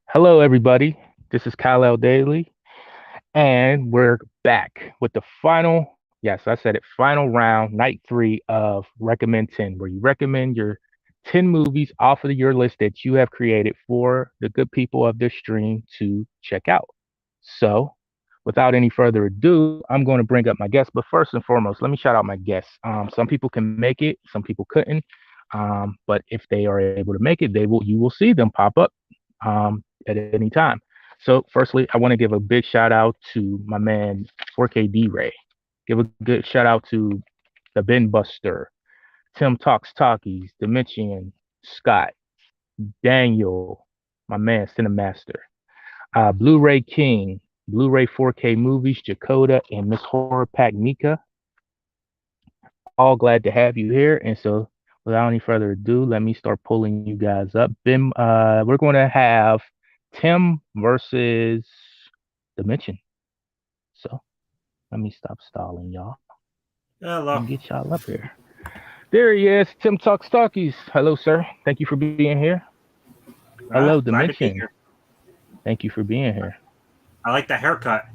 Hello, everybody. This is Kaleldaily, and we're back with the final, yes, I said it, final round, night three of Recommend 10, where you recommend your 10 movies off of your list that you have created for the good people of this stream to check out. So, without any further ado, I'm going to bring up my guests. But first and foremost, let me shout out my guests. Some people can make it, some people couldn't. But if they are able to make it, you will see them pop up at any time. So, firstly, I want to give a big shout out to my man 4KD Ray. Give a good shout out to the BINBUSTER, Tim Talks Talkies, Dimension, Scott, Daniel, my man Cinemaster, Blu-ray King, Blu-ray 4K Movies, JAGODA, and Miss Horror Pack Mika. All glad to have you here. And so, without any further ado, let me start pulling you guys up. We're going to have Tim versus Dimension. So, let me stop stalling, y'all, Hello. and get y'all up here. There he is, Tim Talks Talkies. Hello, sir. Thank you for being here. Hello, Glad to be Dimension. here. Thank you for being here. I like the haircut.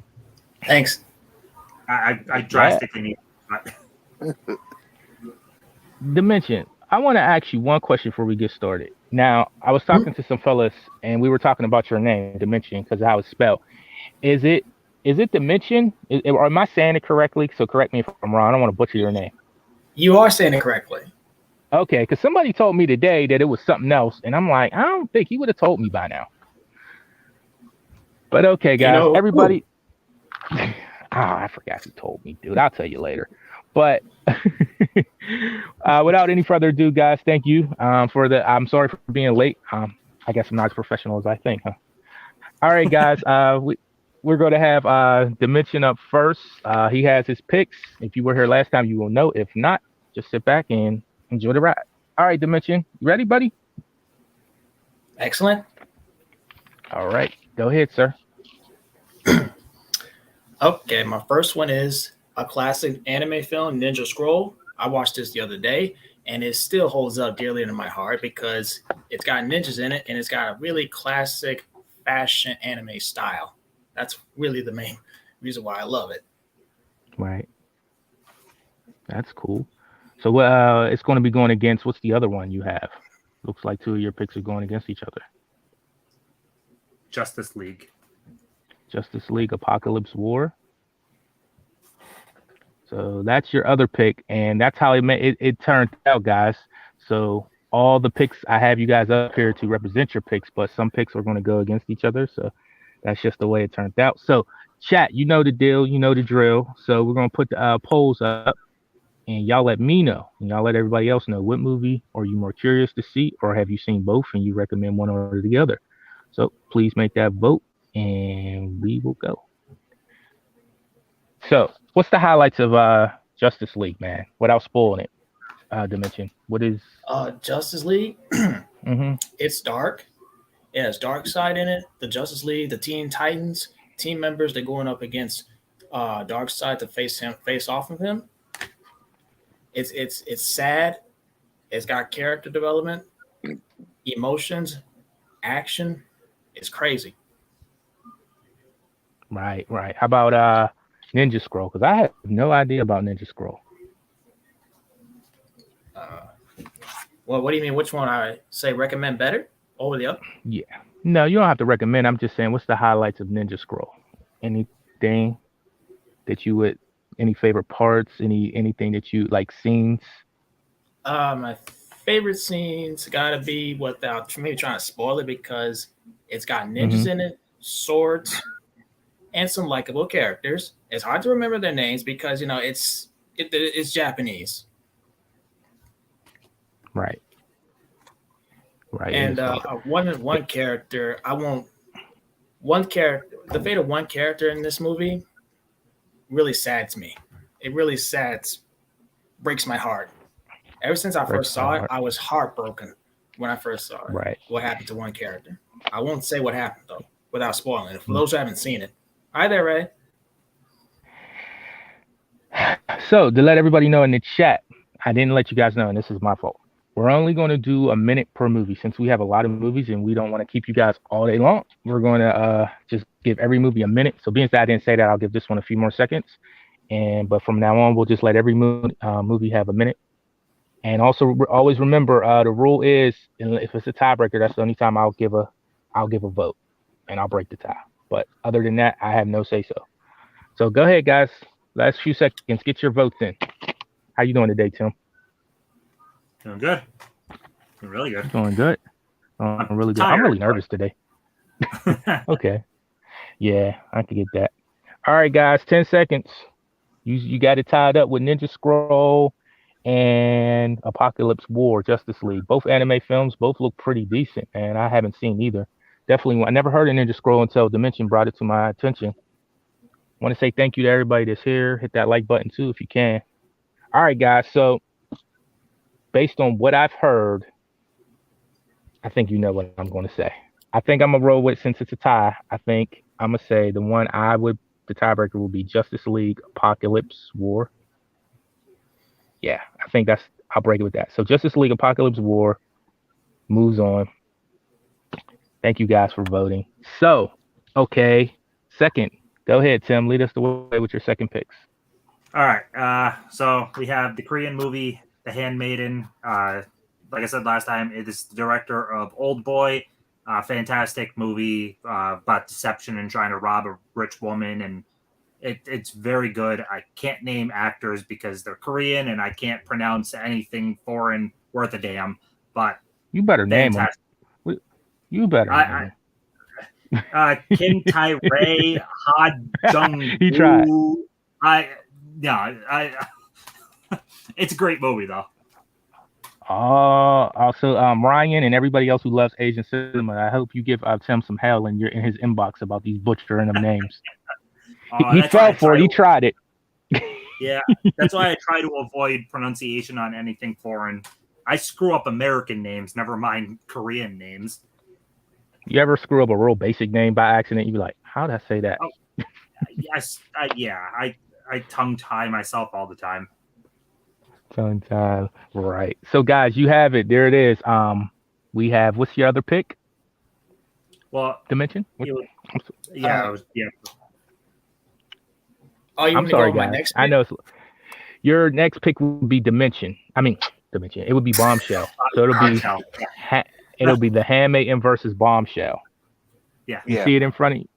Thanks. I Yeah. drastically need it. Dimension, I want to ask you one question before we get started. Now, I was Hmm? talking to some fellas, and we were talking about your name, Dimension, because of how it's spelled. Is it Dimension? Or am I saying it correctly? So correct me if I'm wrong. I don't want to butcher your name. You are saying it correctly. Okay, because somebody told me today that it was something else, and I'm like, I don't think he would have told me by now. But okay, You guys, know who? everybody. I forgot who told me, dude. I'll tell you later. But without any further ado, guys, thank you for the. I'm sorry for being late. I guess I'm not as professional as I think, huh? All right, guys. We're going to have Dimension up first. He has his picks. If you were here last time, you will know. If not, just sit back and enjoy the ride. All right, Dimension, you ready, buddy? Excellent. All right, go ahead, sir. Okay, my first one is a classic anime film, Ninja Scroll. I watched this the other day, and it still holds up dearly in my heart because it's got ninjas in it, and it's got a really classic fashion anime style. That's really the main reason why I love it. Right, that's cool. So it's going to be going against what's the other one you have? Looks like two of your picks are going against each other. Justice League. Justice League Apocalypse War. So that's your other pick, and that's how it turned out, guys. So all the picks I have you guys up here to represent your picks, but some picks are going to go against each other. So that's just the way it turned out. So chat, you know the deal, you know the drill. So we're going to put the polls up, and y'all let me know, and y'all let everybody else know what movie are you more curious to see, or have you seen both and you recommend one or the other. So please make that vote, and we will go. So, what's the highlights of Justice League, man? Without spoiling it, Dimension. What is? Justice League, Mm-hmm. it's dark. It has dark side in it. The Justice League, the Teen Titans, team members, they're going up against Dark Side to face off of him. It's sad. It's got character development, emotions, action. It's crazy. Right, right. How about Ninja Scroll? Because I have no idea about Ninja Scroll. Uh, well, what do you mean? Which one I say recommend better over the other? Yeah. No, you don't have to recommend. I'm just saying, what's the highlights of Ninja Scroll? Anything that you would, any favorite parts? Anything that you like scenes? My favorite scenes gotta be without maybe trying to spoil it because it's got Mm-hmm. ninjas in it, swords, and some likable characters. It's hard to remember their names because it's Japanese. Right, right. It And is hard. one character I won't one character the fate of one character in this movie really sads me. It really sads breaks my heart. Ever since I Breaks first your saw it, heart. I was heartbroken when I first saw it. Right. What happened to one character? I won't say what happened though, without spoiling it. For Mm. those who haven't seen it. Hi there, Ray. So to let everybody know in the chat, I didn't let you guys know, and this is my fault. We're only going to do a minute per movie since we have a lot of movies and we don't want to keep you guys all day long. We're going to just give every movie a minute. So being that I didn't say that, I'll give this one a few more seconds. But from now on, we'll just let every movie have a minute. And also always remember the rule is if it's a tiebreaker, that's the only time I'll give a vote and I'll break the tie. But other than that, I have no say so. So go ahead, guys. Last few seconds, get your votes in. How you doing today, Tim? Doing good. Doing really good. Doing good. I'm really good. Tired, I'm really nervous today. Okay. Yeah, I can get that. All right, guys. 10 seconds. You got it tied up with Ninja Scroll and Apocalypse War, Justice League. Both anime films, both look pretty decent, and I haven't seen either. Definitely, I never heard of Ninja Scroll until Dimension brought it to my attention. I want to say thank you to everybody that's here. Hit that like button too if you can. All right, guys. So, based on what I've heard, I think you know what I'm going to say. I think I'm going to roll with, since it's a tie, I think I'm going to say the tiebreaker will be Justice League Apocalypse War. Yeah, I think I'll break it with that. So Justice League Apocalypse War moves on. Thank you guys for voting. So, okay, second. Go ahead, Tim. Lead us the way with your second picks. All right. So we have the Korean movie, The Handmaiden. Like I said last time, it is the director of Old Boy. Fantastic movie about deception and trying to rob a rich woman. And it's very good. I can't name actors because they're Korean and I can't pronounce anything foreign worth a damn. But you better fantastic. Name them. You better name them. Kim Tae-rae, Ha Jung. He tried. It's a great movie though. Also, Ryan and everybody else who loves Asian cinema, I hope you give Tim some hell in his inbox about these butchering them names. He fell for it. He tried it. Yeah, that's why I try to avoid pronunciation on anything foreign. I screw up American names, never mind Korean names. You ever screw up a real basic name by accident? You be like, how did I say that? Oh, yes, I tongue tie myself all the time. Tongue tie, right? So, guys, you have it. There it is. We have. What's your other pick? Well, Dimension. Yeah. Oh, you I'm want sorry, to go guys. my next pick? I know your next pick would be Dimension. I mean, Dimension. It would be Bombshell. So it'll be The Handmaiden versus Bombshell. Yeah. You see it in front of you.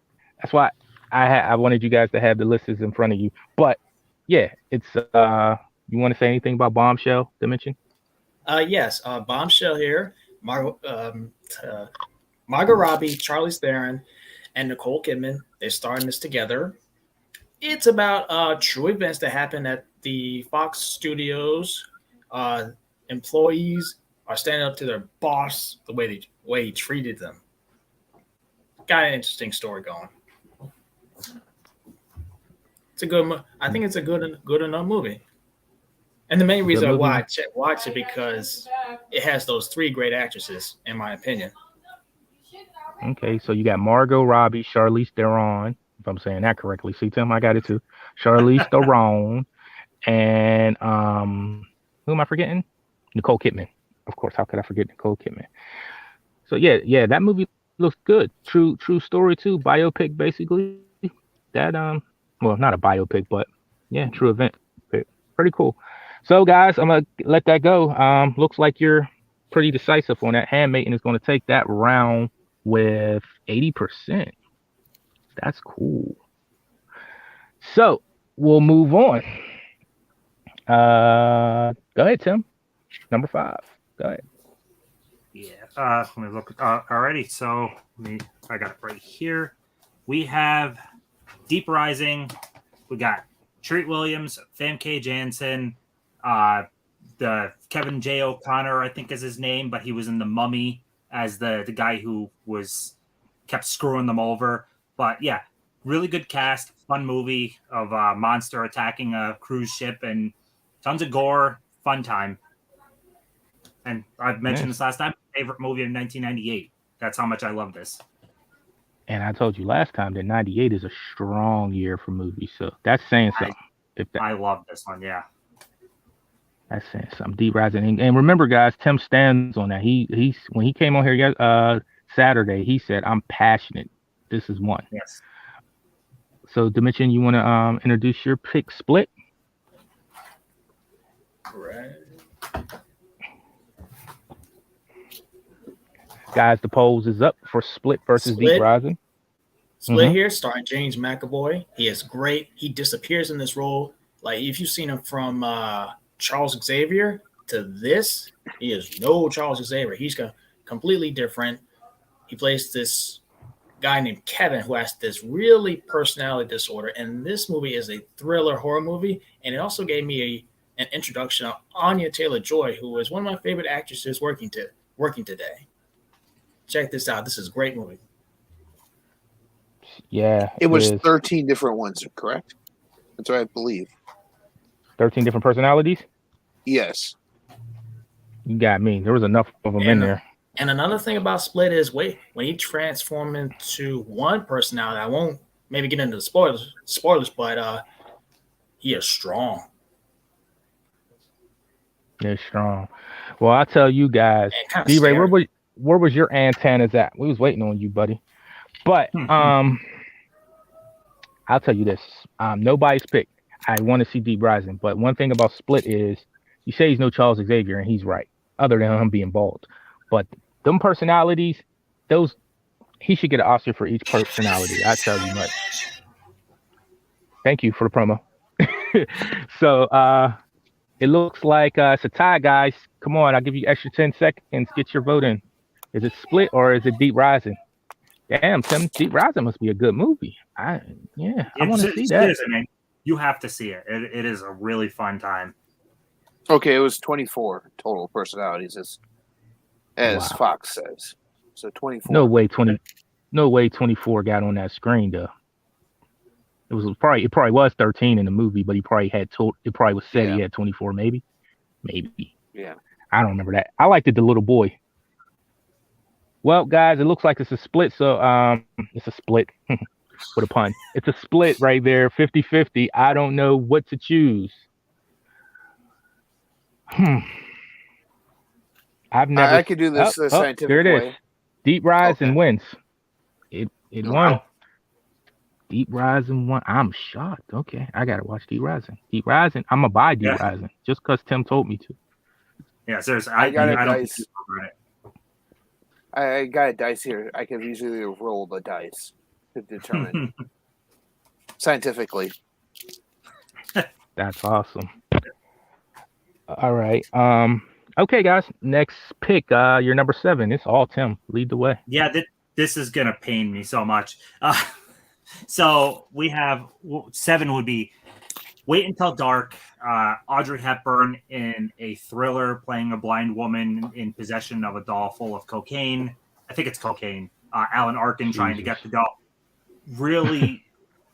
That's why I wanted you guys to have the lists in front of you. But yeah, it's you want to say anything about Bombshell, Dimension? Yes. Bombshell here. Margot Robbie, Charlize Theron, and Nicole Kidman. They're starring this together. It's about true events that happen at the Fox Studios. Employees are standing up to their boss the way he treated them. Got an interesting story going. It's a good. I think it's a good enough movie. And the main reason why I watch it because it has those three great actresses, in my opinion. Okay, so you got Margot Robbie, Charlize Theron, if I'm saying that correctly. See, Tim, I got it too. Charlize Theron, and who am I forgetting? Nicole Kidman. Of course, how could I forget Nicole Kidman? So yeah, that movie looks good. True story too. Biopic basically. That well, not a biopic, but yeah, true event. Pretty cool. So guys, I'm gonna let that go. Looks like you're pretty decisive on that. Handmaiden is gonna take that round with 80%. That's cool. So we'll move on. Go ahead, Tim. Number 5. Go ahead. Yeah. Let me look. Alrighty. So I got it right here. We have Deep Rising. We got Treat Williams, Famke Janssen, the Kevin J. O'Connor, I think is his name, but he was in The Mummy as the guy who kept screwing them over. But yeah, really good cast, fun movie of a monster attacking a cruise ship and tons of gore, fun time. And I've mentioned this last time, favorite movie of 1998. That's how much I love this. And I told you last time that 98 is a strong year for movies. So that's saying something. I love this one, yeah. That's saying something. Deep Rising, and remember, guys, Tim stands on that. He's when he came on here Saturday, he said, "I'm passionate. This is one." Yes. So, Dimension, you want to introduce your pick, Split? Right. Guys, the polls is up for Split versus Split. Deep Rising. Split here, starring James McAvoy. He is great. He disappears in this role. Like, if you've seen him from Charles Xavier to this, he is no Charles Xavier. He's completely different. He plays this guy named Kevin who has this really personality disorder. And this movie is a thriller horror movie. And it also gave me an introduction of Anya Taylor-Joy, who is one of my favorite actresses working today. Check this out. This is a great movie. Yeah. It was 13 different ones, correct? That's what I believe. 13 different personalities? Yes. You got me. There was enough of them in there. And another thing about Split is when he transforms into one personality, I won't maybe get into the spoilers, but he is strong. They're strong. Well, I'll tell you guys, D-Ray, where was your antennas at? We was waiting on you, buddy. But I'll tell you this. Nobody's pick. I want to see Deep Rising. But one thing about Split is you say he's no Charles Xavier, and he's right, other than him being bald. But them personalities, he should get an Oscar for each personality. I tell you much. Thank you for the promo. So it looks like it's a tie, guys. Come on, I'll give you extra 10 seconds. Get your vote in. Is it Split or is it Deep Rising? Damn, Tim, Deep Rising must be a good movie. I want to see that. I mean, you have to see it. It is a really fun time. Okay, it was 24 total personalities, as Fox says. So 24. No way 24 got on that screen though. It probably was 13 in the movie, but he probably had it probably was said he had 24, maybe. Yeah. I don't remember that. I liked it, the little boy. Well, guys, it looks like it's a split. So it's a split with a pun. It's a split right there, 50-50. I don't know what to choose. I could do this the scientific there it way. is. Deep Rising wins. It won. Deep Rising won. I'm shocked. Okay, I gotta watch Deep Rising. Deep Rising. I'm gonna buy Deep Rising just because Tim told me to. Yeah, seriously. I got a dice here. I can easily roll the dice to determine scientifically. That's awesome. All right. Okay, guys. Next pick. Your number 7. It's all Tim. Lead the way. Yeah, this is gonna pain me so much. So we have 7 would be Wait Until Dark. Audrey Hepburn in a thriller playing a blind woman in possession of a doll full of cocaine. I think it's cocaine. Alan Arkin trying to get the doll. Really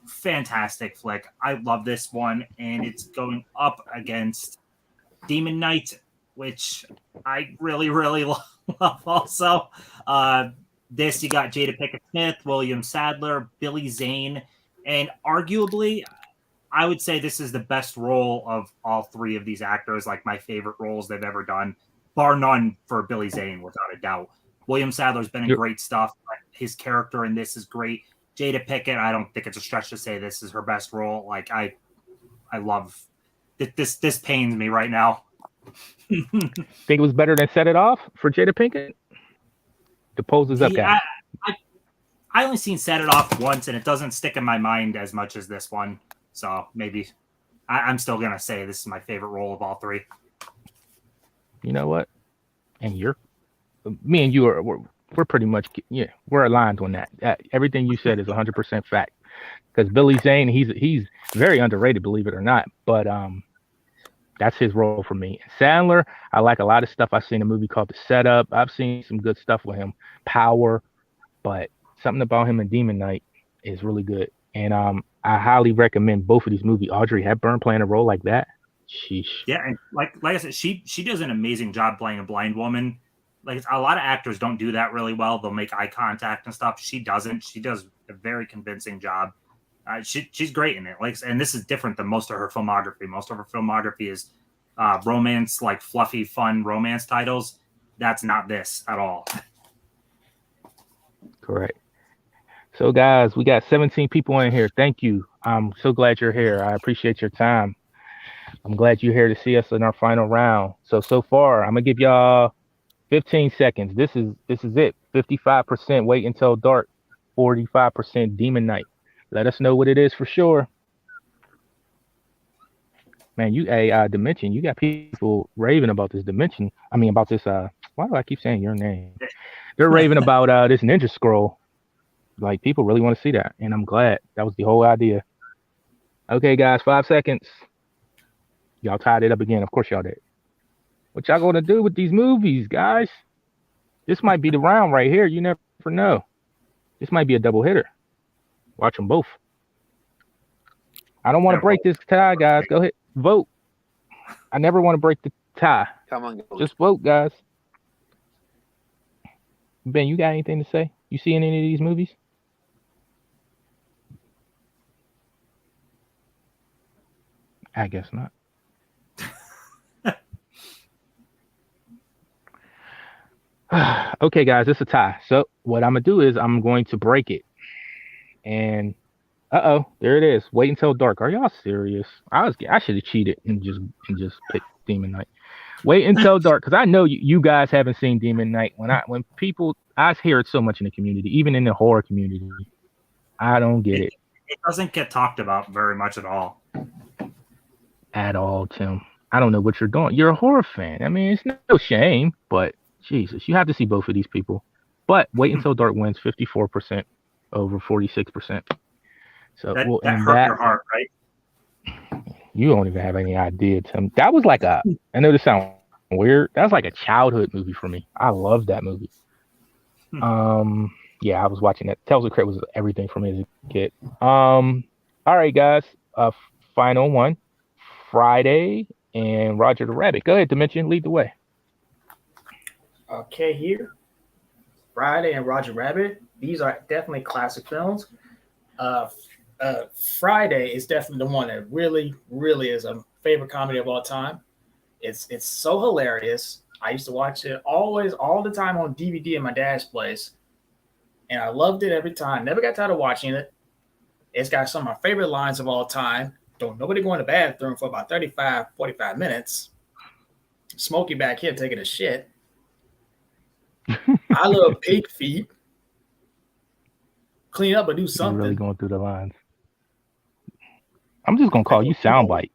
fantastic flick. I love this one, and it's going up against Demon Knight, which I really, really love also. This, you got Jada Pinkett Smith, William Sadler, Billy Zane, and arguably, I would say this is the best role of all 3 of these actors, like my favorite roles they've ever done, bar none for Billy Zane, without a doubt. William Sadler's been in great stuff. His character in this is great. Jada Pinkett, I don't think it's a stretch to say this is her best role. Like, I love this. This pains me right now. Think it was better than Set It Off for Jada Pinkett? The polls is up, guys. I only seen Set It Off once, and it doesn't stick in my mind as much as this one. So maybe I'm still going to say this is my favorite role of all 3. You know what? And me and you we're pretty much, we're aligned on that. Everything you said is 100% fact. Because Billy Zane, he's very underrated, believe it or not. But that's his role for me. Sandler, I like a lot of stuff. I've seen a movie called The Setup. I've seen some good stuff with him. Power. But something about him in Demon Knight is really good. And I highly recommend both of these movies. Audrey Hepburn playing a role like that. Sheesh. Yeah, and like I said, she does an amazing job playing a blind woman. Like, a lot of actors don't do that really well. They'll make eye contact and stuff. She doesn't. She does a very convincing job. She's great in it. Like, and this is different than most of her filmography. Most of her filmography is romance, like fluffy, fun romance titles. That's not this at all. Correct. So, guys, we got 17 people in here. Thank you. I'm so glad you're here. I appreciate your time. I'm glad you're here to see us in our final round. So far, I'm gonna give y'all 15 seconds. This is it. 55% wait until dark. 45% demon night. Let us know what it is for sure. Man, you a dimension. You got people raving about this dimension. I mean, about this. Why do I keep saying your name? They're raving about this Ninja Scroll. Like people really want to see that, and I'm glad. That was the whole idea. Okay, guys, 5 seconds. Y'all tied it up again. Of course, y'all did. What y'all gonna do with these movies, guys? This might be the round right here. You never know. This might be a double hitter. Watch them both. I don't want to break this tie, guys. Go ahead, vote. I never want to break the tie. Come on, Just vote, guys. Ben, you got anything to say? You see any of these movies? I guess not. Okay, guys, it's a tie. So what I'm gonna do is I'm going to break it. And there it is. Wait until dark. Are y'all serious? I should have cheated and just picked Demon Knight. Wait until dark, because I know you guys haven't seen Demon Knight. When people, I hear it so much in the community, even in the horror community. I don't get it. It doesn't get talked about very much at all. At all, Tim. I don't know what you're doing. You're a horror fan. I mean, it's no shame, but Jesus, you have to see both of these people. But Wait Until Dark wins 54% over 46%. So that we'll hurt that. Your heart, right? You don't even have any idea, Tim. That was like I know this sounds weird. That was like a childhood movie for me. I loved that movie. Yeah, I was watching that. Tales of the Crypt was everything for me as a kid. All right, guys. Final one. Friday and Roger the Rabbit. Go ahead, Dimension. Lead the way. Okay, here. Friday and Roger Rabbit. These are definitely classic films. Friday is definitely the one that really, really is a favorite comedy of all time. It's so hilarious. I used to watch it always, all the time on DVD in my dad's place, and I loved it every time. Never got tired of watching it. It's got some of my favorite lines of all time. Don't nobody go in the bathroom for about 35, 45 minutes. Smokey back here taking a shit. I love pig feet. Clean up or do something. You're really going through the lines. I'm just gonna call you Soundbite.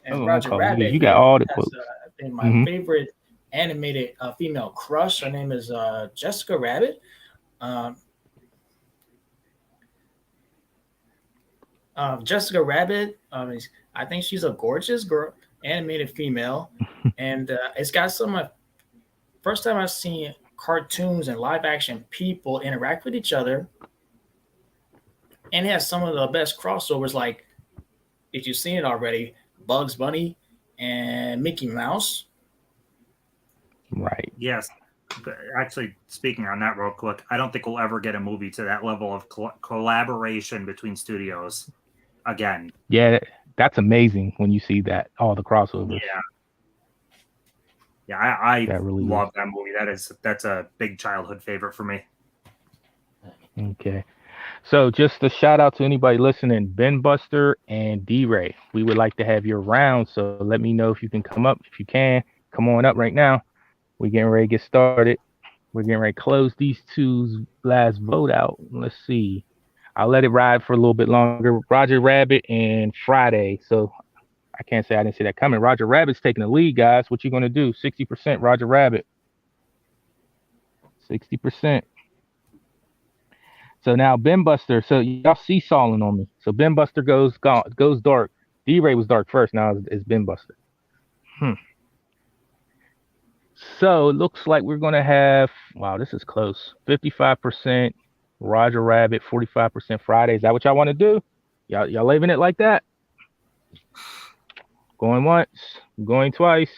And Roger Rabbit. You got all the quotes. Been my favorite animated female crush. Her name is Jessica Rabbit. Jessica Rabbit. I think she's a gorgeous girl, animated female, and it's got some. First time I've seen cartoons and live action people interact with each other, and it has some of the best crossovers. Like, if you've seen it already, Bugs Bunny and Mickey Mouse. Right. Yes. Actually, speaking on that real quick, I don't think we'll ever get a movie to that level of collaboration between studios again. Yeah, that's amazing when you see that, all the crossovers. Yeah, I really love that movie. That's a big childhood favorite for me. Okay. So just a shout out to anybody listening, BINBUSTER and DRay. We would like to have your round, so let me know if you can come up. If you can, come on up right now. We're getting ready to get started. We're getting ready to close these two's last vote out. Let's see. I'll let it ride for a little bit longer. Roger Rabbit and Friday. So I can't say I didn't see that coming. Roger Rabbit's taking the lead, guys. What you going to do? 60% Roger Rabbit. 60%. So now BINBUSTER. So y'all seesawing on me. So BINBUSTER goes dark. D-Ray was dark first. Now it's BINBUSTER. So it looks like we're going to have, wow, this is close. 55% Roger Rabbit, 45% Friday. Is that what y'all want to do? Y'all leaving it like that? Going once, going twice.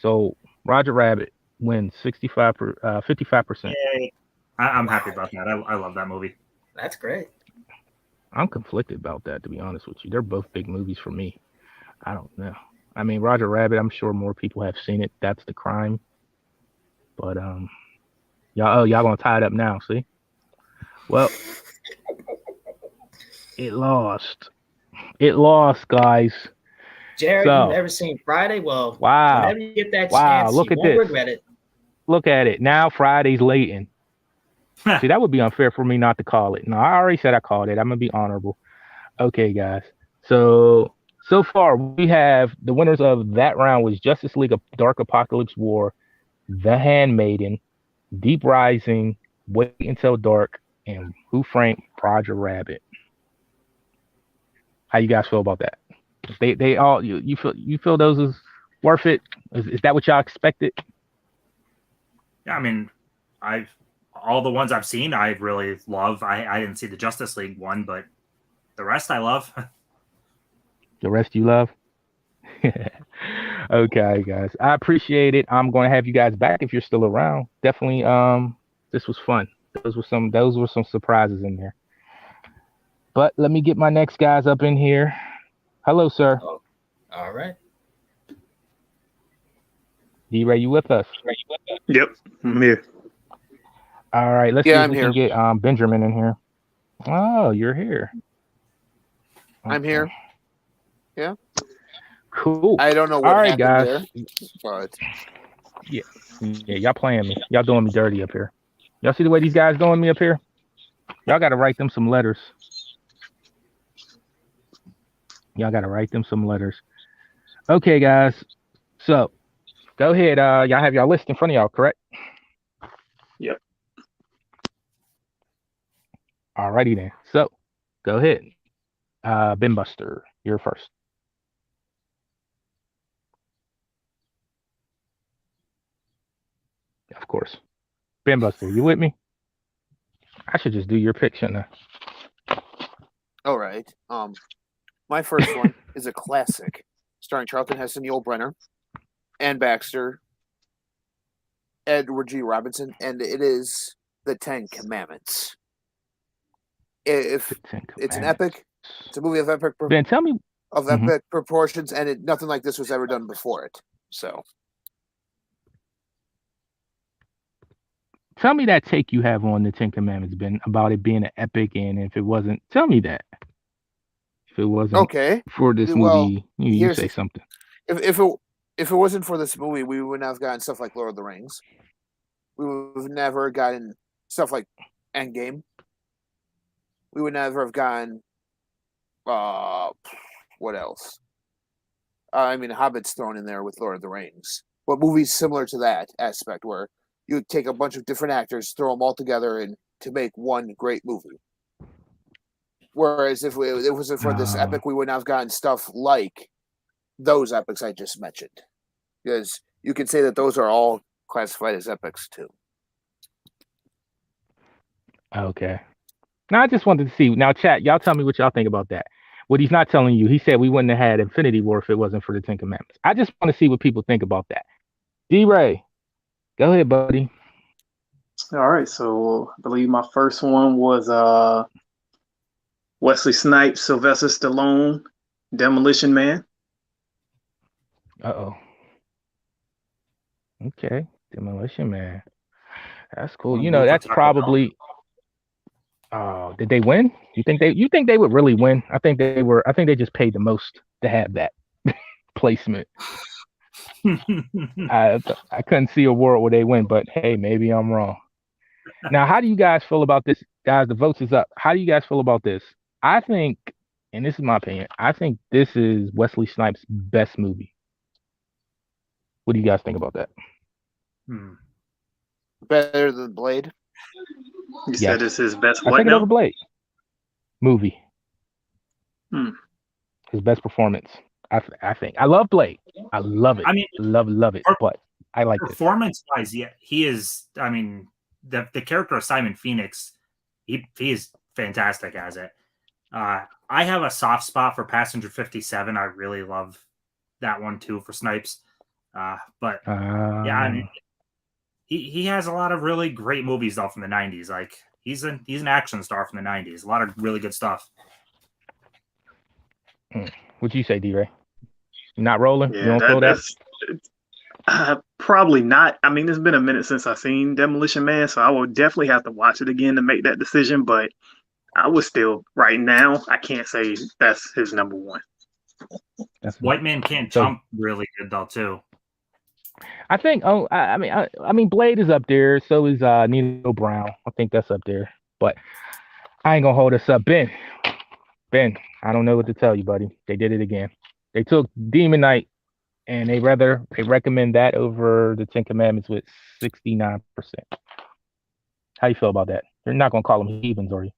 So Roger Rabbit wins 55%. Yay. I'm happy about that. I love that movie. That's great. I'm conflicted about that, to be honest with you. They're both big movies for me. I don't know. I mean, Roger Rabbit. I'm sure more people have seen it. That's the crime. But y'all gonna tie it up now? See? Well, it lost. It lost, guys. Jared, you've So never seen Friday? Well, wow, whenever you get that wow. chance, Look you at won't this. regret it. Look at it. Now Friday's late in. See, that would be unfair for me not to call it. No, I already said I called it. I'm gonna be honorable. Okay, guys. So far we have the winners of that round was Justice League of Dark Apocalypse War, The Handmaiden, Deep Rising, Wait Until Dark, and Who Framed Roger Rabbit. How you guys feel about that? They all you feel those is worth it? Is that what y'all expected? Yeah, I mean, all the ones I've seen, I really love. I didn't see the Justice League one, but the rest I love. The rest you love? Okay, guys. I appreciate it. I'm going to have you guys back if you're still around. Definitely this was fun. Those were some surprises in there. But let me get my next guys up in here. Hello, sir. Oh, all right. D-Ray, you with us? Yep, I'm here. All right, let's see Yeah, if I'm we here. can get Benjamin in here. Oh, you're here. I'm here. Yeah. Cool. I don't know All what right, happened guys. there, but Yeah, y'all playing me. Y'all doing me dirty up here. Y'all see the way these guys doing me up here? Y'all got to write them some letters. Okay, guys. So go ahead. Y'all have y'all list in front of y'all, correct? Yep. Alrighty then. So go ahead. BINBUSTER, you're first. Of course. BINBUSTER, you with me? I should just do your pick, shouldn't I? all right. My first one is a classic, starring Charlton Heston, Yul Brynner, Ann Baxter, Edward G. Robinson, and it is The Ten Commandments. If it's an epic, it's a movie of epic Ben, tell me. epic proportions, and nothing like this was ever done before it. So Tell me that take you have on the Ten Commandments, Ben, about it being an epic, and if it wasn't, tell me that. If it wasn't okay, for this well, movie, you say something. If it wasn't for this movie, we would not have gotten stuff like Lord of the Rings. We would have never gotten stuff like Endgame. We would never have gotten what else? I mean, Hobbit's thrown in there with Lord of the Rings. But movies similar to that aspect, where you would take a bunch of different actors, throw them all together, and to make one great movie. Whereas if it wasn't for this epic, we wouldn't have gotten stuff like those epics I just mentioned. Because you can say that those are all classified as epics too. Okay. Now I just wanted to see. Now, chat, y'all tell me what y'all think about that. What he's not telling you, he said we wouldn't have had Infinity War if it wasn't for the Ten Commandments. I just want to see what people think about that. D-Ray, go ahead, buddy. All right, so I believe my first one was Wesley Snipes, Sylvester Stallone, Demolition Man. Uh-oh. Okay, Demolition Man. That's cool. You know, that's probably. Did they win? You think they would really win? I think they just paid the most to have that placement. I couldn't see a world where they win, but hey, maybe I'm wrong. Now, how do you guys feel about this? Guys, the votes is up. How do you guys feel about this? I think, and this is my opinion, I think this is Wesley Snipes' best movie. What do you guys think about that? Better than Blade? You said it's his best I what take it now? over Blade. Movie. Hmm. His best performance. I think. I love Blade. I love it. I mean, love it. But I like this. Performance-wise, yeah, he is. I mean, the character of Simon Phoenix, he is fantastic as it. I have a soft spot for Passenger 57. I really love that one too for Snipes. But yeah, I mean, he has a lot of really great movies though from the 90s. Like he's an action star from the 90s. A lot of really good stuff. What'd you say, D-Ray? You not rolling? You Yeah, don't throw that? that's probably not. I mean, it's been a minute since I've seen Demolition Man, so I will definitely have to watch it again to make that decision. But I would still, right now, I can't say that's his number one. White Man Can't So- Jump really good though too. I think. Oh, I mean, Blade is up there. So is Nino Brown. I think that's up there. But I ain't gonna hold us up, Ben. Ben, I don't know what to tell you, buddy. They did it again. They took Demon Knight, and they recommend that over the Ten Commandments with 69%. How you feel about that? You're not gonna call them heathens, are you?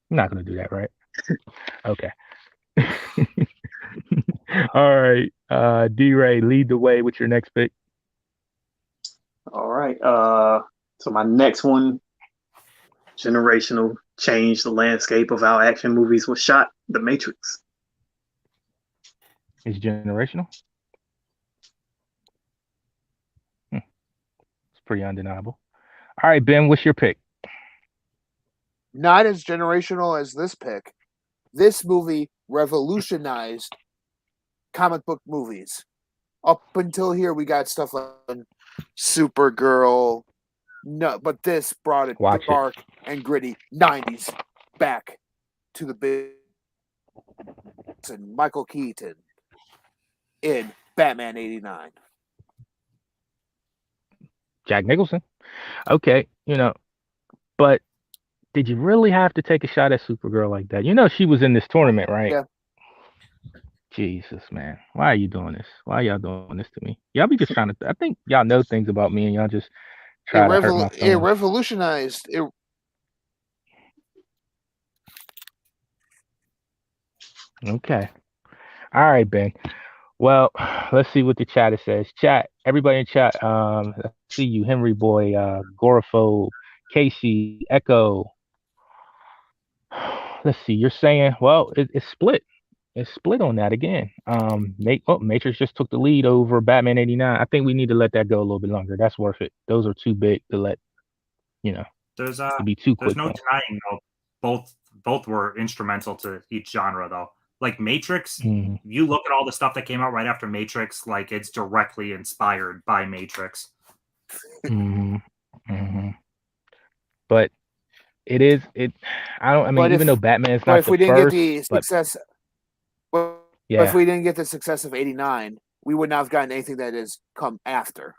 You're not gonna do that, right? Okay. All right. D-Ray, lead the way with your next pick. All right. So my next one, generational, changed the landscape of how action movies were shot. The Matrix. It's generational. It's pretty undeniable. All right, Ben, what's your pick? Not as generational as this pick. This movie revolutionized comic book movies. Up until here, we got stuff like Supergirl. No, but this brought it dark and gritty 90s back to the big. And Michael Keaton in Batman '89. Jack Nicholson. Okay, but did you really have to take a shot at Supergirl like that? She was in this tournament, right? Yeah. Jesus, man. Why are you doing this? Why y'all doing this to me? Y'all be just trying to. I think y'all know things about me, and y'all just try to hurt my It feelings. revolutionized. Okay. All right, Ben. Well, let's see what the chat says. Chat, everybody in chat. I see you, Henry Boy, Goraphobe, Casey, Echo. Let's see. You're saying, well, it's split. It's split on that again. Matrix just took the lead over Batman '89. I think we need to let that go a little bit longer. That's worth it. Those are too big to let, There's to be too quick. no denying though. Both were instrumental to each genre though. Like Matrix, you look at all the stuff that came out right after Matrix, like it's directly inspired by Matrix. But it is even though Batman's not if we didn't get the success, if we didn't get the success of '89, we would not have gotten anything that has come after.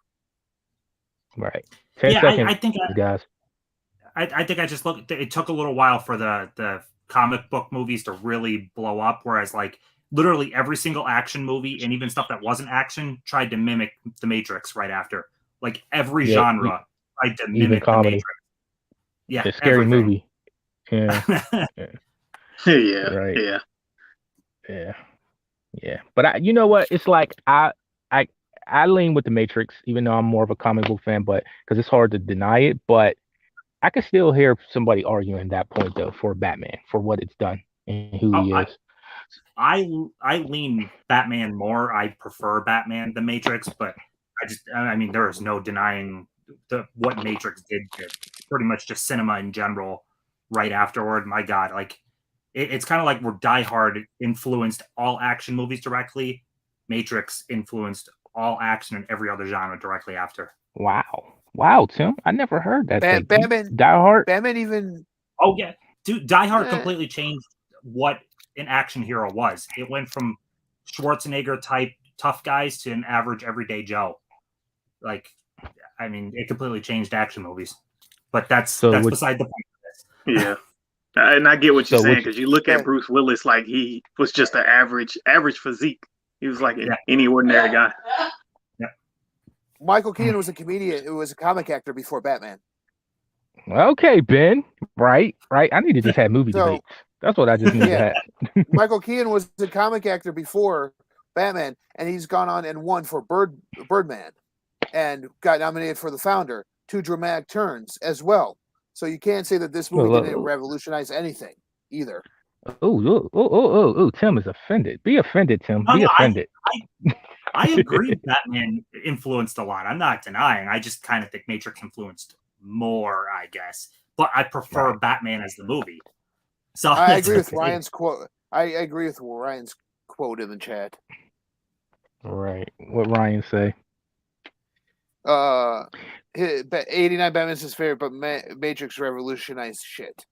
Right. 10 seconds, I think guys. I think I just looked. It took a little while for the comic book movies to really blow up, whereas like literally every single action movie and even stuff that wasn't action tried to mimic the Matrix right after. Like every genre tried to mimic the Matrix. Yeah, the scary movie. Yeah. Yeah. Right. Yeah. Yeah. But you know what? It's like I lean with the Matrix, even though I'm more of a comic book fan, but because it's hard to deny it. But I can still hear somebody arguing that point though for Batman, for what it's done and who he is. I lean Batman more. I prefer Batman than Matrix, but I mean there is no denying what Matrix did to pretty much just cinema in general right afterward. My God, like it's kind of like where Die Hard influenced all action movies directly. Matrix influenced all action and every other genre directly after. Wow, Tim. I never heard that. Batman, Die Hard. Batman even. Oh yeah, dude. Die Hard completely changed what an action hero was. It went from Schwarzenegger type tough guys to an average everyday Joe. Like, I mean, it completely changed action movies. But that's beside the point. Yeah. And I get what you're saying, because you look at Bruce Willis like he was just an average physique. He was like any ordinary guy. Yeah. Michael Keaton was a comedian. It was a comic actor before Batman. Okay, Ben. Right. I need to just have movie debates. That's what I just need to have. Michael Keaton was a comic actor before Batman, and he's gone on and won for Birdman and got nominated for The Founder. 2 dramatic turns as well. So you can't say that this movie didn't revolutionize anything either. Oh, Tim is offended. Be offended, Tim. Be offended. I agree Batman influenced a lot. I'm not denying. I just kind of think Matrix influenced more, I guess. But I prefer Batman as the movie. So I agree with Ryan's quote. I agree with Ryan's quote in the chat. Right. What Ryan say? 89 Batman's his favorite, but Matrix revolutionized shit.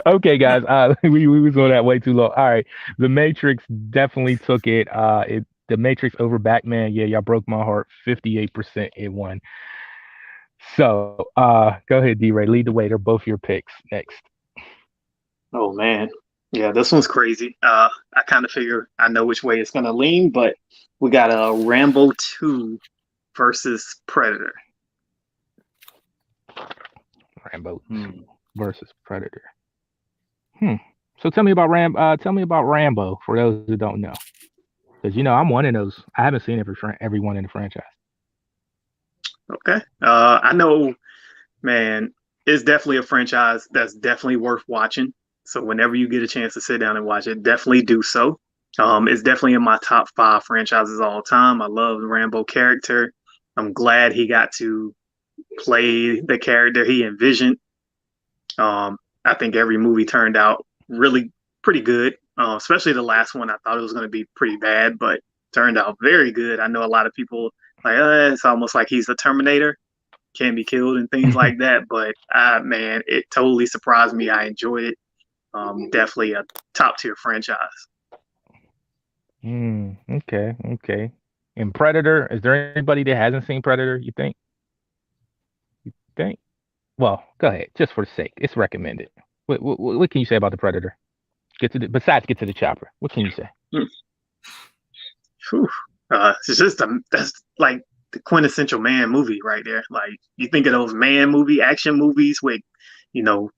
Okay, guys. We was on that way too long. All right. The Matrix definitely took it. The Matrix over Batman. Yeah, y'all broke my heart. 58% it won. So go ahead, D-Ray. Lead the way. They're both your picks. Next. Oh man, yeah, this one's crazy. I kind of figure I know which way it's gonna lean, but we got a Rambo 2 versus Predator. Rambo 2 versus Predator. So tell me about Rambo for those who don't know, because I'm one of those. I haven't seen everyone in the franchise. Okay, I know, man. It's definitely a franchise that's definitely worth watching. So whenever you get a chance to sit down and watch it, definitely do so. It's definitely in my top 5 franchises all time. I love the Rambo character. I'm glad he got to play the character he envisioned. I think every movie turned out really pretty good, especially the last one. I thought it was going to be pretty bad, but turned out very good. I know a lot of people like, it's almost like he's the Terminator, can be killed and things like that. But man, it totally surprised me. I enjoyed it. Definitely a top tier franchise. Okay. And Predator, is there anybody that hasn't seen Predator, you think? Well, go ahead, just for the sake. It's recommended. What can you say about the Predator? Besides get to the chopper. What can you say? It's just that's like the quintessential man movie right there. Like you think of those man movie action movies with,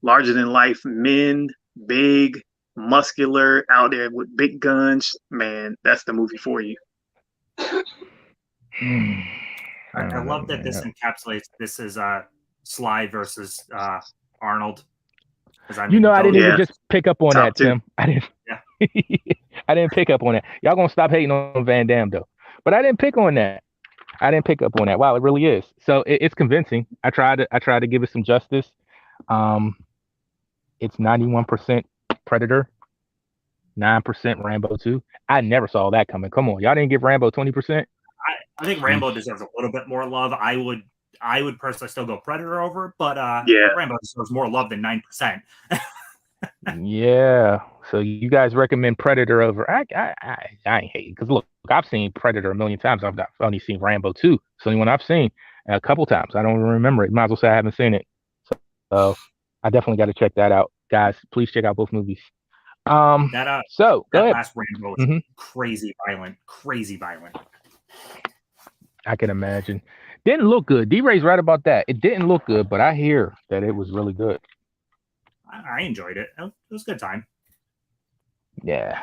larger than life men, big, muscular, out there with big guns. Man, that's the movie for you. I love that this encapsulates. This is Sly versus Arnold. I didn't even just pick up on that, Tim. I didn't. Yeah. I didn't pick up on that. Y'all gonna stop hating on Van Damme though, but I didn't pick on that. Wow, it really is. So it's convincing. I tried to give it some justice. It's 91% Predator, 9% Rambo 2. I never saw that coming. Come on, y'all didn't give Rambo 20%. I think Rambo deserves a little bit more love. I would personally still go Predator over, but Rambo deserves more love than 9%. Yeah. So you guys recommend Predator over? I ain't hate, because look, I've seen Predator a million times. I've only seen Rambo 2. So anyone I've seen a couple times. I don't even remember it. Might as well say I haven't seen it. So I definitely got to check that out, guys. Please check out both movies. Go ahead. Last Rambo was crazy violent. I can imagine. Didn't look good. D-Ray's right about that. It didn't look good, but I hear that it was really good. I enjoyed it. It was a good time. Yeah.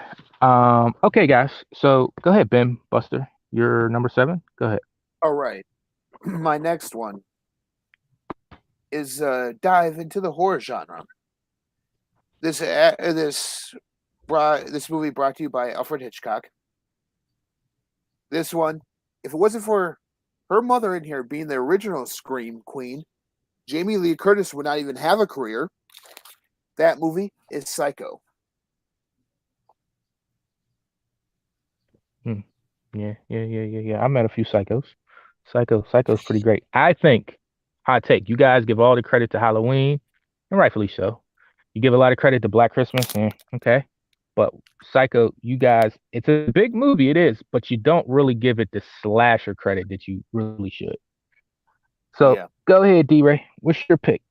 Okay, guys. So go ahead, Ben Buster. You're number 7. Go ahead. All right. My next one is dive into the horror genre. This movie brought to you by Alfred Hitchcock. This one, if it wasn't for her mother in here being the original Scream Queen, Jamie Lee Curtis would not even have a career. That movie is Psycho. Yeah. I met a few Psychos. Psycho's pretty great. I think, hot take, you guys give all the credit to Halloween, and rightfully so. You give a lot of credit to Black Christmas, okay. But Psycho, you guys, it's a big movie, it is, but you don't really give it the slasher credit that you really should. So Go ahead, D-Ray. What's your pick?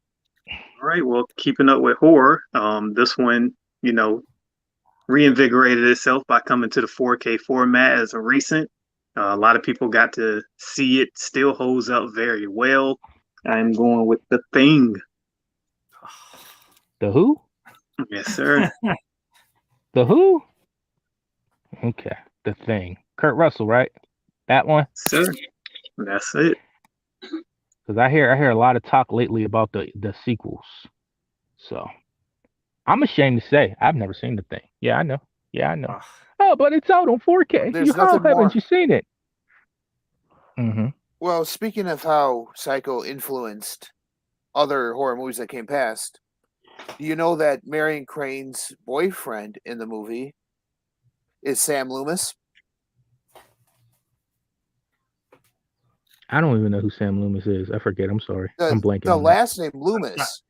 All right. Well, keeping up with horror, this one, reinvigorated itself by coming to the 4K format as a recent. A lot of people got to see it. Still holds up very well. I'm going with The Thing. The who? Yes, sir. The who? Okay. The Thing. Kurt Russell, right? That one? Sir. That's it. Because I hear a lot of talk lately about the sequels. So I'm ashamed to say I've never seen The Thing. Yeah, I know. Oh, but it's out on 4K. How haven't you seen it? Well, speaking of how Psycho influenced other horror movies that came past, Do you know that Marion Crane's boyfriend in the movie is Sam Loomis? I don't even know who Sam Loomis is. I forget. I'm sorry. I'm blanking The on last name Loomis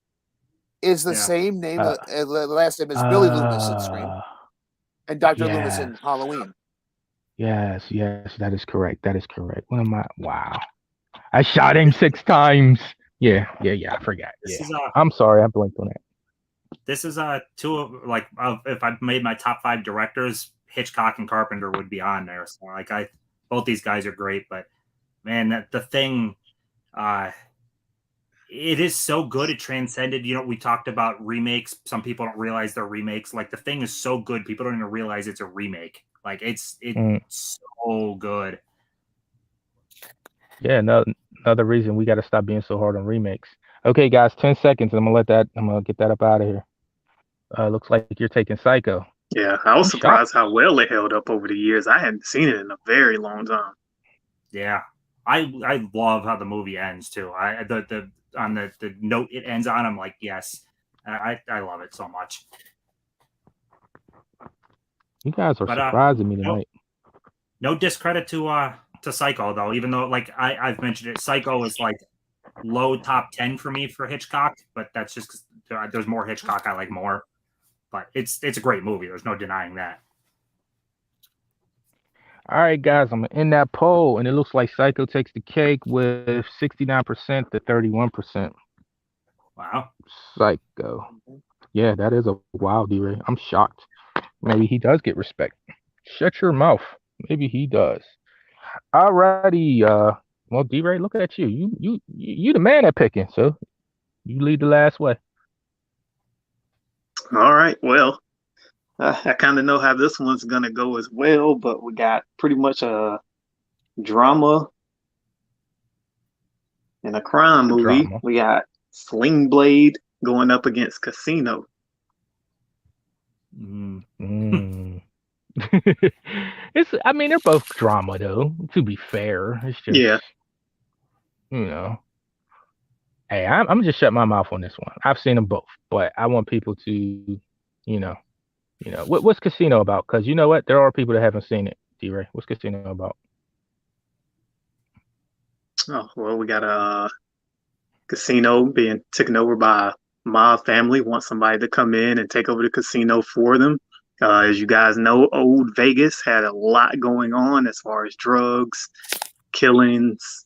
is the Yeah. same name. Uh, The last name is Billy Loomis in Scream that. and Dr. Loomis Yes. in Halloween. Yes, that is correct. That is correct. What am I? Wow. I shot him 6 times. Yeah, I forgot. This Yeah. is I'm sorry, I blinked on that. this is two of if I made my top 5 directors, Hitchcock and Carpenter would be on there. So both these guys are great, but man, the Thing, it is so good. It transcended. We talked about remakes. Some people don't realize they're remakes. Like, The Thing is so good, people don't even realize it's a remake. Like, it's so good. Yeah, no, another reason we got to stop being so hard on remakes. Okay, guys, 10 seconds. I'm gonna get that up out of here. Looks like you're taking Psycho. Yeah, I was I'm surprised how well it held up over the years. I hadn't seen it in a very long time. Yeah, I love how the movie ends too. The note it ends on, I'm like, yes, I love it so much. You guys are surprising me tonight. No discredit to Psycho though, even though I've mentioned it. Psycho is like low top 10 for me for Hitchcock, but that's just because there's more Hitchcock I like more. But it's a great movie. There's no denying that. All right, guys, I'm in that poll, and it looks like Psycho takes the cake with 69% to 31%. Wow. Psycho. Yeah, that is a wild D-Ray. I'm shocked. Maybe he does get respect. Shut your mouth. Maybe he does. Alrighty. Well, D-Ray, look at you. You the man at picking, so you lead the last way. All right. Well, I kind of know how this one's going to go as well, but we got pretty much a drama and a crime movie. Drama. We got Sling Blade going up against Casino. I mean, they're both drama, though, to be fair. It's just, hey, I'm just shut my mouth on this one. I've seen them both, but I want people to, what's Casino about? Because you know what? There are people that haven't seen it, D-Ray. What's Casino about? Oh, well, we got a casino being taken over by a mob family, want somebody to come in and take over the casino for them. As you guys know, old Vegas had a lot going on as far as drugs, killings,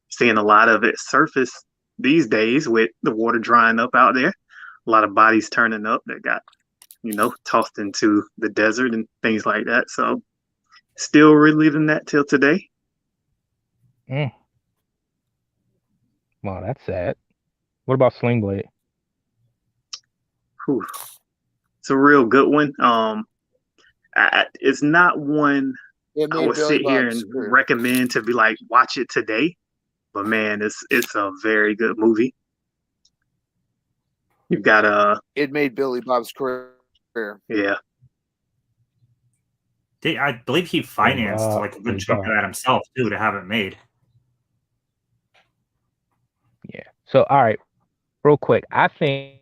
seeing a lot of it surface these days with the water drying up out there. A lot of bodies turning up that got, tossed into the desert and things like that. So still reliving that till today. Wow, that's sad. What about Sling Blade? Whew. It's a real good one. It's not one I would sit here and recommend to be like, watch it today. But man, it's a very good movie. You've got It made Billy Bob's career. Yeah. I believe he financed like a good chunk of that himself too to have it made. Yeah. So all right, real quick, I think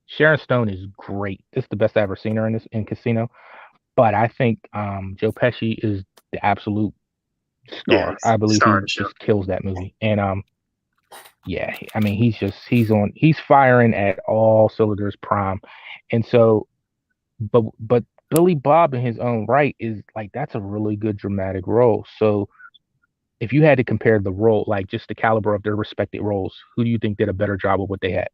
Sharon Stone is great. This is the best I've ever seen her in Casino. But I think Joe Pesci is the absolute star. Yeah, I believe he just kills that movie. And yeah, I mean he's firing at all cylinders prime. And so but Billy Bob in his own right is like, that's a really good dramatic role. So if you had to compare the role, like just the caliber of their respective roles, who do you think did a better job of what they had?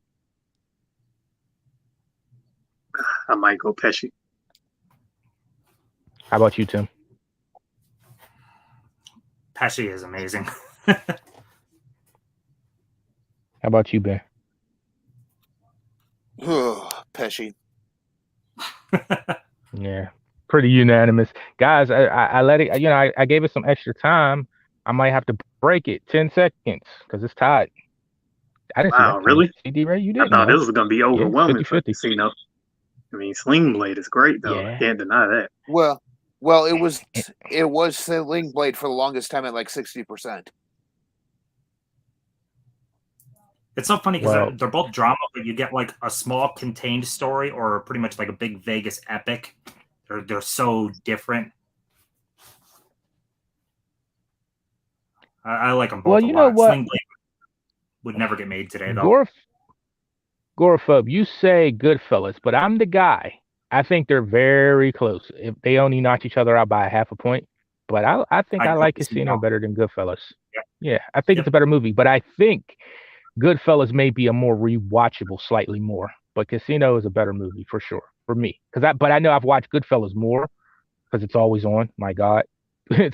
I might go Pesci. How about you, Tim? Pesci is amazing. How about you, Ben? Pesci. Yeah, pretty unanimous, guys. I let it. I gave it some extra time. I might have to break it 10 seconds because it's tied. I didn't see that. Really? CD-Ray, you didn't. I thought this was going to be overwhelming. Yeah, 50-50. I mean, Sling Blade is great though. Yeah. I can't deny that. Well, it was Sling Blade for the longest time at like 60%. It's so funny because Well, they're both drama, but you get like a small contained story or pretty much like a big Vegas epic. They're so different. I like them well, both a you know lot. what, Sling Blade would never get made today, though. Gorphobe, you say Goodfellas, but I'm the guy. I think they're very close. If they only notch each other out by a half a point, but I think I I'd go like Casino Casino. better than Goodfellas. Yep. Yeah, I think Yep. it's a better movie, but I think Goodfellas may be a more rewatchable, slightly more. But Casino is a better movie for sure for me. But I know I've watched Goodfellas more because it's always on. My God,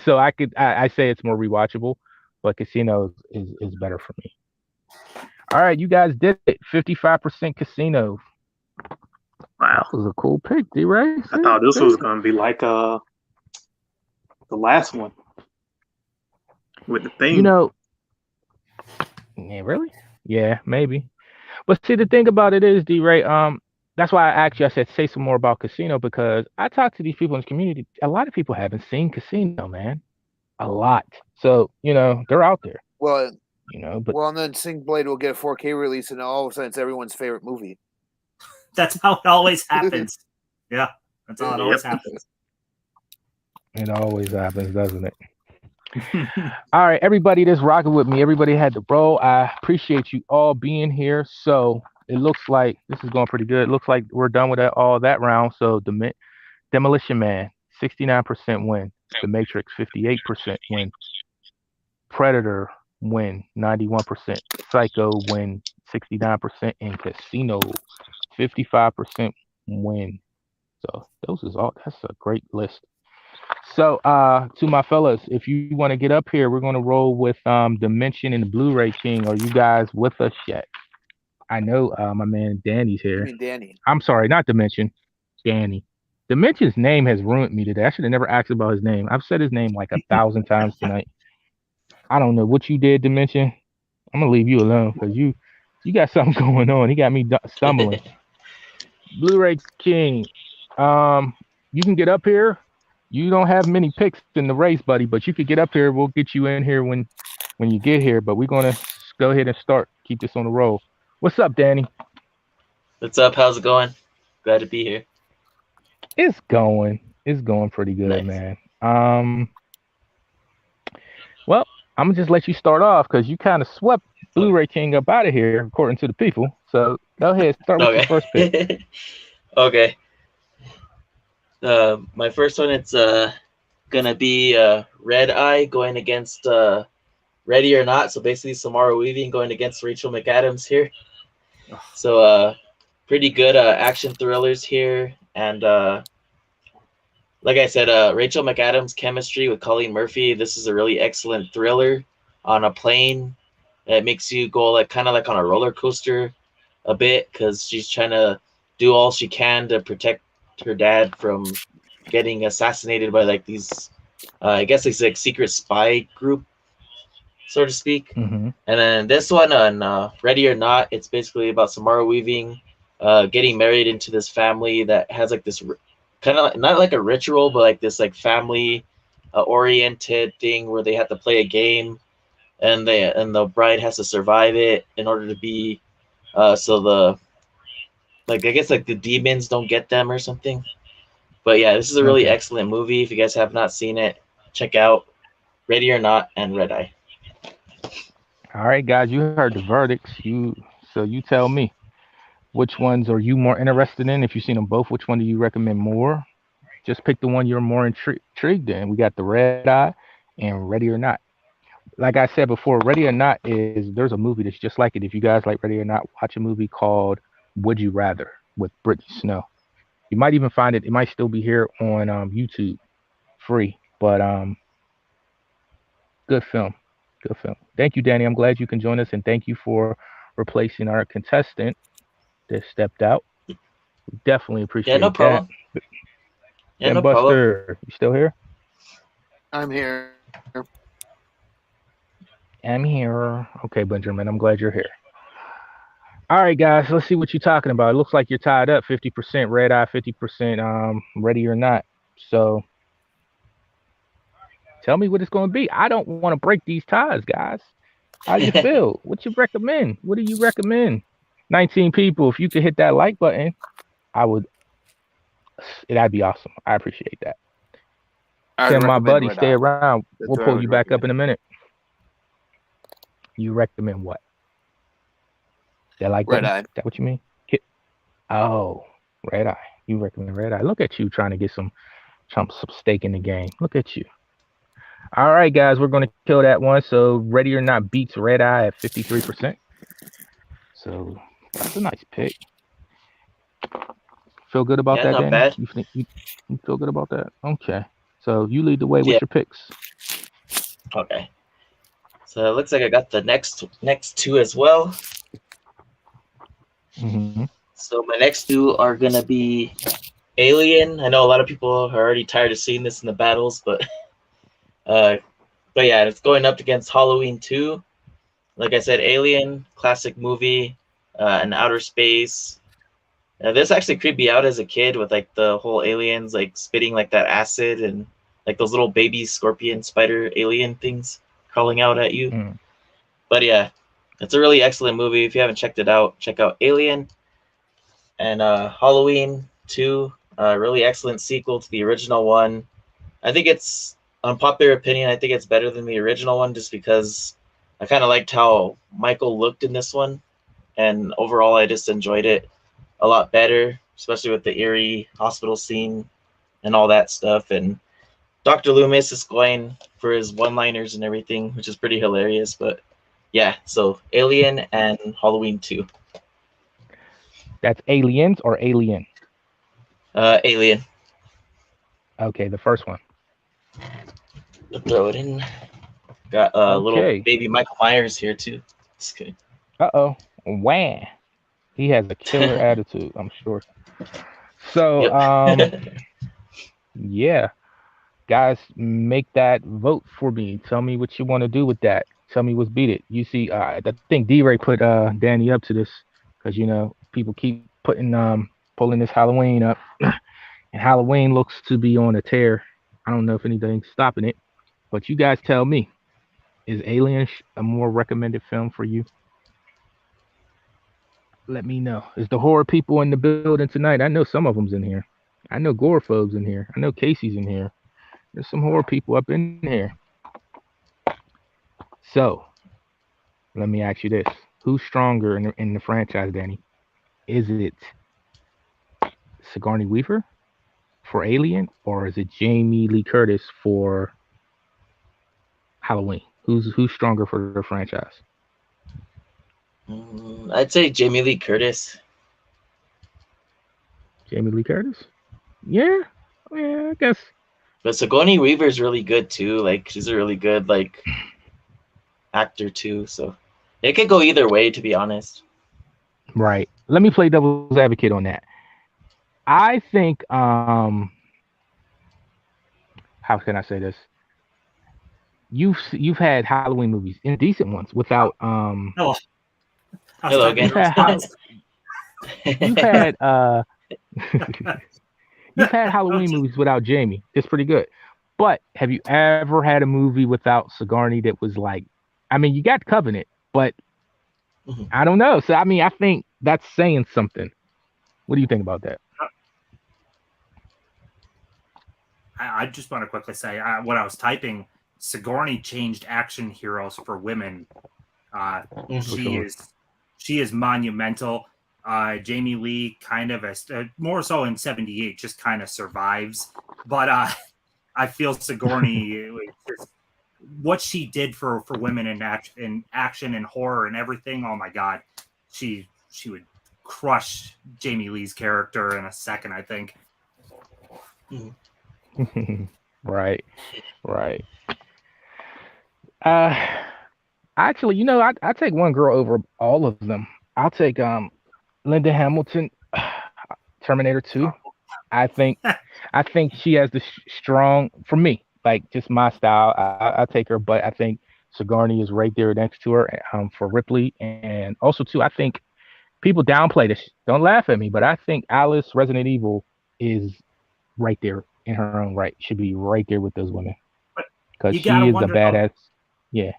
so I say it's more rewatchable, but Casino is better for me. All right, you guys did it. 55% Casino. Wow. That was a cool pick, D-Ray. I thought this was going to be like the last one with the theme. You know, yeah, really? Yeah, maybe. But see, the thing about it is, D-Ray, that's why I asked you, I said, say some more about Casino, because I talked to these people in this community. A lot of people haven't seen Casino, man. A lot. So, they're out there. Well, but and then Sing Blade will get a 4K release, and all of a sudden it's everyone's favorite movie. That's how it always happens. Yeah, that's how it always happens. It always happens, doesn't it? All right, everybody that's rocking with me, everybody had to roll. I appreciate you all being here. So it looks like this is going pretty good. It looks like we're done with all that round. So Demolition Man, 69% win. The Matrix, 58% win. Predator win, 91%. Psycho win, 69%. And Casino, 55% win. So that's a great list. So to my fellas, if you want to get up here, we're going to roll with Dimension and the Blu-ray King. Are you guys with us yet? I know my man Danny's here. You mean Danny? I'm sorry, not Dimension. Danny. Dimension's name has ruined me today. I should have never asked about his name. I've said his name like 1,000 times tonight. I don't know what you did, Dimension. I'm gonna leave you alone because you got something going on. He got me stumbling. Blu-ray King, you can get up here. You don't have many picks in the race, buddy, but you could get up here. We'll get you in here when you get here. But we're gonna go ahead and start. Keep this on the roll. What's up, Danny? What's up? How's it going? Glad to be here. It's going pretty good, Nice. man. Well, I'm gonna just let you start off because you kind of swept Blu-ray King up out of here, according to the people. So go ahead, start with your first pick. Okay. My first one, it's gonna be Red Eye going against Ready or Not. So basically, Samara Weaving going against Rachel McAdams here. So pretty good action thrillers here, and like I said, Rachel McAdams' chemistry with Colleen Murphy. This is a really excellent thriller on a plane. It makes you go kind of like on a roller coaster a bit because she's trying to do all she can to protect her dad from getting assassinated by like these, I guess it's like secret spy group, so to speak. Mm-hmm. And then this one on Ready or Not, it's basically about Samara Weaving getting married into this family that has like this kind of not like a ritual, but like this like family oriented thing where they have to play a game, and the bride has to survive it in order to be so the I guess like the demons don't get them or something. But yeah, this is a really excellent movie. If you guys have not seen it, check out Ready or Not and Red Eye. All right, guys, you heard the verdicts. So you tell me, which ones are you more interested in? If you've seen them both, which one do you recommend more? Just pick the one you're more intrigued in. We got the Red Eye and Ready or Not. Like I said before, Ready or Not there's a movie that's just like it. If you guys like Ready or Not, watch a movie called Would You Rather with Brittany Snow. You might even find it. It might still be here on YouTube, free. But good film. Good film. Thank you, Danny. I'm glad you can join us, and thank you for replacing our contestant that stepped out. We definitely appreciate Yeah, no problem. that. Yeah, no BINBUSTER, problem. you still here? I'm here. I'm here. Okay, Benjamin, I'm glad you're here. All right, guys, let's see what you're talking about. It looks like you're tied up 50% Red Eye, 50% Ready or Not. So tell me what it's going to be. I don't want to break these ties, guys. How you feel? What you recommend? What do you recommend? 19 people. If you could hit that like button, I would. That'd be awesome. I appreciate that. I would Tim, my recommend buddy, Red stay Eye. around. That's We'll what I pull would you back up recommend. in a minute. You recommend what? That like Red button? Eye. Is that what you mean? Oh, Red Eye. You recommend Red Eye. Look at you trying to get some stake in the game. Look at you. All right, guys, we're going to kill that one. So Ready or Not beats Red Eye at 53%. So that's a nice pick. Feel good about Yeah, that, not Danny? bad. You think you feel good about that? Okay. So you lead the way with Yeah. your picks. Okay. So it looks like I got the next two as well. Mm-hmm. So my next two are gonna be Alien. I know a lot of people are already tired of seeing this in the battles, but yeah, it's going up against Halloween 2. Like I said, Alien, classic movie, in outer space. This actually creeped me out as a kid with like the whole aliens like spitting like that acid and like those little baby scorpion spider alien things crawling out at you. Mm. But yeah, it's a really excellent movie. If you haven't checked it out, check out Alien. And Halloween 2, really excellent sequel to the original one. I think it's, unpopular opinion, I think it's better than the original one just because I kind of liked how Michael looked in this one. And overall, I just enjoyed it a lot better, especially with the eerie hospital scene and all that stuff. And Dr. Loomis is going for his one-liners and everything, which is pretty hilarious. But yeah, so Alien and Halloween 2. That's Aliens or Alien? Alien. Okay, the first one. Throw it in. Got a little Okay. baby Michael Myers here too. Just kidding. Uh-oh. Wah. He has a killer attitude, I'm sure. So, Yep. yeah. Guys, make that vote for me. Tell me what you want to do with that. Tell me what's beat it. You see, I think D-Ray put Danny up to this because, you know, people keep pulling this Halloween up. And Halloween looks to be on a tear. I don't know if anything's stopping it. But you guys tell me, is Alien a more recommended film for you? Let me know. Is the horror people in the building tonight? I know some of them's in here. I know Gorephobes in here. I know Casey's in here. There's some horror people up in here. So, let me ask you this. Who's stronger in the franchise, Danny? Is it Sigourney Weaver for Alien, or is it Jamie Lee Curtis for Halloween? Who's stronger for the franchise? I'd say Jamie Lee Curtis. Jamie Lee Curtis? Yeah, I guess. But Sigourney Weaver's really good too. Like she's a really good like actor too. So it could go either way, to be honest. Right. Let me play devil's advocate on that. I think how can I say this? You've had Halloween movies, indecent ones, without Hello. Hello again. You've had you've had Halloween movies without Jamie. It's pretty good. But have you ever had a movie without Sigourney that was like, I mean, you got Covenant, but I don't know. So I mean, I think that's saying something. What do you think about that? I just want to quickly say when I was typing, Sigourney changed action heroes for women. She is monumental. Jamie Lee kind of more so in '78 just kind of survives, but I feel Sigourney what she did for women in action and horror and everything. Oh my God, she would crush Jamie Lee's character in a second, I think. Right. Actually, you know, I take one girl over all of them. I'll take Linda Hamilton, Terminator 2. I think she has the strong, for me, like just my style. I take her, but I think Sigourney is right there next to her for Ripley, and also too, I think people downplay this. Don't laugh at me, but I think Alice Resident Evil is right there in her own right. Should be right there with those women because she is a badass. Yeah.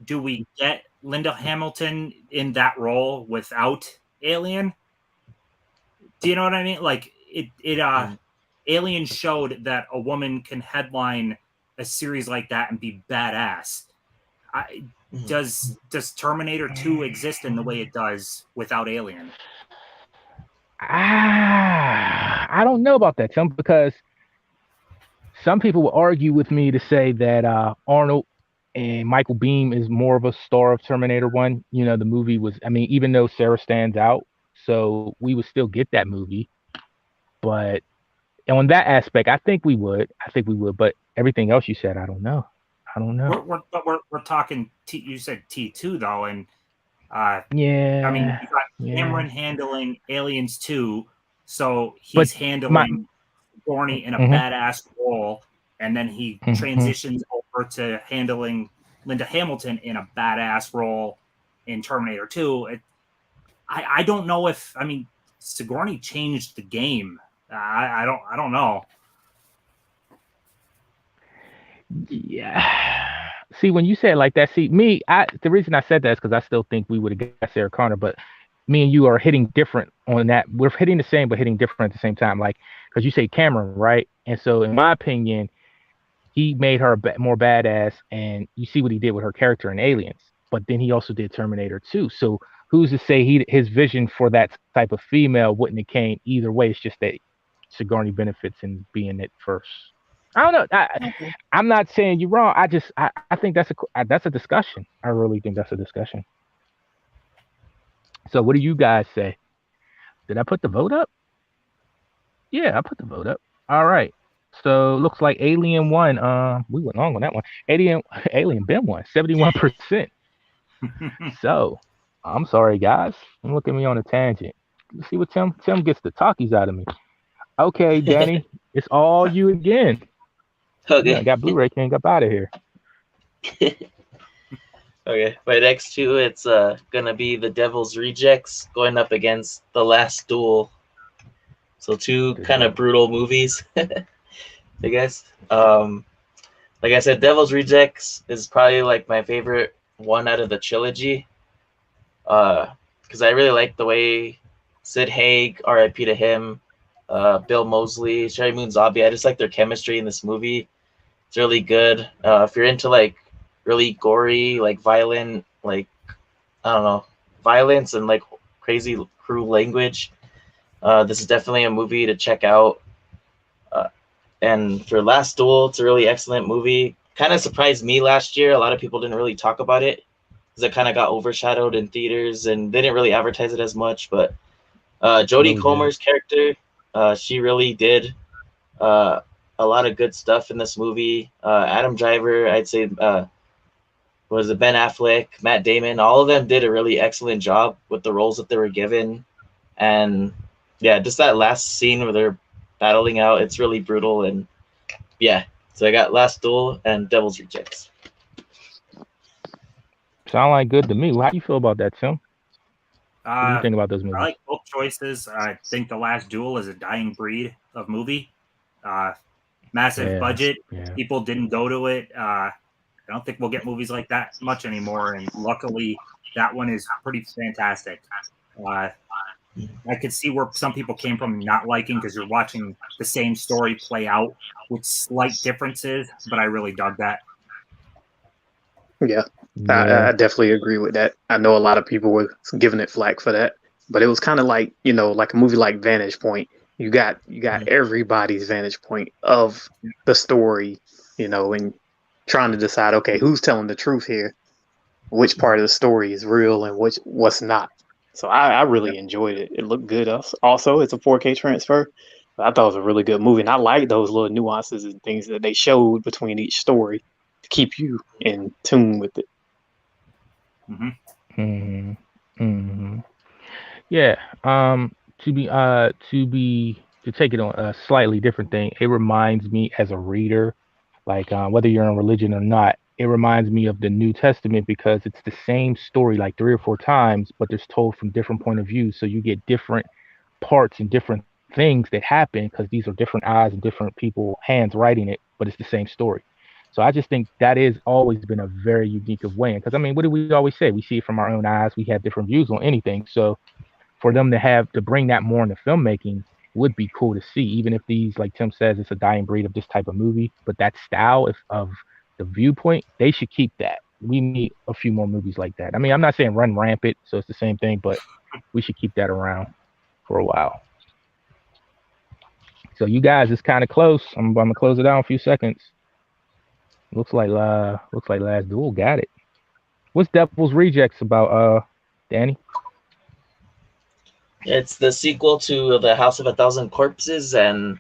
do we get Linda Hamilton in that role without Alien? Do you know what I mean? Like Alien showed that a woman can headline a series like that and be badass. Does Terminator 2 exist in the way it does without Alien? I don't know about that, Tim, because some people will argue with me to say that Arnold and Michael Biehn is more of a star of Terminator 1. You know, the movie was, I mean, even though Sarah stands out, so we would still get that movie. But on that aspect, I think we would. But everything else you said, I don't know. We're talking. You said T2 though, and yeah. I mean, you got Cameron handling Aliens 2, so he's But handling Sigourney in a badass role, and then he transitions over to handling Linda Hamilton in a badass role in Terminator 2. I don't know if, I mean, Sigourney changed the game. I don't know. Yeah. See, when you say it like that, the reason I said that is because I still think we would have got Sarah Connor, but me and you are hitting different on that. We're hitting the same, but hitting different at the same time. Like, because you say Cameron, right? And so, in my opinion, he made her more badass, and you see what he did with her character in Aliens. But then he also did Terminator 2. So who's to say his vision for that type of female wouldn't have came either way? It's just that Sigourney benefits in being it first. I don't know. I'm not saying you're wrong. I think that's a discussion. I really think that's a discussion. So what do you guys say? Did I put the vote up? Yeah, I put the vote up. All right. So looks like Alien won. We went long on that one. Alien Ben won 71%. So I'm sorry, guys. Look at me on a tangent. Let's see what Tim gets the talkies out of me. Okay, Danny, it's all you again. Okay. Yeah, I got Blu-ray. Can't get out of here. Okay, my next two, it's gonna be The Devil's Rejects going up against The Last Duel. So two kind of brutal movies, I guess. Like I said, Devil's Rejects is probably like my favorite one out of the trilogy. Because I really like the way Sid Haig, R.I.P. to him, Bill Moseley, Sherry Moon Zombie. I just like their chemistry in this movie. It's really good. If you're into like really gory, like violent, like I don't know, violence and like crazy cruel language, this is definitely a movie to check out. And for Last Duel, it's a really excellent movie. Kind of surprised me last year. A lot of people didn't really talk about it because it kind of got overshadowed in theaters and they didn't really advertise it as much. But Jodie Comer's character, she really did a lot of good stuff in this movie. Adam Driver, I'd say, was it Ben Affleck, Matt Damon, all of them did a really excellent job with the roles that they were given. And yeah, just that last scene where they're battling out, it's really brutal. And yeah, so I got Last Duel and Devil's Rejects. Sound like good to me. How do you feel about that, Tim? What do you think about those movies? I like both choices. I think The Last Duel is a dying breed of movie. Massive budget. Yeah. People didn't go to it. I don't think we'll get movies like that much anymore. And luckily, that one is pretty fantastic. I could see where some people came from not liking because you're watching the same story play out with slight differences, but I really dug that. Yeah. I definitely agree with that. I know a lot of people were giving it flack for that, but it was kind of like, you know, like a movie like Vantage Point. You got everybody's vantage point of the story, you know, and trying to decide, okay, who's telling the truth here? Which part of the story is real and what's not? So I really enjoyed it. It looked good. Also, it's a 4K transfer. I thought it was a really good movie. And I like those little nuances and things that they showed between each story to keep you in tune with it. Yeah. To take it on a slightly different thing, it reminds me as a reader, like whether you're in religion or not, it reminds me of the New Testament because it's the same story like 3 or 4 times, but it's told from different point of view. So you get different parts and different things that happen because these are different eyes and different people hands writing it, but it's the same story. So I just think that is always been a very unique of way. Because I mean, what do we always say? We see it from our own eyes. We have different views on anything. So for them to have to bring that more into filmmaking would be cool to see. Even if these, like Tim says, it's a dying breed of this type of movie, but that style of the viewpoint, they should keep that. We need a few more movies like that. I mean, I'm not saying run rampant, so it's the same thing, but we should keep that around for a while. So you guys, it's kind of close. I'm gonna close it out in a few seconds. Looks like Last Duel got it. What's Devil's Rejects about, Danny? It's the sequel to The House of a Thousand Corpses, and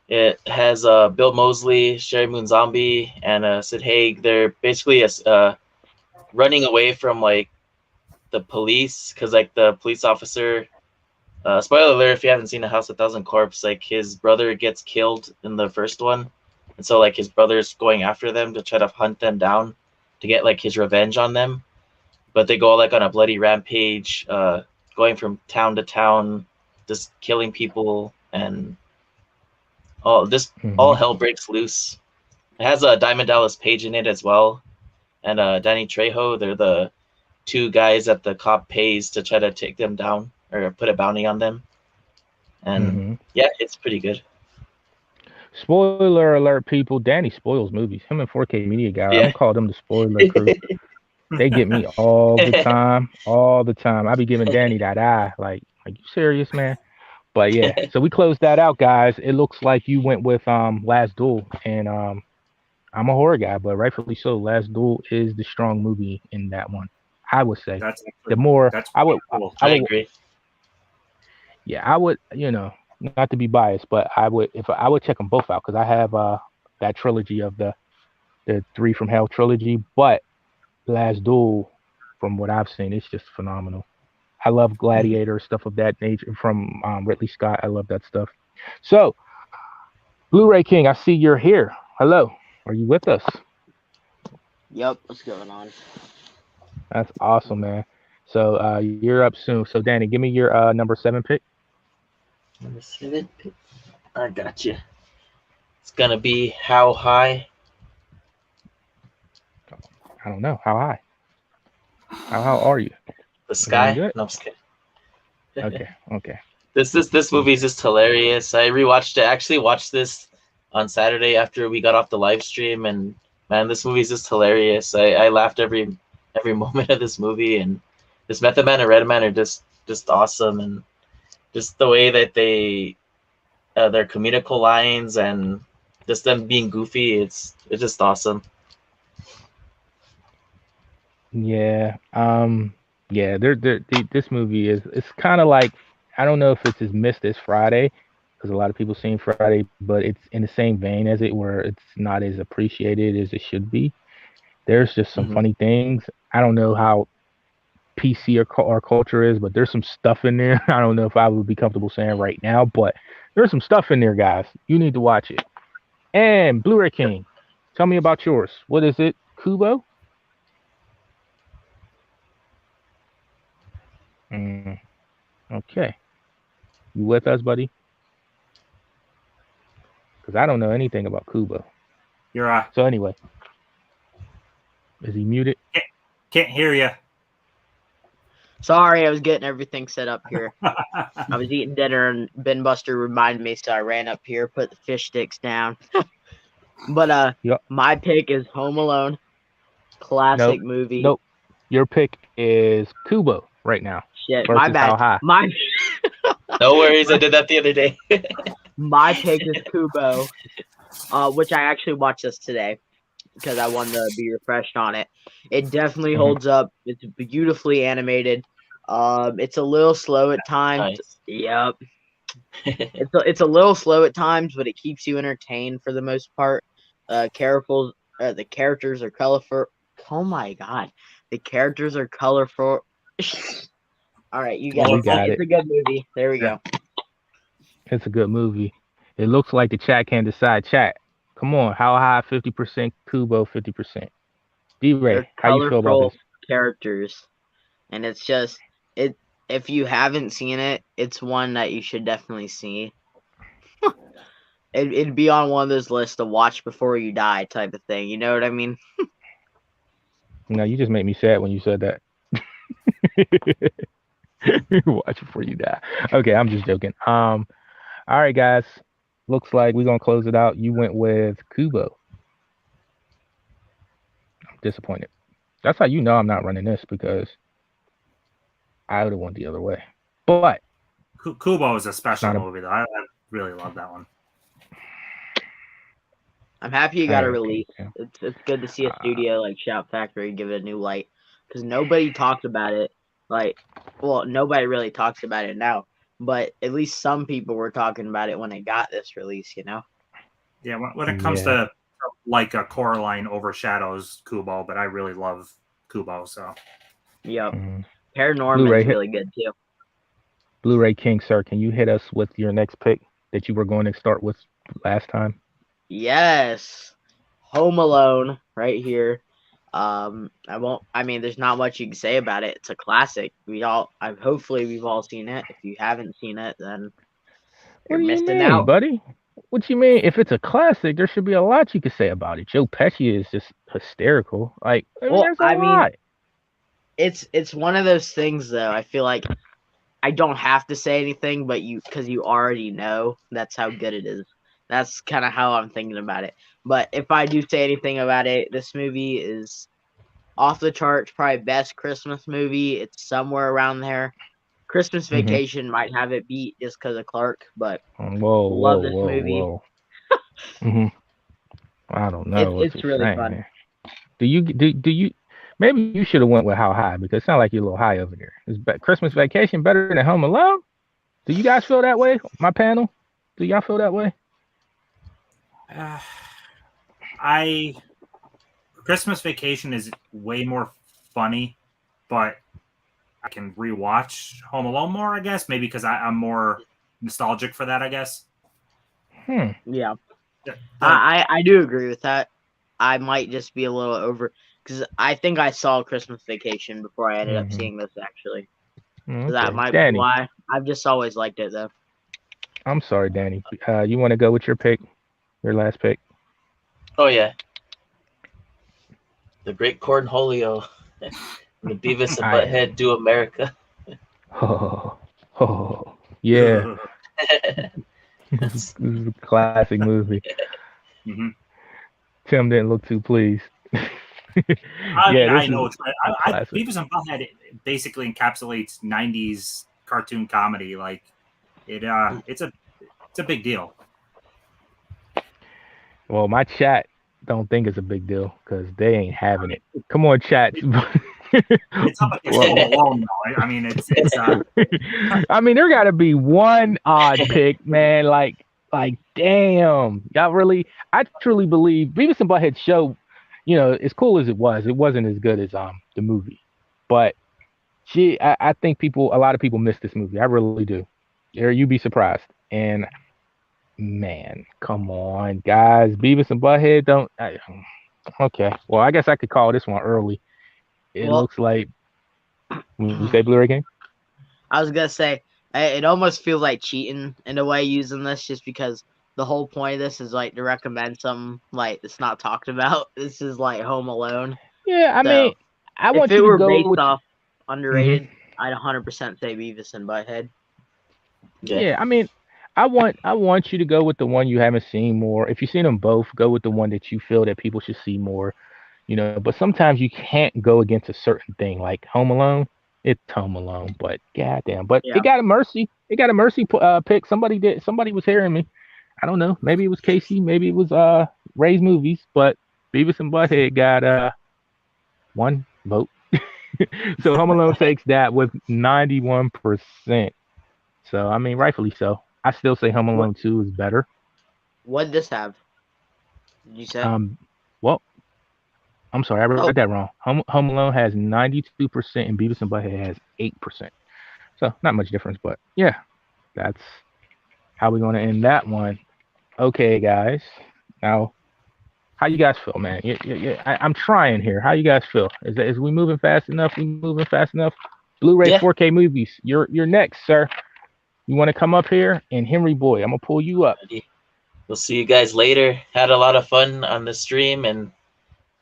it has Bill Moseley, Sherry Moon Zombie, and Sid Haig. They're basically running away from like the police, because like the police officer. Spoiler alert: if you haven't seen The House of a Thousand Corpses, like his brother gets killed in the first one, and so like his brother's going after them to try to hunt them down to get like his revenge on them. But they go like on a bloody rampage, going from town to town, just killing people, and all hell breaks loose. It has Diamond Dallas Page in it as well, and Danny Trejo. They're the two guys that the cop pays to try to take them down or put a bounty on them. And yeah, it's pretty good. Spoiler alert, people. Danny spoils movies. Him and 4K Media Guy. Yeah. I'm gonna call them the spoiler crew. They get me all the time. All the time. I be giving Danny that eye. Like you serious, man? But yeah. So we closed that out, guys. It looks like you went with Last Duel. And I'm a horror guy, but rightfully so. Last Duel is the strong movie in that one. I would say. That's The more that's I would cool. I agree. Yeah, I would, not to be biased, but I would check them both out because I have that trilogy of the Three from Hell trilogy, but Last Duel, from what I've seen, it's just phenomenal. I love Gladiator, stuff of that nature from Ridley Scott. I love that stuff. So, Blu-ray King, I see you're here. Hello, are you with us? Yep, what's going on? That's awesome, man. So you're up soon. So Danny, give me your number 7 pick. Number 7 pick. I got you. It's gonna be How High. I don't know. How high? How are you? The Sky. Good? No, I'm just kidding. Okay. This movie is just hilarious. I rewatched it. I actually watched this on Saturday after we got off the live stream, and man, this movie is just hilarious. I laughed every moment of this movie, and this Method Man and Red Man are just awesome, and just the way that they their comedical lines and just them being goofy, it's just awesome. Yeah. This movie it's kind of like, I don't know if it's as missed as Friday, because a lot of people seen Friday, but it's in the same vein as it, where it's not as appreciated as it should be. There's just some funny things. I don't know how PC our culture is, but there's some stuff in there. I don't know if I would be comfortable saying right now, but there's some stuff in there, guys. You need to watch it. And Blu-ray King, tell me about yours. What is it? Kubo? Okay. You with us, buddy? Because I don't know anything about Kubo. You're So anyway. Is he muted? can't hear you. Sorry, I was getting everything set up here. I was eating dinner and BINBUSTER reminded me, so I ran up here, put the fish sticks down. But Yep. My pick is Home Alone. Classic movie. Nope. Your pick is Kubo right now. Shit, versus my bad. How High. No worries, I did that the other day. My pick is Kubo, which I actually watched this today because I wanted to be refreshed on it. It definitely holds up. It's beautifully animated. It's a little slow at times. Nice. Yep. It's a little slow at times, but it keeps you entertained for the most part. The characters are colorful. Oh my god, the characters are colorful. All right, you got it. It's a good movie. There we go. It's a good movie. It looks like the chat can decide. Chat, come on. How high? 50%. Kubo, 50%. D-Ray, how you feel about this? Characters, and it's just it. If you haven't seen it, it's one that you should definitely see. It'd be on one of those lists to watch before you die type of thing. You know what I mean? No, you just made me sad when you said that. Watch before you die. Okay, I'm just joking. All right, guys. Looks like we're gonna close it out. You went with Kubo. I'm disappointed. That's how you know I'm not running this because I would have went the other way. But Kubo is a special Not a- movie, though. I really love that one. I'm happy you got a Okay, release. yeah. It's good to see a studio like Shout Factory give it a new light because nobody talks about it. Like, well, nobody really talks about it now, but at least some people were talking about it when it got this release. You know? Yeah, when it comes to like a Coraline overshadows Kubo, but I really love Kubo. So Yep. Mhm. Paranorman Blu-ray is hit- really good too. Blu-ray King, sir, can you hit us with your next pick that you were going to start with last time? Yes, Home Alone right here. I mean, there's not much you can say about it. It's a classic. Hopefully we've all seen it. If you haven't seen it, then What you're do you missing mean, out. buddy? What you mean? If it's a classic, there should be a lot you could say about it. Joe Pesci is just hysterical. Like, I mean, Well, there's a I mean, lot. it's one of those things though. I feel like I don't have to say anything, but because you already know that's how good it is. That's kind of how I'm thinking about it. But if I do say anything about it, this movie is off the charts, probably best Christmas movie. It's somewhere around there. Christmas Mhm. Vacation might have it beat just because of Clark, but Whoa, love whoa, this whoa, movie. whoa. hmm I don't know what It's you're really saying fun. here. Do you? Maybe you should have went with How High because it sounds like you're a little high over there. Is Christmas Vacation better than Home Alone? Do you guys feel that way? My panel, do y'all feel that way? Christmas Vacation is way more funny, but I can rewatch Home Alone more, I guess. Maybe because I'm more nostalgic for that, I guess. Hmm. Yeah, Like, I do agree with that. I might just be a little over because I think I saw Christmas Vacation before I ended up Mhm. seeing this actually. Okay. So that might Danny, be why. I've just always liked it though. I'm sorry, Danny. You want to go with your pick, your last pick? Oh yeah, the Great Cornholio, the Beavis and Butthead Do America. Oh, yeah. This is a classic movie. Mhm. Tim didn't look too pleased. I know it's classic. Beavis and Butthead basically encapsulates '90s cartoon comedy. Like it's a big deal. Well, my chat don't think it's a big deal because they ain't having it. Come on, chat. It's up against Home Alone, though. I mean, it's I mean, there got to be one odd pick, man. Like, damn, y'all really? I truly believe Beavis and Butthead show. You know, as cool as it wasn't as good as the movie. But I think a lot of people miss this movie. I really do. Or you'd be surprised. And man, come on, guys, Beavis and Butthead don't. Okay, well, I guess I could call this one early. It looks like. When you say Blu-ray game? I was gonna say it almost feels like cheating in a way using this, just because the whole point of this is like to recommend something like it's not talked about. This is like Home Alone. Yeah, I mean, I want if it you were to go based with off underrated, I'd 100% say Beavis and Butthead. Yeah, I mean, I want you to go with the one you haven't seen more. If you've seen them both, go with the one that you feel that people should see more. You know, but sometimes you can't go against a certain thing like Home Alone. It's Home Alone, but goddamn, but it got a mercy. It got a mercy pick. Somebody was hearing me. I don't know. Maybe it was Casey. Maybe it was Ray's Movies. But Beavis and Butthead got one vote. So Home Alone takes that with 91%. So I mean, rightfully so. I still say Home Alone 2 is better. What'd this have? Did you say? Well, I'm sorry, I read that wrong. Home Alone has 92% and Beavis and Butthead has 8%. So not much difference, but yeah, that's how we're going to end that one. Okay, guys. Now, how you guys feel, man? I'm trying here. How you guys feel? Is we moving fast enough? We moving fast enough? Blu-ray 4K movies. You're next, sir. You want to come up here? And Henry Boy, I'm gonna pull you up. we'll see you guys later. Had a lot of fun on the stream and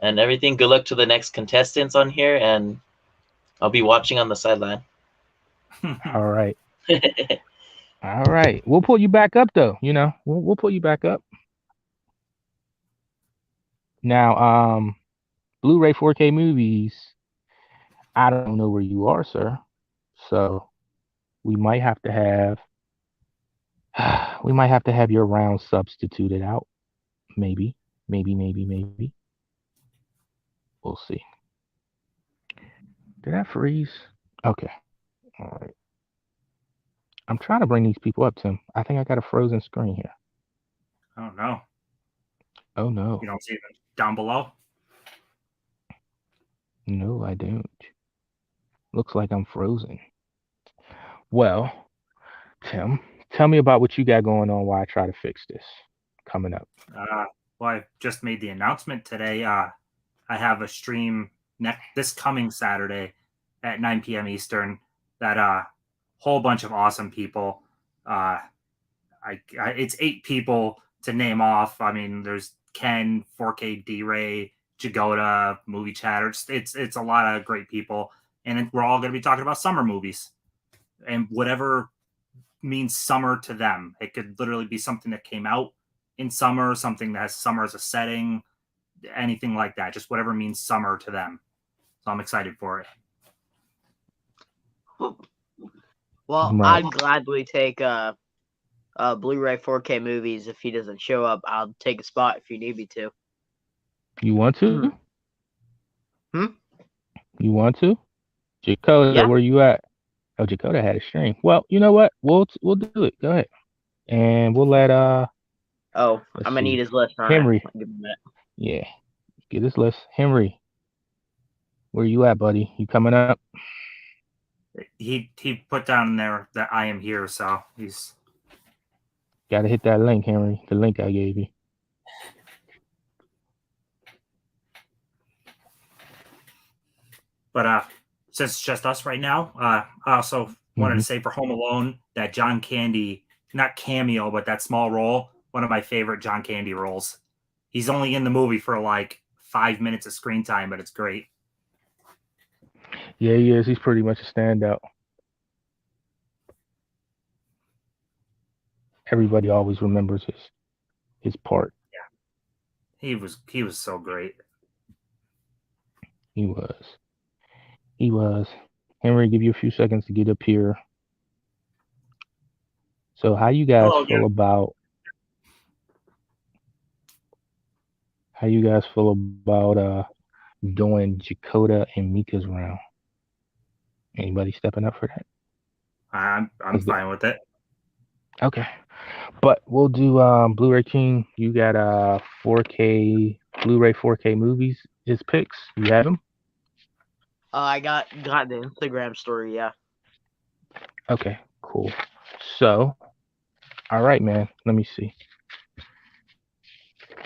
everything. Good luck to the next contestants on here, and I'll be watching on the sideline. All right. All right. We'll pull you back up though. We'll pull you back up. Now, Blu-ray 4K movies. I don't know where you are, sir. So we might have to have your round substituted out. Maybe. We'll see. Did that freeze? Okay. All right. I'm trying to bring these people up, Tim. I think I got a frozen screen here. Oh no. Oh no. You don't see them down below? No, I don't. Looks like I'm frozen. Well, Tim, tell me about what you got going on while I try to fix this coming up. Well, I just made the announcement today. I have a stream this coming Saturday at 9 p.m. Eastern. That whole bunch of awesome people. It's 8 people to name off. I mean, there's Ken, 4K D-Ray, Jagoda, Movie Chatter. It's a lot of great people, and we're all going to be talking about summer movies and whatever means summer to them. It could literally be something that came out in summer, something that has summer as a setting, anything like that. Just whatever means summer to them. So I'm excited for it. Well, Right. I'd gladly take Blu-ray 4K movies. If he doesn't show up, I'll take a spot if you need me to. You want to? Hmm? You want to? Jacoda, Yeah. where you at? Oh, Jacoda had a stream. Well, you know what? We'll do it. Go ahead. And we'll let Oh, let's I'm gonna see. need his list. All Henry. right. Give me a minute. Yeah. Get his list. Henry, where you at, buddy? You coming up? He put down there that I am here, so he's Gotta hit that link, Henry. The link I gave you. But since it's just us right now, I also wanted to say for Home Alone that John Candy, not cameo, but that small role, one of my favorite John Candy roles. He's only in the movie for like 5 minutes of screen time, but it's great. Yeah, he is. He's pretty much a standout. Everybody always remembers his part. Yeah, he was so great. He was. Henry, give you a few seconds to get up here. So how you guys feel about doing Jacoda and Mika's round? Anybody stepping up for that? I'm fine with it. Okay. But we'll do Blu-ray King. You got 4K Blu-ray 4K movies. His picks. You have them? I got the Instagram story. Yeah. Okay. Cool. So, all right, man. Let me see.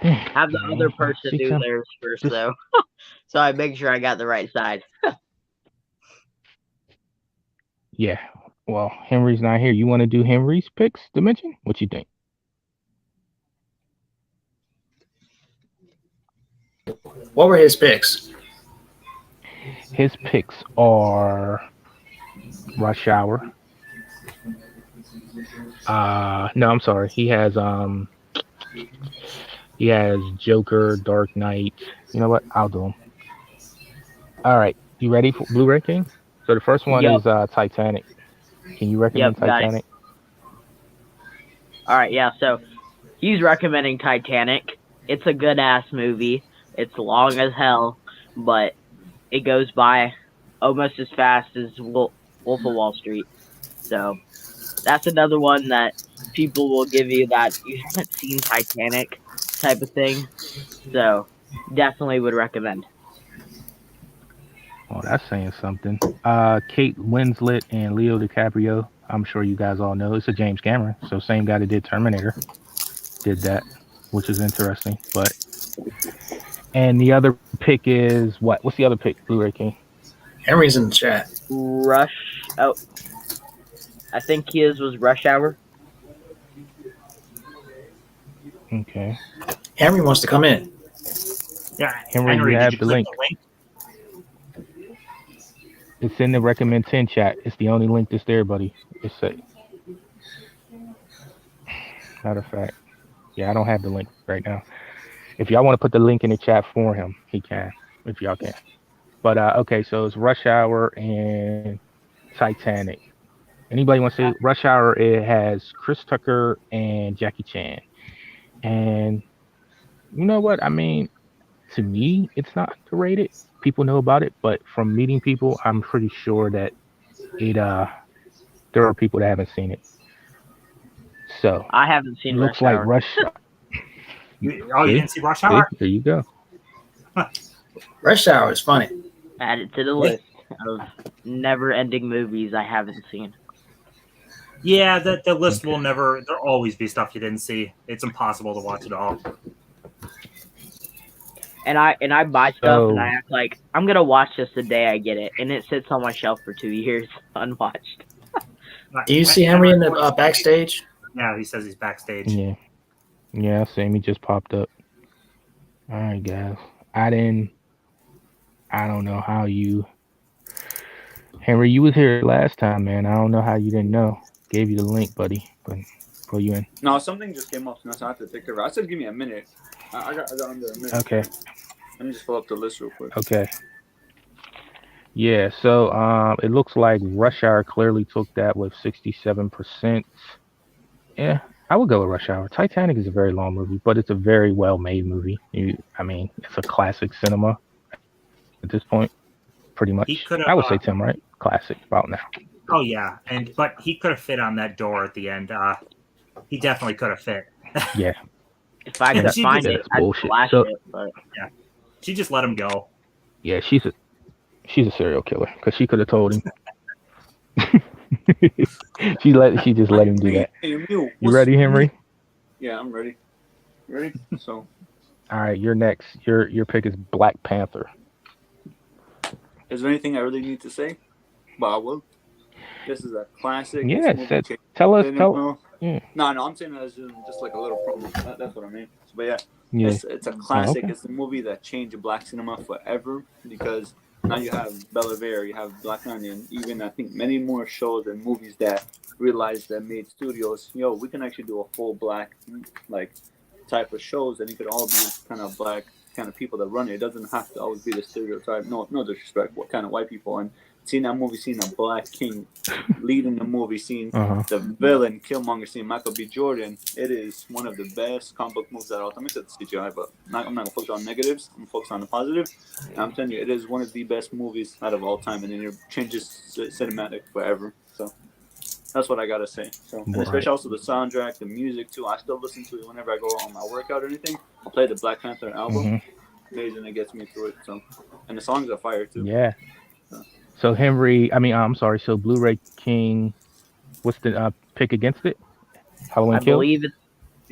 Have the other person do theirs first, though, so I make sure I got the right side. Yeah. Well, Henry's not here. You want to do Henry's picks, Dimension? What you think? What were his picks? His picks are Rush Hour. No, I'm sorry. He has Joker, Dark Knight. You know what? I'll do them. All right. You ready for Blu-ray King? So the first one is Titanic. Can you recommend Titanic? All right, yeah. So he's recommending Titanic. It's a good ass movie. It's long as hell, but it goes by almost as fast as Wolf of Wall Street. So that's another one that people will give you that you haven't seen Titanic type of thing. So definitely would recommend. Oh, that's saying something. Kate Winslet and Leo DiCaprio. I'm sure you guys all know. It's a James Cameron. So same guy that did Terminator did that, which is interesting. And the other pick is what? What's the other pick, Blu-ray King? Henry's in the chat. Rush. Oh, I think his was Rush Hour. Okay. Henry wants to come in. Yeah, Henry, you Henry, did have you the click link. the link? It's in the recommend 10 chat. It's the only link that's there, buddy. It's a matter of fact. Yeah, I don't have the link right now. If y'all want to put the link in the chat for him, he can. If y'all can. But okay, so it's Rush Hour and Titanic. Anybody want to say Rush Hour? It has Chris Tucker and Jackie Chan. And you know what? I mean, to me, it's not underrated. People know about it, but from meeting people, I'm pretty sure that it there are people that haven't seen it. So I haven't seen looks Rush like Hour. Rush. You See? didn't see Rush See? Hour? There you go. Rush Hour is funny. Add it to the list of never-ending movies I haven't seen. Yeah, the list Okay. will never. There'll always be stuff you didn't see. It's impossible to watch it all. And I buy stuff and I So act like I'm gonna watch this the day I get it, and it sits on my shelf for 2 years unwatched. Do you see Henry in the backstage? Yeah, he says he's backstage. yeah, yeah. Same. He just popped up. All right, guys. I didn't. I don't know how you. Henry, you was here last time, man. I don't know how you didn't know. Gave you the link, buddy, but pull you in. No, something just came up, so I have to take care of it. I said give me a minute. I got under a minute. Okay. Let me just pull up the list real quick. Okay. Yeah. So it looks like Rush Hour clearly took that with 67%. Yeah, I would go with Rush Hour. Titanic is a very long movie, but it's a very well-made movie. I mean, it's a classic cinema at this point, pretty much. He could have. I would say Tim, right? Classic about now. Oh yeah, but he could have fit on that door at the end. He definitely could have fit. Yeah. If I could That's find it, that's I'd bullshit. flash So- it. But She just let him go. Yeah, she's a serial killer because she could have told him. she just let him do that. Hey, Emil, You ready, Henry? Yeah, I'm ready. Ready? So, All right, you're next. Your pick is Black Panther. is there anything I really need to say? But I will. This is a classic. Yeah, This movie changed tell us. cinema. Yeah. No, I'm saying that as just like a little promo. That's what I mean. But yeah, Yeah. it's a classic. okay. It's the movie that changed black cinema forever because now you have Bel-Air, you have Black Onion, even I think many more shows and movies that realized that made studios, we can actually do a full black like type of shows, and it could all be kind of black kind of people that run it. It doesn't have to always be the stereotype. No disrespect. What kind of white people? And seeing that movie, seeing a black king leading the movie, seeing the villain Killmonger, seeing Michael B. Jordan, it is one of the best comic book movies at all time. Except the CGI, but I'm not gonna focus on negatives. I'm gonna focus on the positive. And I'm telling you, it is one of the best movies out of all time, and then it changes cinematic forever. So that's what I gotta say. So, and especially also the soundtrack, the music too. I still listen to it whenever I go on my workout or anything. I'll play the Black Panther album. Amazing, it gets me through it. So, and the songs are fire too. Yeah. So Henry, I'm sorry. So Blu-ray King, what's the pick against it? Halloween Kills?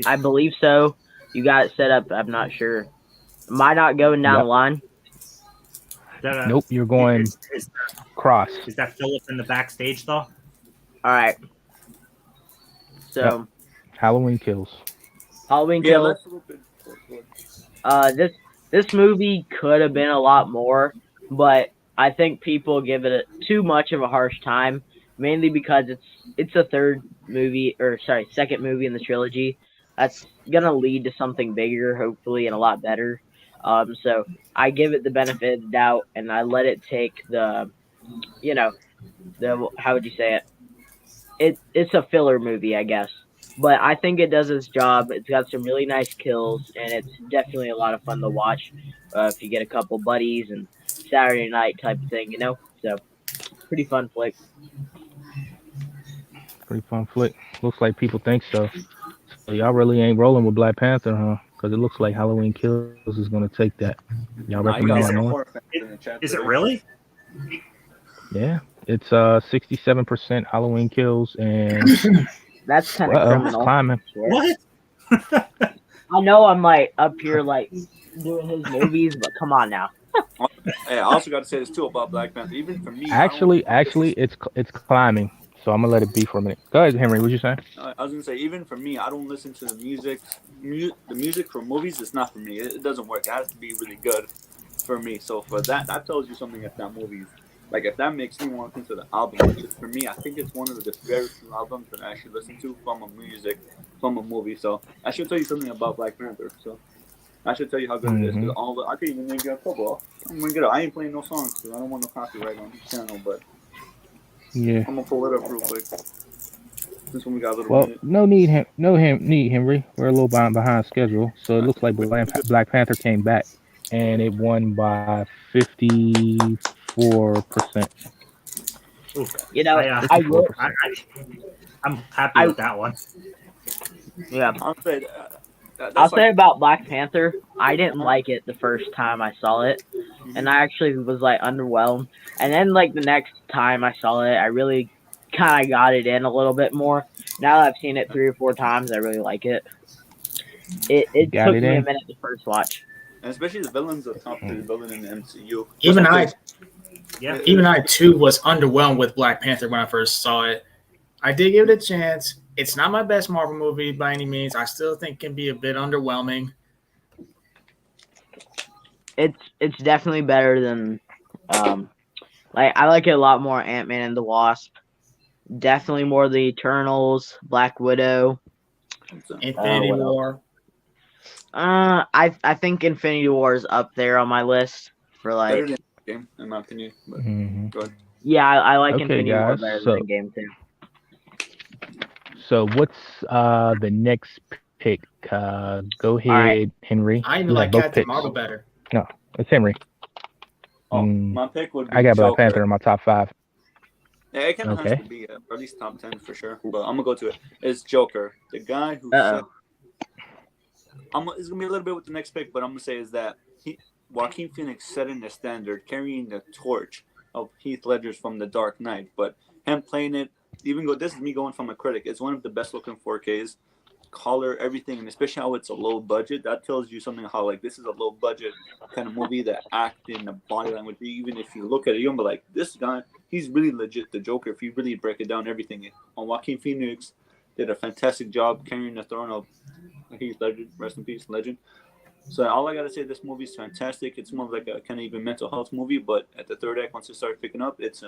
I believe so. You got it set up. I'm not sure. Am I not going down the line? Nope, you're going cross. Is that Philip in the backstage though? All right. So Halloween Kills. Halloween Yeah, Kills. let's This movie could have been a lot more, but I think people give it too much of a harsh time, mainly because it's a second movie in the trilogy. That's gonna lead to something bigger, hopefully, and a lot better. So I give it the benefit of the doubt, and I let it take the how would you say it? It's a filler movie, I guess. But I think it does its job. It's got some really nice kills, and it's definitely a lot of fun to watch if you get a couple buddies and Saturday night type of thing, So, pretty fun flick. Pretty fun flick. Looks like people think so. So y'all really ain't rolling with Black Panther, huh? Because it looks like Halloween Kills is going to take that. Y'all recommend that more? Is it really? Yeah. It's 67% Halloween Kills, and That's kind of it's criminal. climbing. What? I know I'm like up here like doing his movies, but come on now. Hey, I also got to say this too about Black Panther. Even for me, Actually, it's climbing. So I'm gonna let it be for a minute. Go ahead, Henry. What you saying? I was gonna say, even for me, I don't listen to the music. The music for movies is not for me. It doesn't work. It has to be really good for me. So for that, that tells you something. If that movie's like, if that makes me want to listen to the album, which is for me, I think it's one of the very few albums that I actually listen to from a movie. So I should tell you something about Black Panther. So I should tell you how good it is. Because I could even name you a couple. I'm gonna get it. I ain't playing no songs because I don't want no copyright on the channel. But Yeah. I'm gonna pull it up real quick. Since when we got a little Well, minute. no need, Henry. We're a little behind schedule, so it looks like Black Panther came back, and it won by 54%. You know, I, I will. 54%. I'm happy with that one. Yeah, I'll say I'll say about Black Panther, I didn't like it the first time I saw it, and I actually was like underwhelmed. And then like the next time I saw it, I really kind of got it in a little bit more. Now that I've seen it 3 or 4 times, I really like it. It Got took it me a in. minute the first watch. and especially the villain's a top 3 villain in the MCU. Even Yeah. even I too was underwhelmed with Black Panther when I first saw it. I did give it a chance. It's not my best Marvel movie by any means. I still think it can be a bit underwhelming. It's definitely better than like I like it a lot more Ant-Man and the Wasp. Definitely more the Eternals, Black Widow. Infinity what else? War. I think Infinity War is up there on my list for Better like. than Game, in my opinion. But go ahead. Yeah, I like Okay, Infinity War guys. better than Game too. So what's the next pick? Go ahead, right. Henry. I even You like have both Captain picks. Marvel better. No, it's Henry. Oh, my pick would be I got Black Joker. Panther in my top 5. Yeah, it kind of has Okay. to be at least top 10 for sure. But I'm gonna go to it. It's Joker, the guy who said. It's gonna be a little bit with the next pick, but I'm gonna say is that Joaquin Phoenix setting the standard, carrying the torch of Heath Ledger's from The Dark Knight. But him playing it, this is me going from a critic. It's one of the best looking 4Ks. Color, everything, and especially how it's a low budget. That tells you something how like this is a low budget kind of movie. That acting, the body language, even if you look at it, you're gonna be like, this guy, he's really legit the Joker. If you really break it down, everything on Joaquin Phoenix did a fantastic job carrying the throne of Heath Ledger, rest in peace, legend. So all I gotta say, this movie is fantastic. It's more like a kind of even mental health movie, but at the third act, once it starts picking up, it's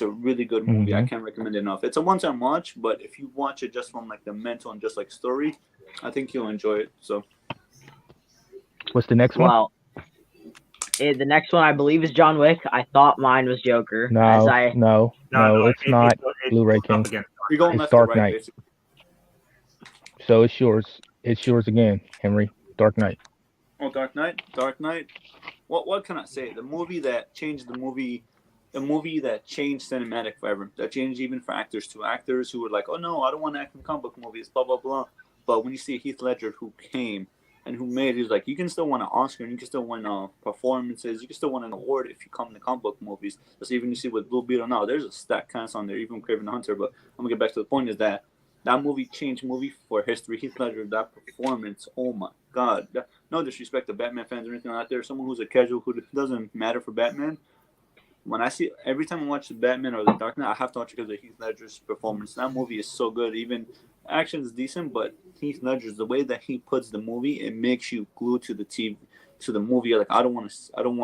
a really good movie. I can't recommend it enough. It's a one-time watch, but if you watch it just from like the mental and just like story, I think you'll enjoy it. So, What's the next one? Well, the next one I believe is John Wick. I thought mine was Joker. No, No, it's not Blu-ray King. you're going It's left Dark to right, Knight. basically. So it's yours. It's yours again, Henry. Dark Knight. Oh, Dark Knight. What can I say? The movie that changed the movie that changed cinematic forever. That changed even for actors too. Actors who were like, oh no, I don't want to act in comic book movies, blah blah blah. But when you see Heath Ledger who came and who made, he was like, you can still win an Oscar and you can still win performances. You can still win an award if you come to comic book movies. So even you see with Blue Beetle now, there's a stack cast on there, even Craven the Hunter. But I'm gonna get back to the point is that movie changed movie for history. Heath Ledger, that performance, oh my god. No disrespect to Batman fans or anything out there. Someone who's a casual who doesn't matter for Batman. When I see every time I watch the Batman or the Dark Knight, I have to watch it because of Heath Ledger's performance. That movie is so good. Even action is decent, but Heath Ledger's the way that he puts the movie, it makes you glued to the TV, to the movie. Like I don't want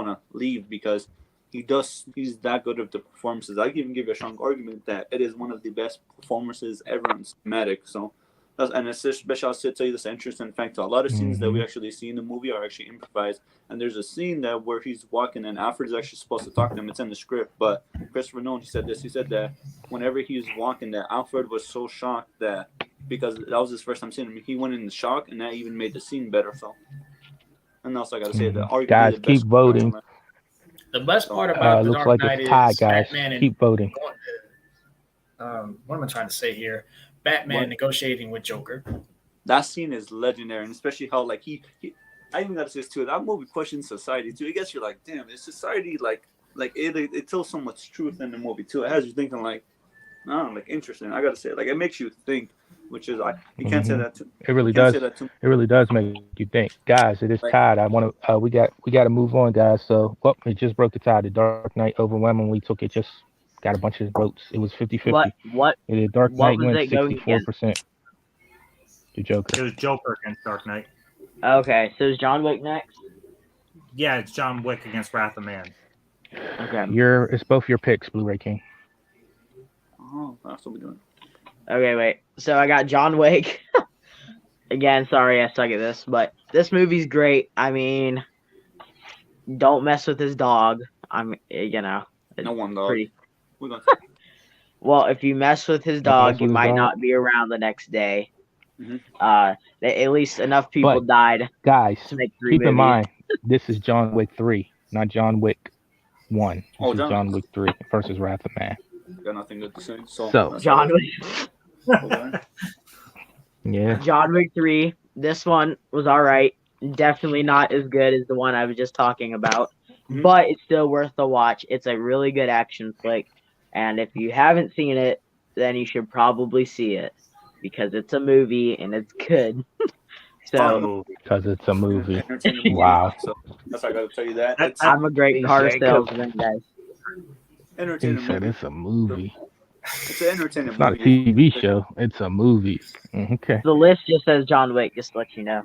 to leave because he's that good of the performances. I even give you a strong argument that it is one of the best performances ever in cinematic. So. And it's especially, I'll tell you this interesting fact. A lot of scenes that we actually see in the movie are actually improvised. And there's a scene that where he's walking and Alfred's actually supposed to talk to him. It's in the script. But Christopher Nolan, he said this. He said that whenever he was walking, that Alfred was so shocked that because that was his first time seeing him, he went in shock, and that even made the scene better. So, and also I gotta say that arguably Guys, the keep best voting. The best part about The Looks Dark like Knight it's tied, is guys. Batman and Keep voting. what am I trying to say here? Batman negotiating with Joker. That scene is legendary, and especially how like he I even gotta say this too. That movie questions society too. I guess you're like, damn, is society like it tells so much truth in the movie too. It has you thinking like, no, like interesting. I gotta say, like it makes you think, which is you can't say that too. It really does. It really does make you think, guys. It is tied. I want to. We got to move on, guys. So, it just broke the tie. The Dark Knight overwhelmingly took it just got a bunch of votes. It was 50-50. What The Dark what Knight was went it going against? 64%. The It Joker. was Joker against Dark Knight. Okay, so is John Wick next? Yeah, it's John Wick against Wrath of Man. Okay. It's both your picks, Blu-ray King. Oh, that's what we're doing. Okay, wait. So I got John Wick. Again, sorry I suck at this, but this movie's great. I mean, don't mess with his dog. No one dog. Pretty. We're gonna Well, if you mess with his Don't mess dog, you with his might dog? not be around the next day. Mhm. At least enough people But- died Guys, to make 3 keep in movies. mind, this is John Wick 3, not John Wick 1. This Oh, is John Wick 3 versus Wrath of Man. got nothing good to say. So, So- that's John all Wick. right. Yeah. John Wick 3. This one was alright. Definitely not as good as the one I was just talking about. Mhm. But it's still worth the watch. It's a really good action flick. And if you haven't seen it, then you should probably see it. Because it's a movie and it's good. Fun So movie. Because it's a movie. Entertaining movie. Wow. So that's how I gotta tell you that. That- It's I'm a great car Jacob. salesman, guys. He entertaining said movie. it's a movie. It's an entertaining It's not a movie. TV show. It's a movie. Okay. The list just says John Wick, just to let you know.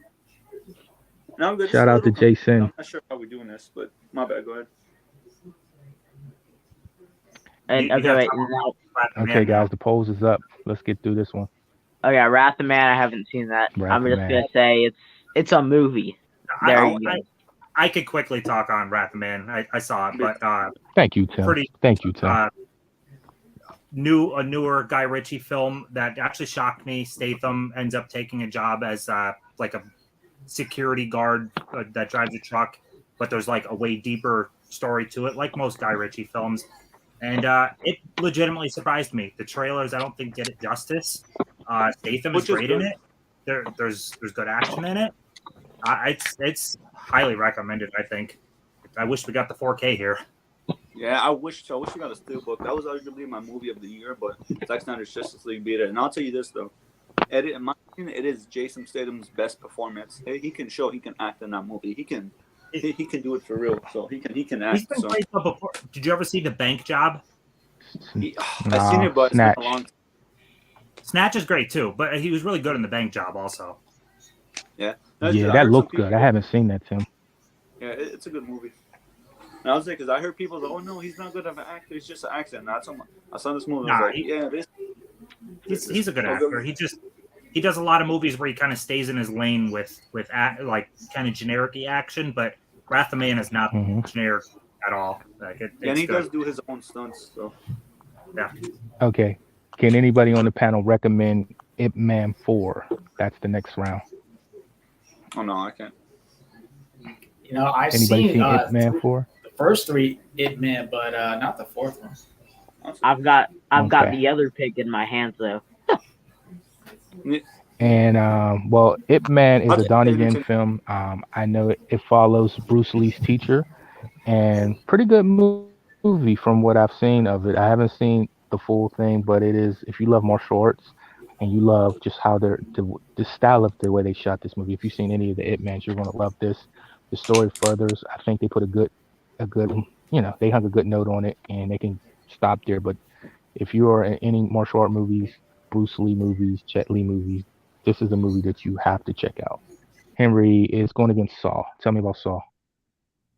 No, I'm good. Shout out to Jason. I'm not sure how we're doing this, but my bad. Go ahead. And You okay, gotta wait. talk Now, Wrath of Okay, Man now. guys, the polls is up. Let's get through this one. okay, Wrath of Man, I haven't seen that. Wrath I'm of just Man. gonna say it's a movie. There you go. I could quickly talk on Wrath of Man. I saw it, but Thank you, Tim. Pretty- Thank you, Tim. a newer Guy Ritchie film that actually shocked me. Statham ends up taking a job as like a security guard that drives a truck, but there's like a way deeper story to it, like most Guy Ritchie films. And it legitimately surprised me. The trailers, I don't think, did it justice. Statham is Which is great in good. it. There's good action in it. It's highly recommended. I think. I wish we got the 4K here. Yeah, I wish we got a steelbook. That was arguably my movie of the year, but Zack Snyder's Justice League beat it. And I'll tell you this though, in my opinion, it is Jason Statham's best performance. He can show he can act in that movie. He can do it for real. So he can act. He's been So great stuff before. Did you ever see The Bank Job? I've seen it, but it's been Snatch. a long. Snatch is great too, but he was really good in The Bank Job also. Yeah, Yeah, I that heard looked some good. people- I haven't seen that, Tim. Yeah, it's a good movie. And I was like, because I heard people say, "Oh no, he's not good of an actor. He's just an actor." And I saw this movie. I was like, yeah, He's a good actor. He does a lot of movies where he kind of stays in his lane with like kind of generic action, but Wrath of Man is not Mhm. generic at all. Like and he good. does do his own stunts. So Okay. Can anybody on the panel recommend Ip Man 4? That's the next round. oh no, I can't. You know, I've Anybody seen seen Ip Man 4? the first 3 It Man, but not the 4th one. I've got Okay. the other pick in my hands though. And well, Ip Man is I'll a take Donnie David Yen Tim. film. I know it follows Bruce Lee's teacher, and pretty good movie from what I've seen of it. I haven't seen the full thing, but it is. If you love martial arts and you love just how the style of the way they shot this movie, if you've seen any of the Ip Mans, you're gonna love this. The story furthers. I think they put a good, they hung a good note on it, and they can stop there. But if you are in any martial art movies, Bruce Lee movies, Jet Li movies, this is a movie that you have to check out. Henry is going against Saw. Tell me about Saw.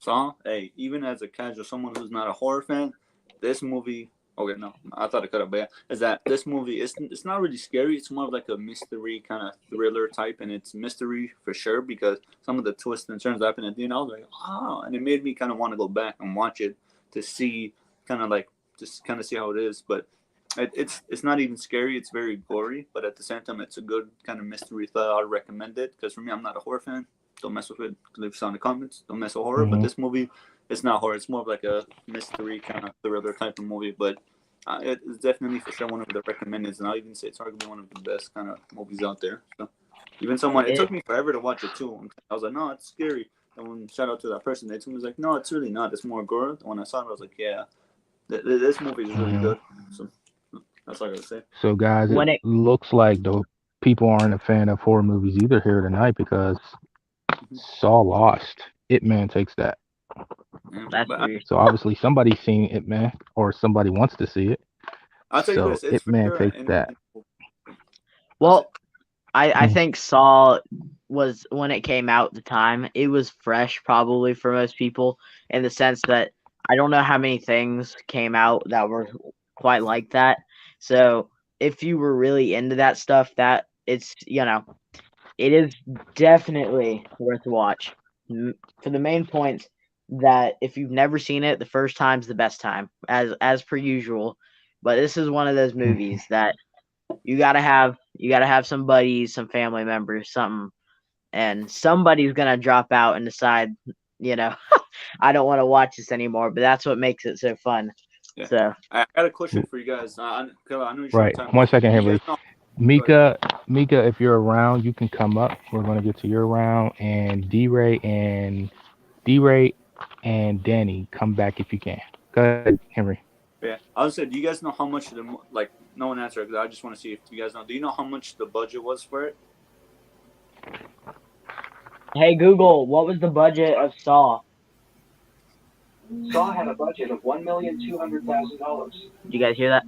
Saw, hey, even as a casual, someone who's not a horror fan, this movie. Okay, no, I thought I could have, but yeah, is that this movie? It's not really scary. It's more of like a mystery kind of thriller type, and it's mystery for sure because some of the twists and turns happen at the end. I was like, oh, and it made me kind of want to go back and watch it to see, kind of like just kind of see how it is. But it's not even scary. It's very gory, but at the same time, it's a good kind of mystery thriller. I'd recommend it because for me, I'm not a horror fan. Don't mess with it. Leave us on the comments. Don't mess with horror. But Mhm. this movie, it's not horror. It's more of like a mystery kind of thriller type of movie. But it's definitely for sure one of the recommended, and I'll even say it's arguably one of the best kind of movies out there. So even someone, it took me forever to watch it too. I was like, no, it's scary. And when shout out to that person, they told me like, no, it's really not. It's more gore. And when I saw it, I was like, yeah, this movie is really good. So that's all I gotta say. So, guys, When it looks like the people aren't a fan of horror movies either here tonight because Saw lost. Ip Man takes that. That's But weird. So obviously somebody's seen Ip Man, or somebody wants to see it. I'll tell you So this: it's Ip for Man sure. takes that. Well, I Hmm. think Saw was, when it came out at the time, it was fresh probably for most people, in the sense that I don't know how many things came out that were quite like that. So if you were really into that stuff, that it's, it is definitely worth a watch. For the main points, that if you've never seen it, the first time's the best time, as per usual. But this is one of those movies that you gotta have some buddies, some family members, something, and somebody's gonna drop out and decide, I don't want to watch this anymore. But that's what makes it so fun. Yeah. So I got a question for you guys. I know you're short Right. of time. 1 second, You Henry. guys know- Mika, if you're around, you can come up. We're gonna get to your round, and D-Ray and Danny, come back if you can. Go ahead, Henry. Yeah, I was saying, do you guys know how much no one answered, because I just want to see if you guys know. Do you know how much the budget was for it? hey Google, what was the budget of Saw? Saw had a budget of $1,200,000. Did you guys hear that?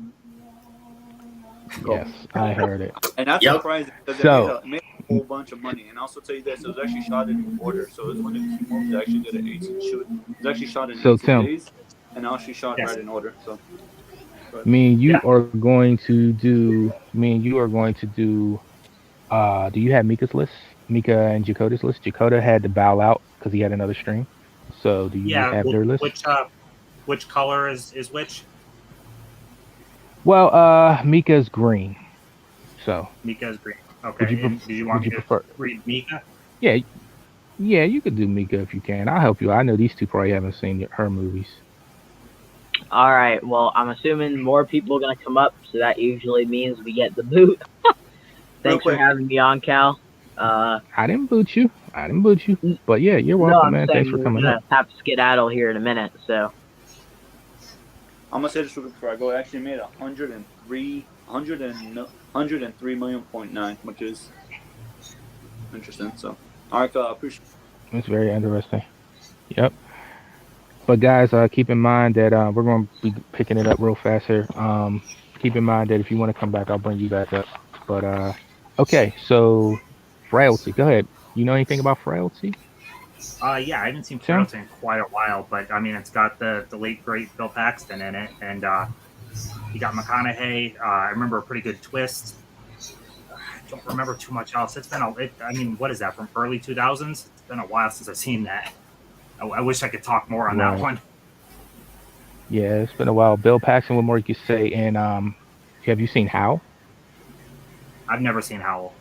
Cool. Yes, I heard it. And that's Yep. surprising because So- it made a whole bunch of money. And also tell you this, it was actually shot in order. So it was one of the few movies that actually did an 18 shoot. It was actually shot in So, 18 Tim. days, and now she shot Yes. right in order. So Me and you Yeah. are going to do. Do you have Mika's list? Mika and Jakoda's list. Jakoda had to bow out because he had another stream. So do you have their list? Which color is which? Well, Mika's green. So Mika's green. Okay. Did you want me to prefer? read Mika? Yeah, you could do Mika if you can. I'll help you. I know these two probably haven't seen her movies. All right. Well, I'm assuming more people are gonna come up, so that usually means we get the boot. Thanks for quick. having me on, Cal. I didn't boot you. But yeah, you're No, welcome, I'm man. saying Thanks for we're coming gonna up. have to skedaddle here in a minute. So I'm gonna say this real quick before I go. It actually made 103 million.9, which is interesting. So, all right, I appreciate it. It's very interesting. Yep. But guys, keep in mind that we're going to be picking it up real fast here. Keep in mind that if you want to come back, I'll bring you back up. But okay, so Frailty. Go ahead. You know anything about Frailty? Yeah, I haven't seen Tim? Frailty in quite a while, but I mean, it's got the late great Bill Paxton in it, and you got McConaughey. I remember a pretty good twist. I don't remember too much else. It's been what is that, from early 2000s? It's been a while since I've seen that. I wish I could talk more on that Right. one. Yeah, it's been a while. Bill Paxton, what more you could say? And have you seen How? I've never seen Howl.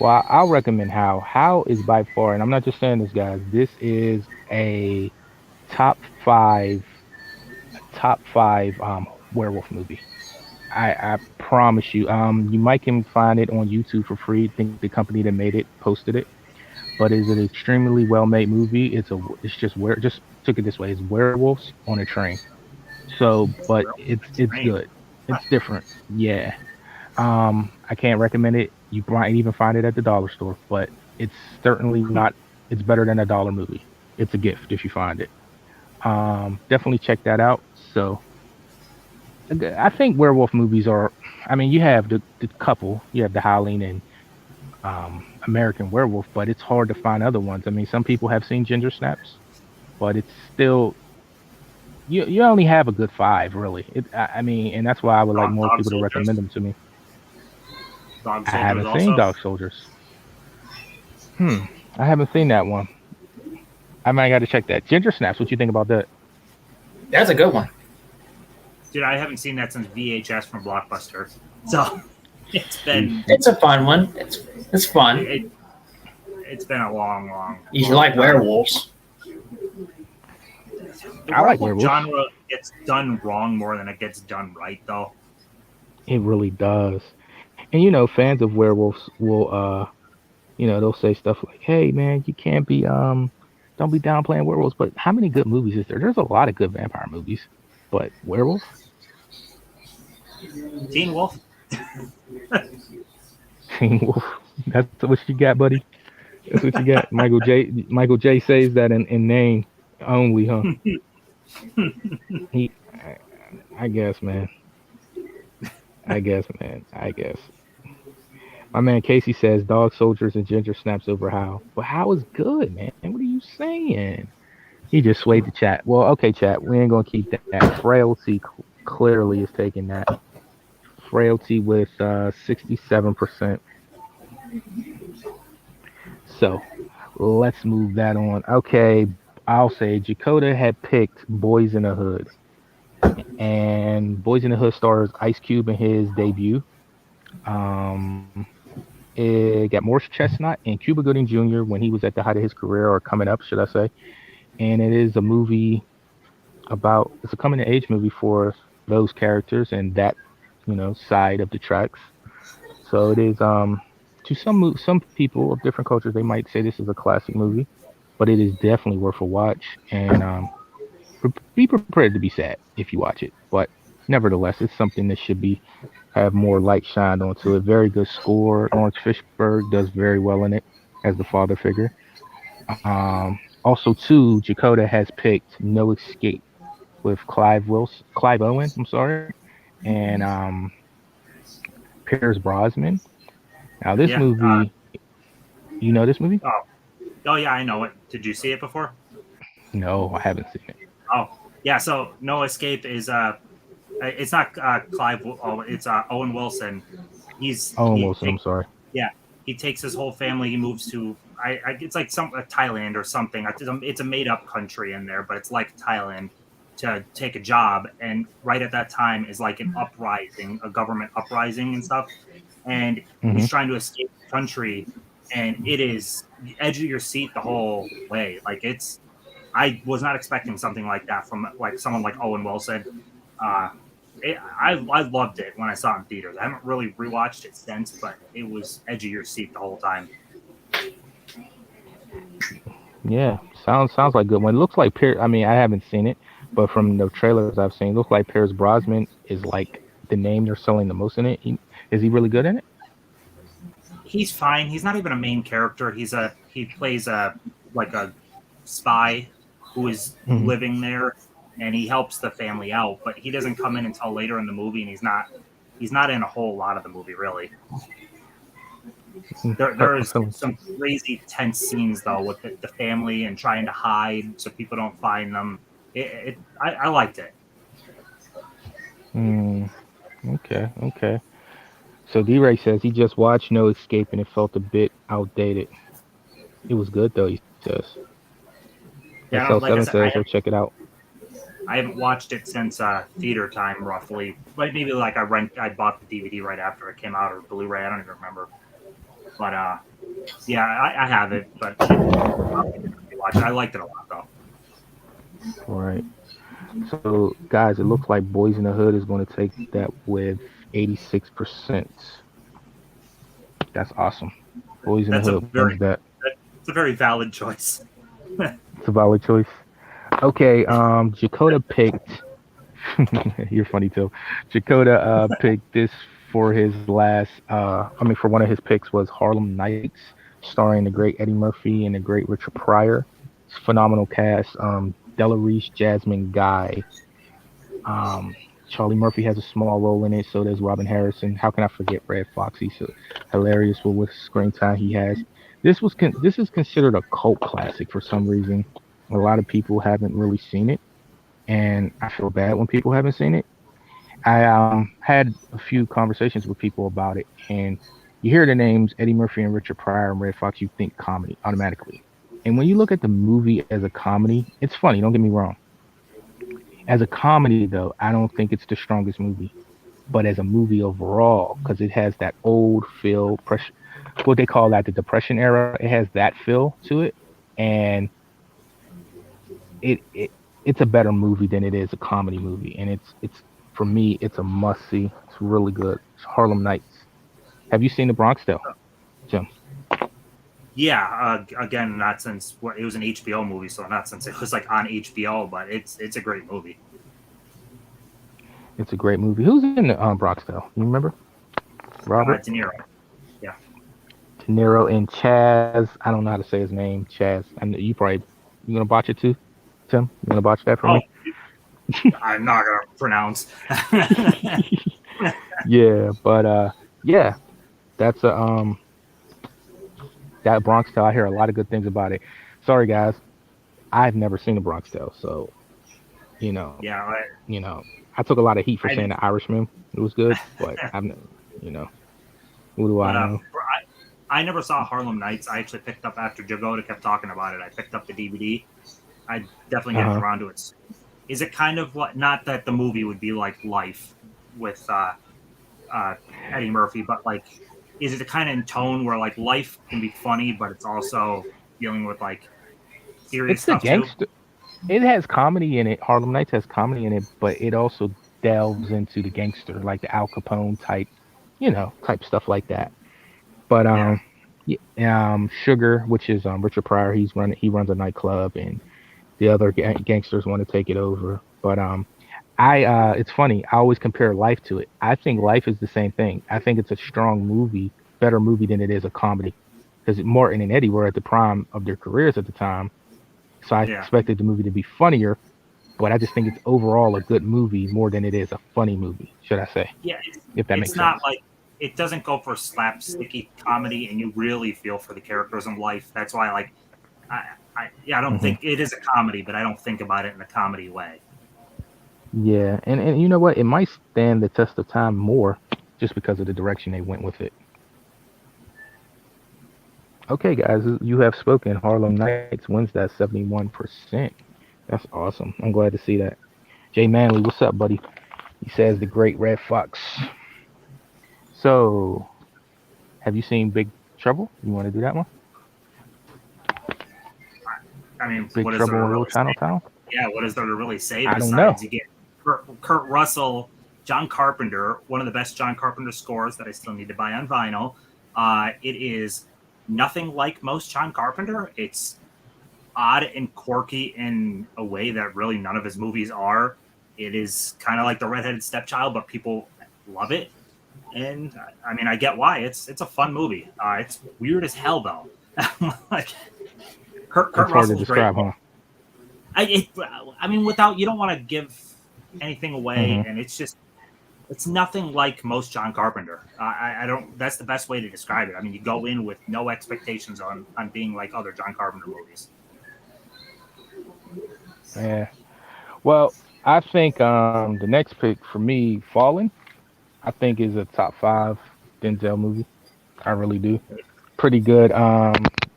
Well, I'll recommend How. How is by far, and I'm not just saying this, guys. This is a top five werewolf movie. I promise you. You might can find it on YouTube for free. I think the company that made it posted it. But it's an extremely well-made movie. Just took it this way. It's werewolves on a train. So, but it's good. It's different. Yeah. I can't recommend it. You might even find it at the dollar store, but it's certainly not. It's better than a dollar movie. It's a gift if you find it. Definitely check that out. So, I think werewolf movies are. I mean, you have the couple. You have the Howling and American Werewolf, but it's hard to find other ones. I mean, some people have seen Ginger Snaps, but it's still you only have a good 5, really. I mean, and that's why I would like more Dog people to Soldiers. recommend them to me. Dog I Soldiers haven't also. seen Dog Soldiers. I haven't seen that one. I might got to check that. Ginger Snaps. What you think about that? That's a good one. Dude, I haven't seen that since VHS from Blockbuster. So it's been It's a fun one. It's fun. it's been a long. You like werewolves. The I like werewolf werewolves. genre gets done wrong more than it gets done right, though. It really does. And fans of werewolves will they'll say stuff like, "Hey man, you can't be don't be downplaying werewolves." But how many good movies is there? There's a lot of good vampire movies, but werewolf? Teen Wolf. Teen Wolf. That's what you got, buddy. That's what you got. Michael J says that in name. Only, huh? He, I guess, man. I guess, man. I guess. My man Casey says dog soldiers and ginger snaps over how. But how is good, man? What are you saying? He just swayed the chat. Well, okay, chat. We ain't gonna keep that. Frailty clearly is taking that. Frailty with 67%. So let's move that on. Okay, I'll say Jacoda had picked Boys in the Hood, and Boys in the Hood stars Ice Cube in his debut. Um, it got Morris Chestnut and Cuba Gooding Jr. when he was at the height of his career, or coming up, should I say? And it is a movie about it's a coming of age movie for those characters and that side of the tracks. So it is to some people of different cultures they might say this is a classic movie, but it is definitely worth a watch. And be prepared to be sad if you watch it, but nevertheless, it's something that should be have more light shined onto it. Very good score. Lawrence Fishburne does very well in it as the father figure. Also, too, Jacoda has picked No Escape with Clive Owen. I'm sorry, and Piers Brosnan. Now, this Yeah. movie, you know this movie? Oh yeah, I know it. Did you see it before? No, I haven't seen it. Oh yeah. So No Escape is it's not Clive. Oh, it's Owen Wilson. Owen Wilson. I'm sorry. Yeah, he takes his whole family. He moves to it's like some Thailand or something. It's a made up country in there, but it's like Thailand to take a job. And right at that time is like an uprising, a government uprising and stuff. And he's trying to escape the country, and it is the edge of your seat the whole way. Like I was not expecting something like that from like someone like Owen Wilson. I loved it when I saw it in theaters. I haven't really rewatched it since, but it was edge of your seat the whole time. Yeah, sounds like a good one. It looks like I mean, I haven't seen it, but from the trailers I've seen, it looks like Piers Brosnan is like the name they're selling the most in it. Is he really good in it? He's fine. He's not even a main character. He plays a spy who is living there, and he helps the family out. But he doesn't come in until later in the movie, and he's not in a whole lot of the movie really. There is some crazy tense scenes though with the family and trying to hide so people don't find them. I liked it. Okay. So D-Ray says he just watched No Escape and it felt a bit outdated. It was good though, he says. Yeah, SL7 says he'll check it out. I haven't watched it since theater time, roughly. But maybe like I bought the DVD right after it came out, or Blu-ray. I don't even remember. But yeah, I have it. But I liked it a lot though. Right. So guys, it looks like Boys in the Hood is going to take that with 86%. That's awesome. Boys in the Hood wins that. It's a very valid choice. It's a valid choice. Okay, Jacoda picked. You're funny too. Jacoda picked this for his last. For one of his picks was Harlem Nights, starring the great Eddie Murphy and the great Richard Pryor. It's a phenomenal cast. Della Reese, Jasmine Guy. Charlie Murphy has a small role in it. So does Robin Harrison. How can I forget Red Fox? He's so hilarious with screen time he has. This is considered a cult classic for some reason. A lot of people haven't really seen it, and I feel bad when people haven't seen it. I had a few conversations with people about it, and you hear the names Eddie Murphy and Richard Pryor and Red Fox, you think comedy automatically. And when you look at the movie as a comedy, it's funny, don't get me wrong. As a comedy, though, I don't think it's the strongest movie. But as a movie overall, because it has that old feel, what they call that, the Depression era, it has that feel to it. And it's a better movie than it is a comedy movie. And it's for me, it's a must-see. It's really good. It's Harlem Nights. Have you seen The Bronx, though, Jim? Yeah, again, not since it was an HBO movie, so not since it was like on HBO, but it's a great movie. It's a great movie. Who's in the Bronx, though? You remember? Robert? De Niro. Yeah. De Niro and Chaz. I don't know how to say his name. Chaz. I know you gonna botch it too. Tim, you want to botch that for Oh, me? I'm not gonna pronounce. Yeah, but yeah, that's a that Bronx Tale. I hear a lot of good things about it. Sorry, guys, I've never seen the Bronx Tale, so you know, Yeah, you know, I took a lot of heat for I, saying the Irishman it was good, but I'm, you know, what do I but know? I never saw Harlem Nights. I actually picked up after Jagoda kept talking about it. I picked up the DVD. I definitely Uh get huh. around to it. Is it kind of what? Not that the movie would be like Life with uh, Eddie Murphy, but like, is it a kind of in tone where like Life can be funny, but it's also dealing with like serious It's a stuff too? gangster. It has comedy in it. Harlem Nights has comedy in it, but it also delves into the gangster, like the Al Capone type, type stuff like that. But Yeah, Sugar, which is Richard Pryor, he runs a nightclub, and the other gangsters want to take it over. But it's funny. I always compare Life to it. I think Life is the same thing. I think it's a strong movie, better movie than it is a comedy, because Martin and Eddie were at the prime of their careers at the time. So I yeah, expected the movie to be funnier, but I just think it's overall a good movie more than it is a funny movie, should I say, yeah. if that It's makes sense. not like it doesn't go for slapsticky comedy, and you really feel for the characters in Life. That's why, like, I, I don't Hmm. think it is a comedy, but I don't think about it in a comedy way. Yeah, and you know what? It might stand the test of time more just because of the direction they went with it. Okay, guys, you have spoken. Harlem Nights wins that 71%. That's awesome. I'm glad to see that. Jay Manley, what's up, buddy? He says the Great Red Fox. So, have you seen Big Trouble? You want to do that one? I mean, Big what is there Trouble to in Little really say? Chinatown? Yeah, what is there to really say I don't know. besides you get Kurt Russell, John Carpenter, one of the best John Carpenter scores that I still need to buy on vinyl. It is nothing like most John Carpenter. It's odd and quirky in a way that really none of his movies are. It is kind of like the redheaded stepchild, but people love it. And I mean, I get why. It's a fun movie. It's weird as hell though. Like Kurt It's hard to Russell's great. describe, huh? I mean, without you don't want to give anything away, Hmm. and it's nothing like most John Carpenter. I don't. That's the best way to describe it. I mean, you go in with no expectations on being like other John Carpenter movies. Yeah. Well, I think the next pick for me, Fallen, I think is a top five Denzel movie. I really do. Pretty good.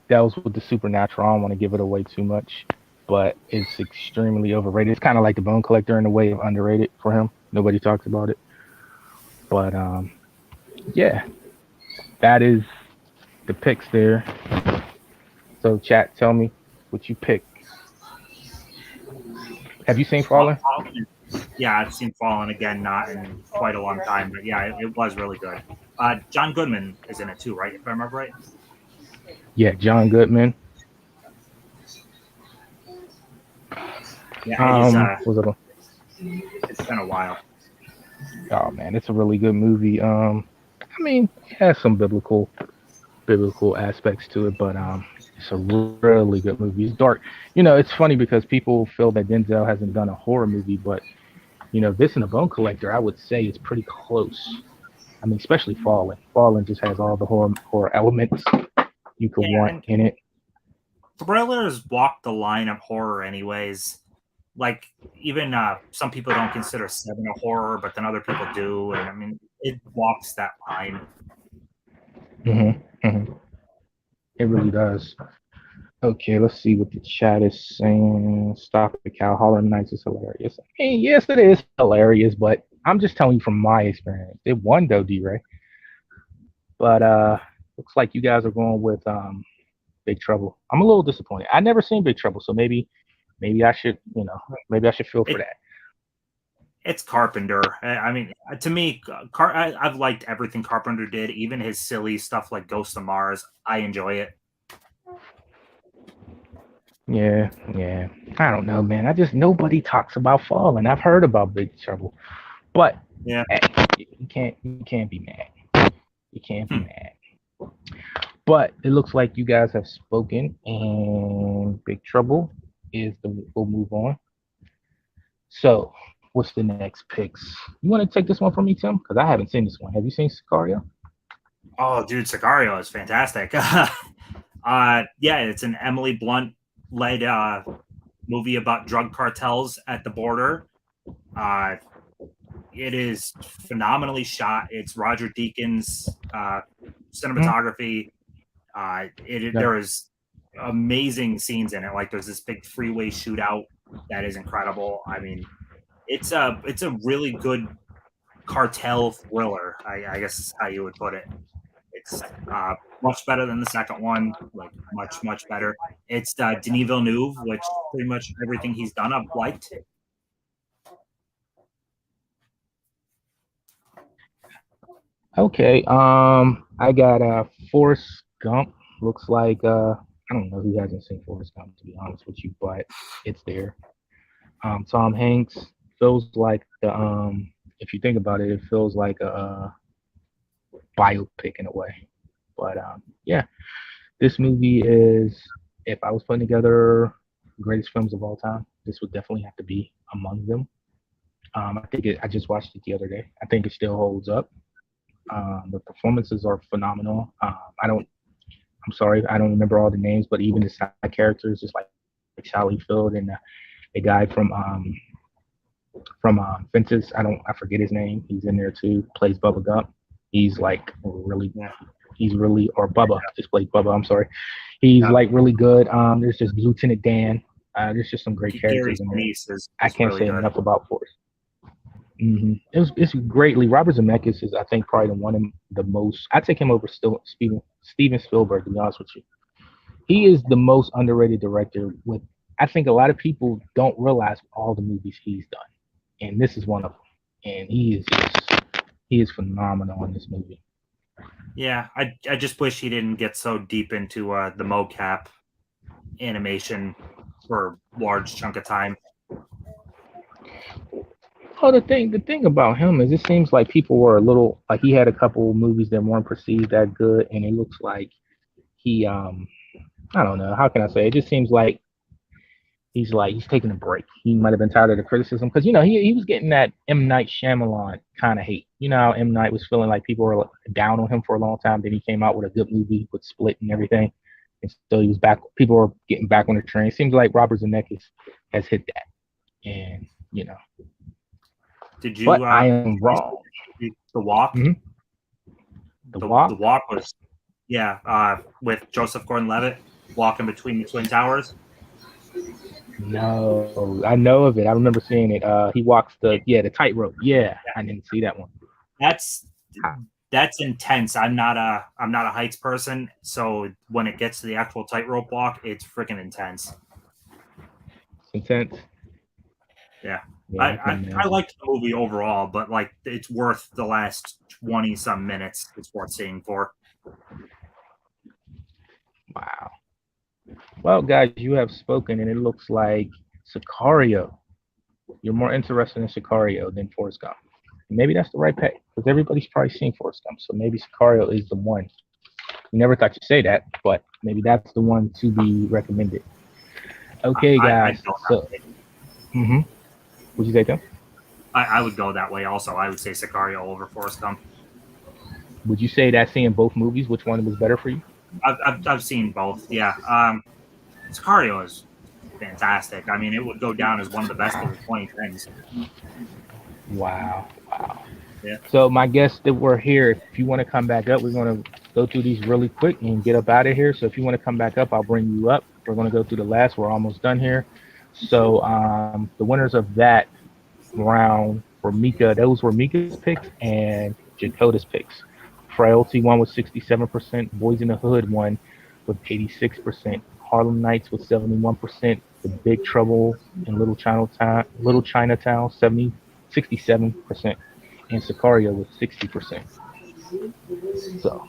Deals with the supernatural. I don't want to give it away too much, but it's extremely overrated. It's kind of like the Bone Collector in a way of underrated for him. Nobody talks about it, but yeah, that is the picks there. So chat, tell me what you pick. Have you seen Fallen? Yeah, I've seen Fallen again, not in quite a long time, but yeah, it was really good. John Goodman is in it too, right? If I remember right. Yeah, John Goodman. Yeah, it is. Was it? It's been a while. Oh man, it's a really good movie. I mean, it has some biblical aspects to it, but it's a really good movie. It's dark. It's funny because people feel that Denzel hasn't done a horror movie, but this and The Bone Collector, I would say it's pretty close. I mean, especially Fallen. Fallen just has all the horror elements you could Yeah, want and in it. thrillers walk the line of horror, anyways. Like even some people don't consider Seven a horror, but then other people do, and I mean, it walks that line. Hmm. Hmm. It really does. Okay, let's see what the chat is saying. Stop it, Cal. Harlem Nights is hilarious. I mean, yes, it is hilarious, but I'm just telling you from my experience. It won though, D-Ray. But looks like you guys are going with Big Trouble. I'm a little disappointed. I never seen Big Trouble, so maybe I should, maybe I should feel for It, that. it's Carpenter. I mean, to me, I've liked everything Carpenter did, even his silly stuff like Ghost of Mars. I enjoy it. Yeah, yeah. I don't know, man. I just nobody talks about Fallen. I've heard about Big Trouble, but Yeah. hey, you can't be mad. You can't be Hmm. mad. But it looks like you guys have spoken, and Big Trouble we'll move on. So, what's the next picks? You want to take this one from me, Tim? Because I haven't seen this one. Have you seen Sicario? Oh, dude, Sicario is fantastic. Yeah, it's an Emily Blunt led movie about drug cartels at the border. It is phenomenally shot. It's Roger Deakins cinematography. There is amazing scenes in it. Like there's this big freeway shootout that is incredible. I mean, it's a really good cartel thriller. I guess is how you would put it. It's much better than the second one. Like much better. It's Denis Villeneuve, which pretty much everything he's done I've liked. Okay. I got Forrest Gump. Looks like I don't know who hasn't seen Forrest Gump, to be honest with you, but it's there. Tom Hanks feels like the if you think about it, it feels like a biopic in a way. But yeah, this movie is, if I was putting together greatest films of all time, this would definitely have to be among them. I just watched it the other day. I think it still holds up. The performances are phenomenal. I'm sorry, I don't remember all the names, but even the side characters, just like Sally Field and the guy from Fences. I forget his name. He's in there too. Plays Bubba Gump. He's like really, or Bubba just plays Bubba. I'm sorry. He's like really good. There's just Lieutenant Dan. There's just some great characters in there. I can't say enough about Forrest. It's greatly. Robert Zemeckis is, I think, probably the one of the most. I take him over Steven Spielberg, to be honest with you. He is the most underrated director. With, I think a lot of people don't realize all the movies he's done, and this is one of them. And he is phenomenal in this movie. Yeah, I just wish he didn't get so deep into the mocap animation for a large chunk of time. Oh, the thing about him is it seems like people were a little like he had a couple movies that weren't perceived that good, and it looks like he I don't know, how can I say? It just seems like he's taking a break. He might have been tired of the criticism because he was getting that M. Night Shyamalan kind of hate. You know how M. Night was feeling like people were down on him for a long time. Then he came out with a good movie with Split and everything, and so he was back. People were getting back on the train. It seems like Robert Zemeckis has hit that, and you know. Did you? But I am wrong. The Walk. Mm-hmm. The Walk. The Walk was, with Joseph Gordon-Levitt walking between the Twin Towers. No, I know of it. I remember seeing it. He walks the tightrope. Yeah, I didn't see that one. That's intense. I'm not a heights person, so when it gets to the actual tightrope walk, it's freaking intense. It's intense. Yeah. I liked the movie overall, but like it's worth the last 20 some minutes. It's worth seeing for. Wow. Well, guys, you have spoken, and it looks like Sicario. You're more interested in Sicario than Forrest Gump. Maybe that's the right pick because everybody's probably seen Forrest Gump, so maybe Sicario is the one. You never thought you'd say that, but maybe that's the one to be recommended. Okay, guys. Would you say Tim? I would go that way also. I would say Sicario over Forrest Gump. Would you say that seeing both movies, which one was better for you? I've seen both. Yeah. Sicario is fantastic. I mean, it would go down as one of the best of the 2010s. Wow. Yeah. So my guests that were here, if you want to come back up, we're going to go through these really quick and get up out of here. So if you want to come back up, I'll bring you up. We're going to go through the last. We're almost done here. So the winners of that round were Mika. Those were Mika's picks and Jagoda's picks. Frailty won with 67%. Boys in the Hood won with 86%. Harlem Nights with 71%. The Big Trouble in Little Chinatown 67%. And Sicario with 60%. So,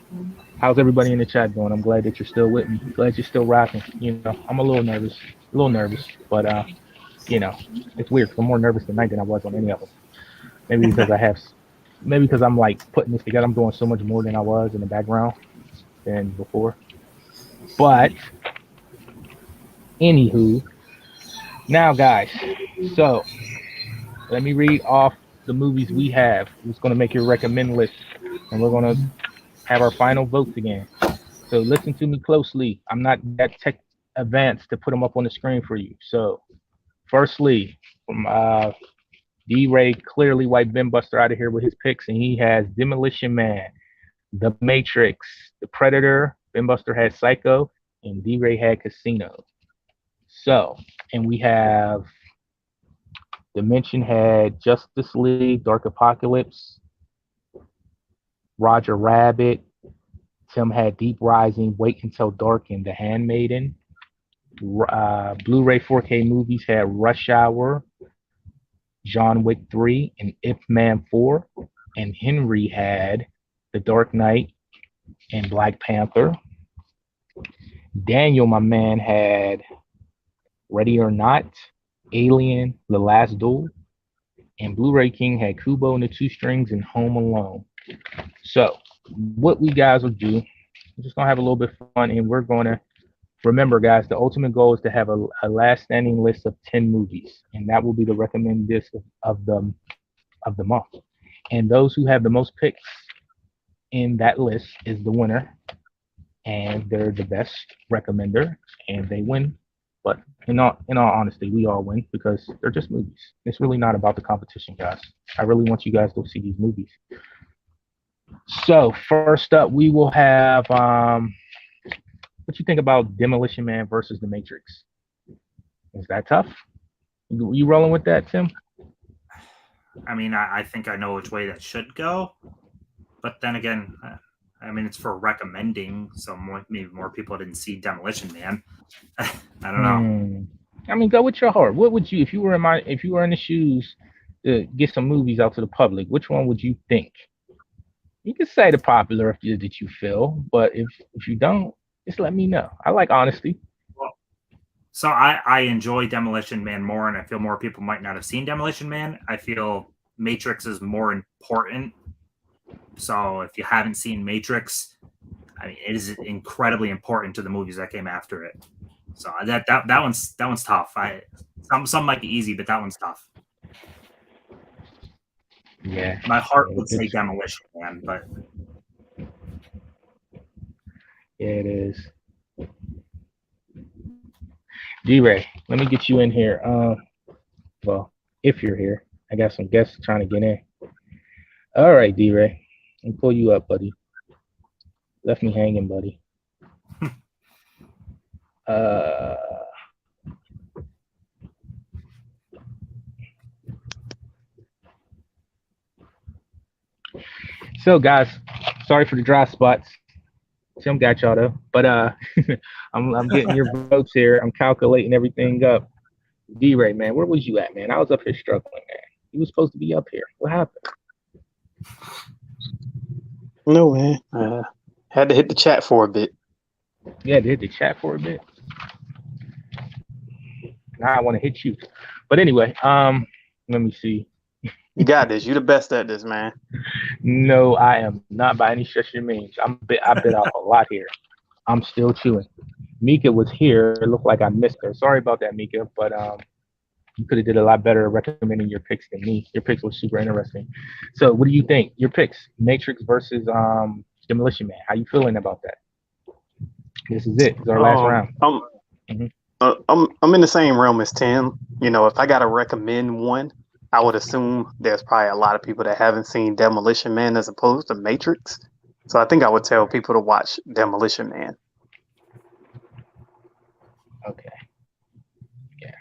how's everybody in the chat doing? I'm glad that you're still with me. Glad you're still rocking. You know, I'm a little nervous, but you know, it's weird. I'm more nervous tonight than I was on any of them. Maybe because I'm like putting this together. I'm doing so much more than I was in the background than before. But anywho, Now, guys, so let me read off the movies we have. Who's going to make your recommend list, and we're going to have our final votes again. So listen to me closely. I'm not that tech advanced to put them up on the screen for you. So, firstly, from D-Ray clearly wiped Ben Buster out of here with his picks, and he has Demolition Man, The Matrix, The Predator. Ben Buster had Psycho, and D-Ray had Casino. So, and we have Dimension had Justice League, Dark Apocalypse, Roger Rabbit. Tim had Deep Rising, Wait Until Dark, and The Handmaiden. Blu-ray 4K movies had Rush Hour, John Wick 3, and Ip Man 4. And Henry had The Dark Knight and Black Panther. Daniel, my man, had Ready or Not, Alien, The Last Duel. And Blu-ray King had Kubo and the Two Strings and Home Alone. So, what we guys will do, we're just going to have a little bit of fun, and we're going to remember, guys, the ultimate goal is to have a last standing list of 10 movies, and that will be the recommended list of the month. And those who have the most picks in that list is the winner, and they're the best recommender, and they win. But in all honesty, we all win because they're just movies. It's really not about the competition, guys. I really want you guys to see these movies. So first up, we will have what you think about Demolition Man versus The Matrix? Is that tough? You rolling with that, Tim? I mean, I think I know which way that should go, but then again, I mean, it's for recommending, so maybe more people didn't see Demolition Man. I don't know. I mean, go with your heart. What would you, if you were in the shoes to get some movies out to the public? Which one would you think? You can say the popular that you feel, but if you don't, just let me know. I like honesty. Well, so I enjoy Demolition Man more, and I feel more people might not have seen Demolition Man. I feel Matrix is more important. So if you haven't seen Matrix, I mean, it is incredibly important to the movies that came after it. So that one's tough. Some might be easy, but that one's tough. Yeah. My heart would say Demolition Man, but yeah, it is. D-Ray, let me get you in here. Well, if you're here, I got some guests trying to get in. All right, D-Ray, let me pull you up, buddy. Left me hanging, buddy. So, guys, sorry for the dry spots. Tim got y'all though, but I'm getting your votes here. I'm calculating everything up. D-Ray, man, where was you at, man? I was up here struggling, man. You was supposed to be up here. What happened? No, man. Had to hit the chat for a bit. Yeah, they hit the chat for a bit. Now I want to hit you. But anyway, let me see. You got this. You the best at this, man. No, I am not by any stretch of the means. I bit out a lot here. I'm still chewing. Mika was here. It looked like I missed her. Sorry about that, Mika. But you could have did a lot better recommending your picks than me. Your picks were super interesting. So what do you think? Your picks, Matrix versus Demolition Man. How you feeling about that? This is it. It's our last round. I'm in the same realm as Tim. You know, if I gotta recommend one, I would assume there's probably a lot of people that haven't seen Demolition Man as opposed to Matrix. So I think I would tell people to watch Demolition Man. Okay. Yeah.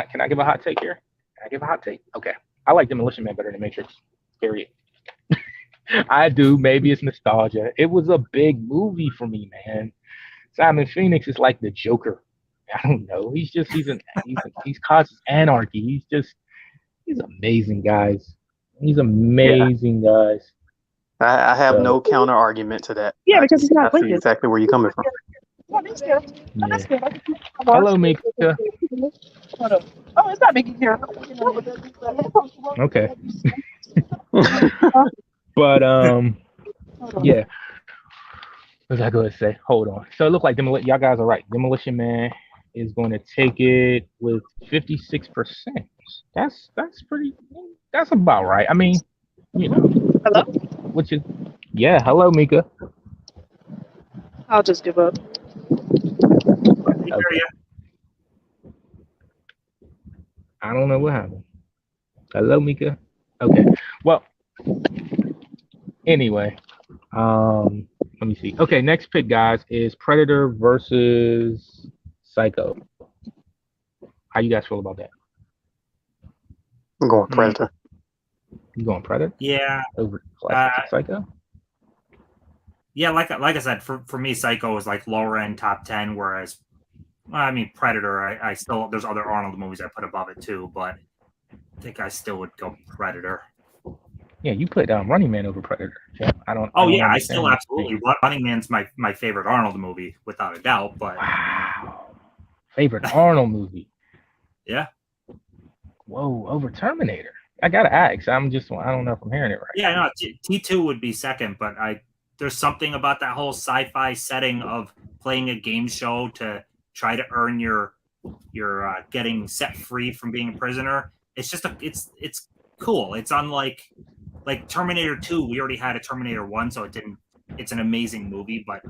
Can I give a hot take here? Can I give a hot take? Okay. I like Demolition Man better than Matrix. Period. I do. Maybe it's nostalgia. It was a big movie for me, man. Simon Phoenix is like the Joker. I don't know. He's causes anarchy. He's amazing, guys. He's amazing, guys. I have no counter argument to that. Yeah, because he's not I see exactly where you're coming from. Yeah. Hello, Mika. Oh, it's not making here. Okay. But yeah. What was I going to say? Hold on. So it looked like y'all guys are right. Demolition Man is going to take it with 56%. That's pretty. That's about right. I mean, you know, Hello? which is yeah. Hello, Mika. I'll just give up. We hear Okay. you. I don't know what happened. Hello, Mika. Okay. Well, anyway, let me see. Okay, next pick, guys, is Predator versus Psycho. How you guys feel about that? I'm going Predator. You going Predator Yeah. over classic Psycho? Yeah, like I said, for me, Psycho is like lower end top 10, whereas I mean Predator, I still there's other Arnold movies I put above it too, but I think I still would go Predator. Yeah, you put Running Man over Predator. Yeah, I don't. Oh I don't yeah, I understand still that. absolutely Running Man's my favorite Arnold movie without a doubt, but Wow. Favorite Arnold movie? yeah. Whoa, over Terminator. I gotta ask. I don't know if I'm hearing it right. Yeah, no, T2 would be second, but there's something about that whole sci-fi setting of playing a game show to try to earn your getting set free from being a prisoner. It's just it's cool. It's unlike like Terminator 2. We already had a Terminator 1, so it's an amazing movie, but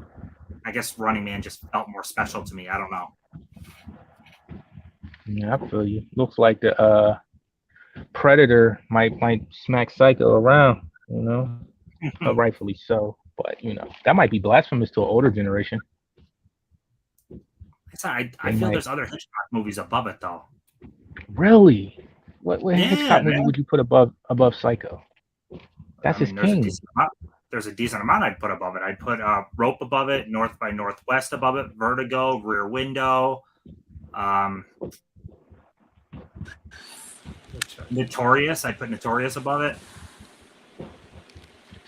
I guess Running Man just felt more special to me. I don't know. Yeah, I feel you. Looks like the Predator might smack Psycho around, rightfully so. But that might be blasphemous to an older generation. I feel there's other Hitchcock movies above it though. Really? What Hitchcock movie man. would you put above Psycho? That's his king. There's a decent amount I'd put above it. I'd put Rope above it, North by Northwest above it, Vertigo, Rear Window, Notorious. I'd put Notorious above it.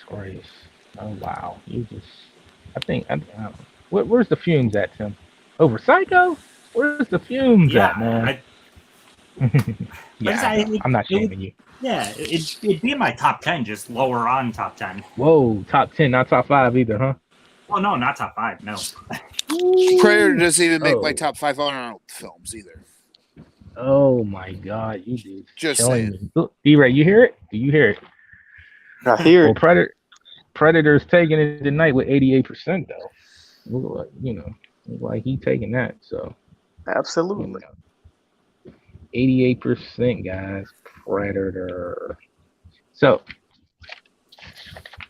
Notorious. Oh wow, where's the Fumes at, Tim? Over Psycho? Where's the Fumes at, man? Yeah, I'm not shaming you. Yeah, it'd be in my top 10, just lower on top 10. Whoa, top 10, not top 5 either, huh? Oh no, not top 5, no. Predator doesn't even make my top 5 Arnold films either. Oh my God, you dude. Just saying. Me. Look, D-Ray, you hear it? Do you hear it? I hear it. Predator's taking it tonight with 88% though. Look like he taking that. So absolutely. 88%, guys. Predator. So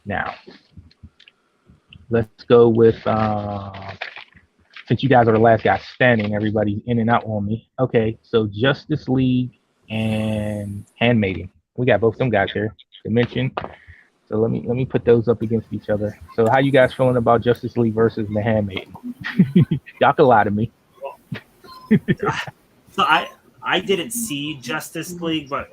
now let's go with since you guys are the last guy standing, everybody's in and out on me. Okay, so Justice League and Handmaiden. We got both them guys here. Dimension. So let me put those up against each other. So how you guys feeling about Justice League versus The Handmaiden? Y'all can lie to me. So I didn't see Justice League, but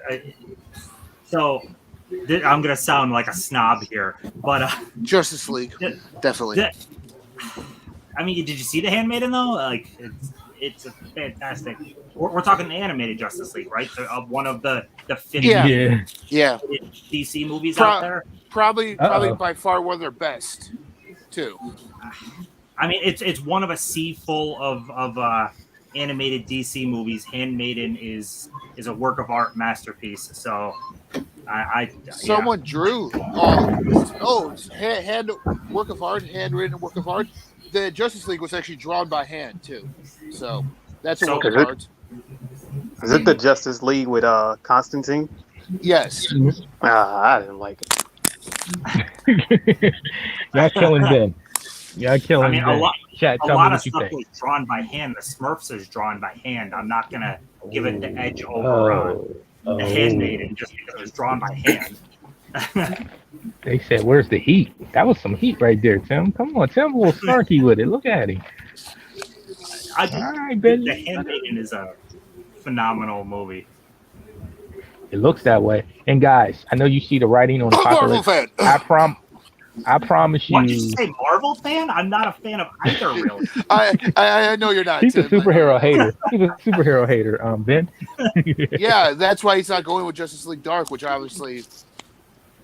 I'm gonna sound like a snob here, but Justice League, definitely. I mean, did you see The Handmaiden though? Like, it's a fantastic. We're talking the animated Justice League, right? One of the 50 DC movies out there. Probably by far one of their best, too. I mean, it's one of a sea full of animated DC movies. Handmaiden is a work of art masterpiece. So someone drew. Hand work of art, handwritten work of art. The Justice League was actually drawn by hand too, so that's a work of art. Is it the Justice League with Constantine? Yes. I didn't like it. Y'all killing Ben. Y'all killing Ben. A lot of stuff think. was drawn by hand. The Smurfs is drawn by hand. I'm not gonna give it the edge over the Handmaiden just because it was drawn by hand. They said, "Where's the heat?" That was some heat right there, Tim. Come on, Tim, a little snarky with it. Look at him. All right, Ben. The Handmaiden is a phenomenal movie. It looks that way. And guys, I know you see the writing on the Apocalypse. I promise you. What did you say, Marvel fan? I'm not a fan of either, really. I know you're not. He's a superhero hater. He's a superhero hater, Ben. Yeah, that's why he's not going with Justice League Dark, which obviously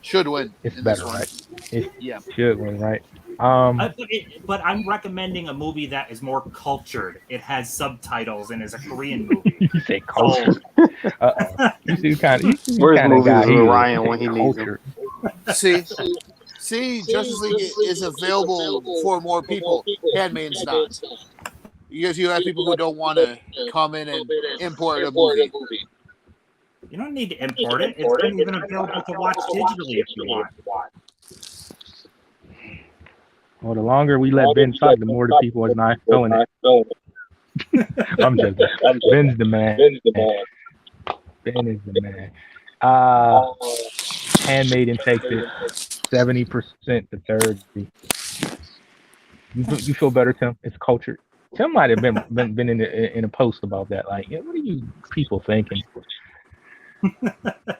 Should win. It's in better, this one. right? It Yeah. should win, right? But I'm recommending a movie that is more cultured. It has subtitles and is a Korean movie. You say culture. You see kind of Where's guy movies he with is. Ryan when he needs them? Culture. See, Justice League is available for more people. Handmaid's not. Because you have people who don't want to come in and import a movie. You don't need to import it. It's been even available to watch digitally if you want. Well, the longer we let Ben talk, the more the people is not feeling it. I'm joking. Ben's the man. Ben is the man. Handmaiden takes it 70% to 30. You feel better, Tim? It's cultured. Tim might have been in a post about that. Like, yeah, what are you people thinking?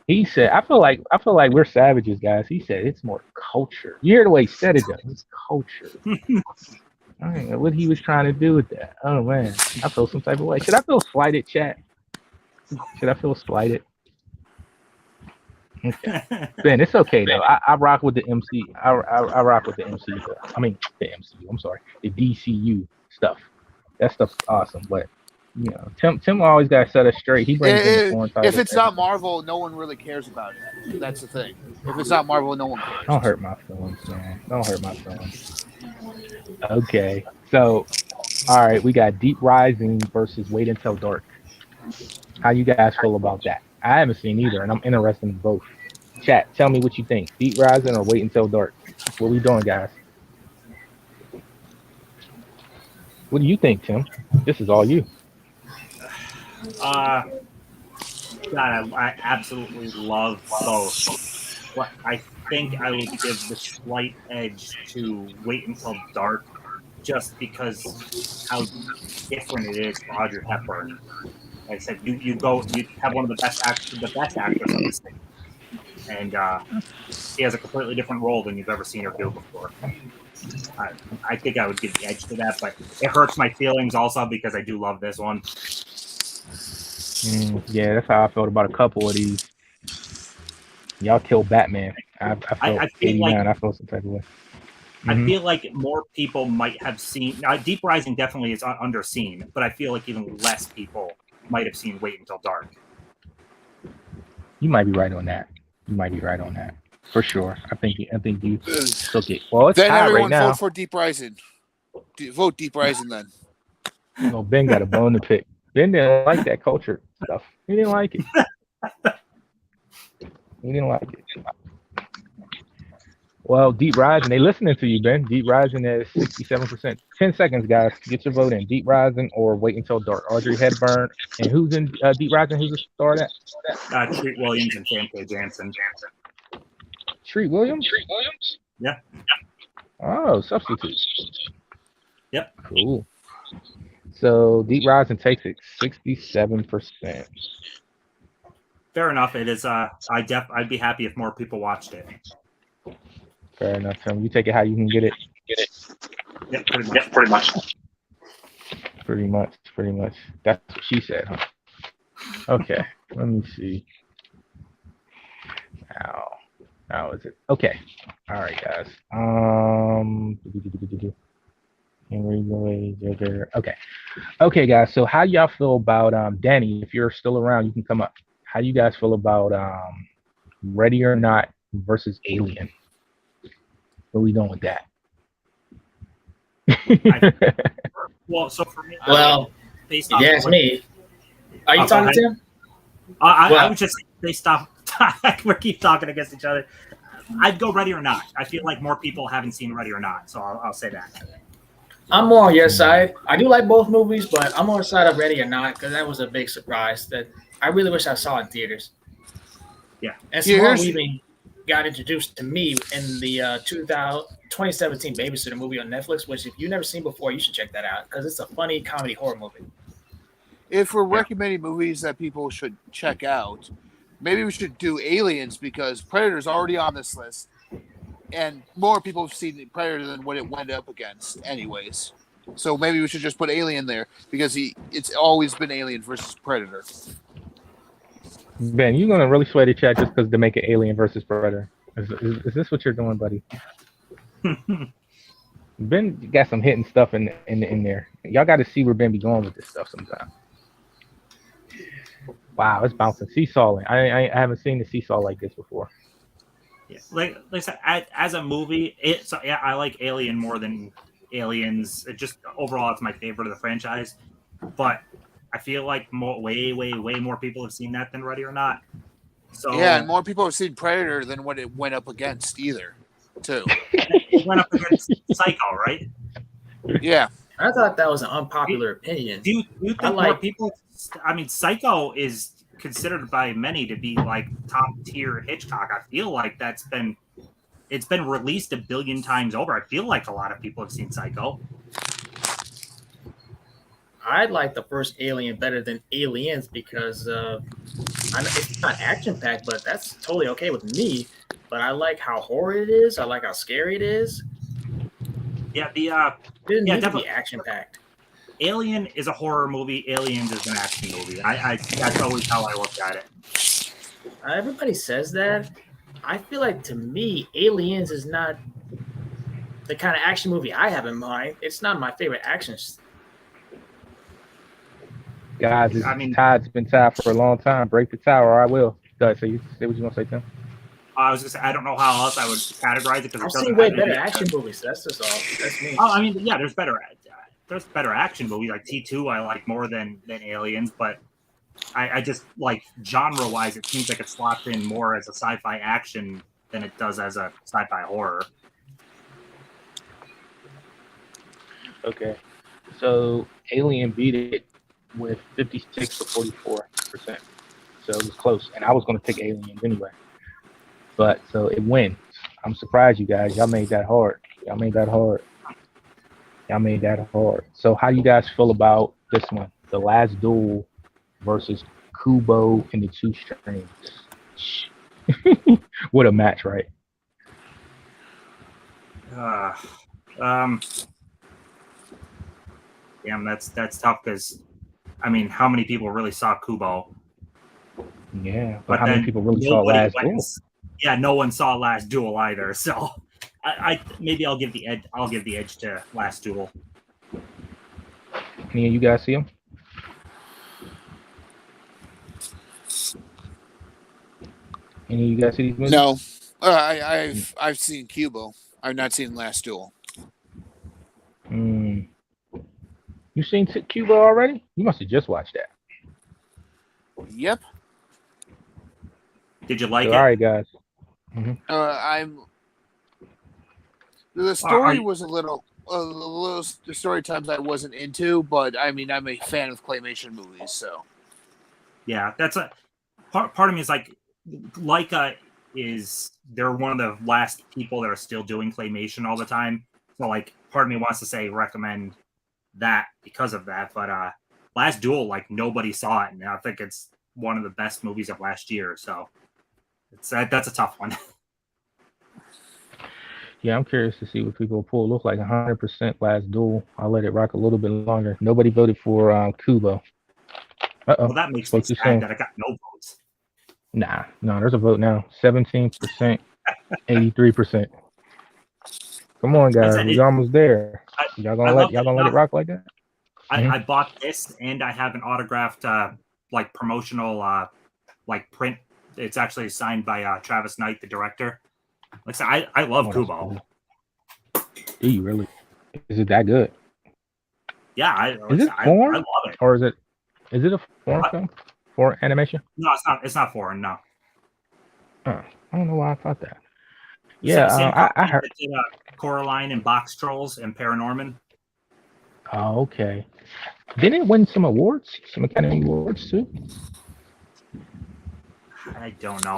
He said, I feel like we're savages, guys. He said it's more culture. You hear the way he said it, though. It's culture. I don't know what he was trying to do with that. Oh man, I feel some type of way. Should I feel slighted, chat? Should I feel slighted? Okay. Ben, it's okay though. I rock with the MC. I rock with the MC. I mean the MCU. I'm sorry, the DCU stuff. That stuff's awesome. But you know, Tim always got to set us straight. He brings in the foreign titles. If it's not Marvel, no one really cares about it. That's the thing. If it's not Marvel, no one cares. Don't hurt my feelings, man. Don't hurt my feelings. Okay, so all right, we got Deep Rising versus Wait Until Dark. How you guys feel about that? I haven't seen either, and I'm interested in both. Chat, tell me what you think. Deep Rising or Wait Until Dark? What we doing, guys? What do you think, Tim? This is all you. God, I absolutely love both. But I think I would give the slight edge to Wait Until Dark, just because how different it is for Audrey Hepburn. Like I said, you have one of the best actors on the stage, and she has a completely different role than you've ever seen her do before. I think I would give the edge to that, but it hurts my feelings also because I do love this one. Yeah, that's how I felt about a couple of these. Y'all killed Batman. I felt 89. I felt some type of way. I feel like more people might have seen. Now, Deep Rising definitely is underseen, but I feel like even less people might have seen Wait Until Dark. You might be right on that. For sure. I think you took it. Well, it's then hot everyone right now. vote for Deep Rising. Vote Deep Rising then. Well, Ben got a bone to pick. Ben didn't like that culture stuff. He didn't like it. Well, Deep Rising, they listening to you, Ben. Deep Rising is 67%. 10 seconds, guys. Get your vote in. Deep Rising or Wait Until Dark. Audrey Hepburn. And who's in Deep Rising? Who's the star of that? Treat Williams and Sam K. Jansen. Treat Williams? Yeah. Oh, substitute. Yep. Cool. So Deep Rising takes it 67%. Fair enough. It is. I'd be happy if more people watched it. Fair enough, Tim. You take it how you can get it. Yep, pretty much. Pretty much. That's what she said, huh? Okay. Let me see. Now is it? Okay. All right, guys. Okay, guys. So how y'all feel about Danny? If you're still around, you can come up. How you guys feel about Ready or Not versus Alien? What are we doing with that? Well, so for me, based off yes, me. Are you talking to him? I would just based off. We keep talking against each other. I'd go Ready or Not. I feel like more people haven't seen Ready or Not, so I'll say that. I'm more on your side. I do like both movies, but I'm on the side of Ready or Not because that was a big surprise that I really wish I saw in theaters. Yeah. And Samara Weaving got introduced to me in the 2017 Babysitter movie on Netflix, which if you've never seen before, you should check that out because it's a funny comedy horror movie. If we're recommending movies that people should check out, maybe we should do Aliens because Predator's already on this list. And more people have seen Predator than what it went up against anyways. So maybe we should just put Alien there because it's always been Alien versus Predator. Ben, you gonna really sway the chat just because to make it Alien versus Predator? Is this what you're doing, buddy? Ben got some hidden stuff in there. Y'all got to see where Ben be going with this stuff sometimes. Wow, it's bouncing seesawing. I haven't seen the seesaw like this before. Yeah, like I said, as a movie, I like Alien more than Aliens. It just overall, it's my favorite of the franchise. But I feel like way more people have seen that than Ready or Not. So yeah, and more people have seen Predator than what it went up against either, too. It went up against Psycho, right? Yeah. I thought that was an unpopular opinion. Do you think more people? I mean, Psycho is considered by many to be like top tier Hitchcock. I feel like it's been released a billion times over. I feel like a lot of people have seen Psycho. I like the first Alien better than Aliens because it's not action packed, but that's totally okay with me. But I like how horror it is. I like how scary it is. Yeah, it didn't need to be action packed. Alien is a horror movie. Aliens is an action movie. I that's always how I look at it. Everybody says that. I feel like to me, Aliens is not the kind of action movie I have in mind. It's not my favorite action. Guys, tide's been tied for a long time. Break the tie, or I will. Go ahead, say what you want to say, Tim. I was gonna say I don't know how else I would categorize it because I've seen way better action movies. That's just all. That's me. Oh, I mean, yeah, there's better action movies like T2. I like more than Aliens, but I just like genre wise, it seems like it slots in more as a sci-fi action than it does as a sci-fi horror. Okay, so Alien beat it with 56 to 44%. So it was close, and I was going to pick Aliens anyway. But so it wins. I'm surprised you guys. Y'all made that hard. So how you guys feel about this one? The Last Duel versus Kubo and the Two Strings. What a match, right? Damn, that's tough because, I mean, how many people really saw Kubo? Yeah, but how many people really saw Last Duel? Yeah, no one saw Last Duel either. So, I maybe I'll give the edge. I'll give the edge to Last Duel. Any of you guys see him? Any of you guys see these movies? No, I've seen Kubo. I've not seen Last Duel. You seen Kubo already? You must have just watched that. Yep. Did you like it? All right, guys. The story was a little. The story times I wasn't into, but I mean, I'm a fan of claymation movies, so. Yeah, that's a part of me is like Leica is they're one of the last people that are still doing claymation all the time. So like part of me wants to say recommend that because of that. But Last Duel, like nobody saw it, and I think it's one of the best movies of last year. So it's that's a tough one. Yeah, I'm curious to see what people pull. It looks like 100% Last Duel. I'll let it rock a little bit longer. Nobody voted for Kubo. Well, that makes me sad that I got no votes. Nah, no, there's a vote now. 17%, 83%. Come on, guys, we're almost there. Y'all gonna let it rock like that? I bought this, and I have an autographed like promotional like print. It's actually signed by Travis Knight, the director. Like I love Kubo. Cool. Do you really? Is it that good? Yeah, is it foreign? I love it. Or is it a foreign film? Foreign animation? No, it's not. It's not foreign. No. I don't know why I thought that. Yeah, I heard Coraline and Box Trolls and Paranorman. Oh, okay. Didn't it win some awards? Some Academy Awards too? I don't know.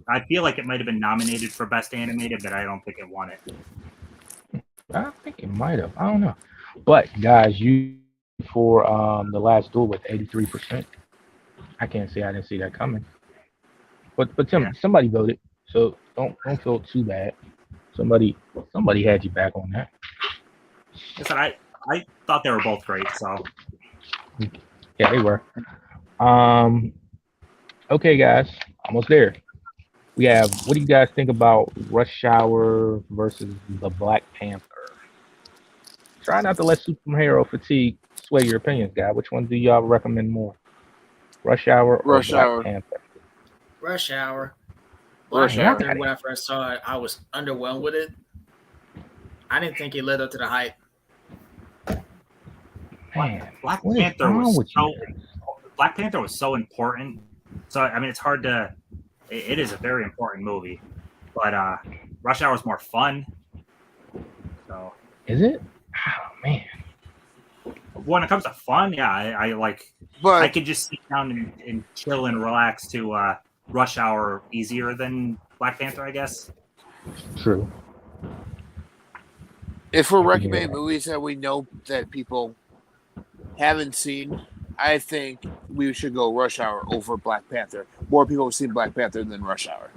I feel like it might have been nominated for Best Animated, but I don't think it won it. I think it might have. I don't know. But guys, you for the Last Duel with 83%. I can't say I didn't see that coming. But Tim, somebody voted, so don't feel too bad. Somebody had you back on that. Listen, I thought they were both great, so yeah, they were. Okay, guys, almost there. We have. What do you guys think about Rush Hour versus the Black Panther? Try not to let superhero fatigue sway your opinions, guy. Which one do y'all recommend more? Rush Hour or Rush Black Hour. Panther? Rush Hour. Black Rush Hour. Panther, when I first saw it, I was underwhelmed with it. I didn't think it lived up to the hype. Man, Black what is Panther wrong was with so you? Black Panther was so important. So I mean, it's hard to. It is a very important movie, but Rush Hour is more fun. So Is it? Oh man. when it comes to fun, yeah, I like. But I could just sit down and chill and relax to Rush Hour easier than Black Panther, I guess. True. if we're I can hear recommending that. movies that we know that people haven't seen, I think we should go Rush Hour over Black Panther. More people have seen Black Panther than Rush Hour.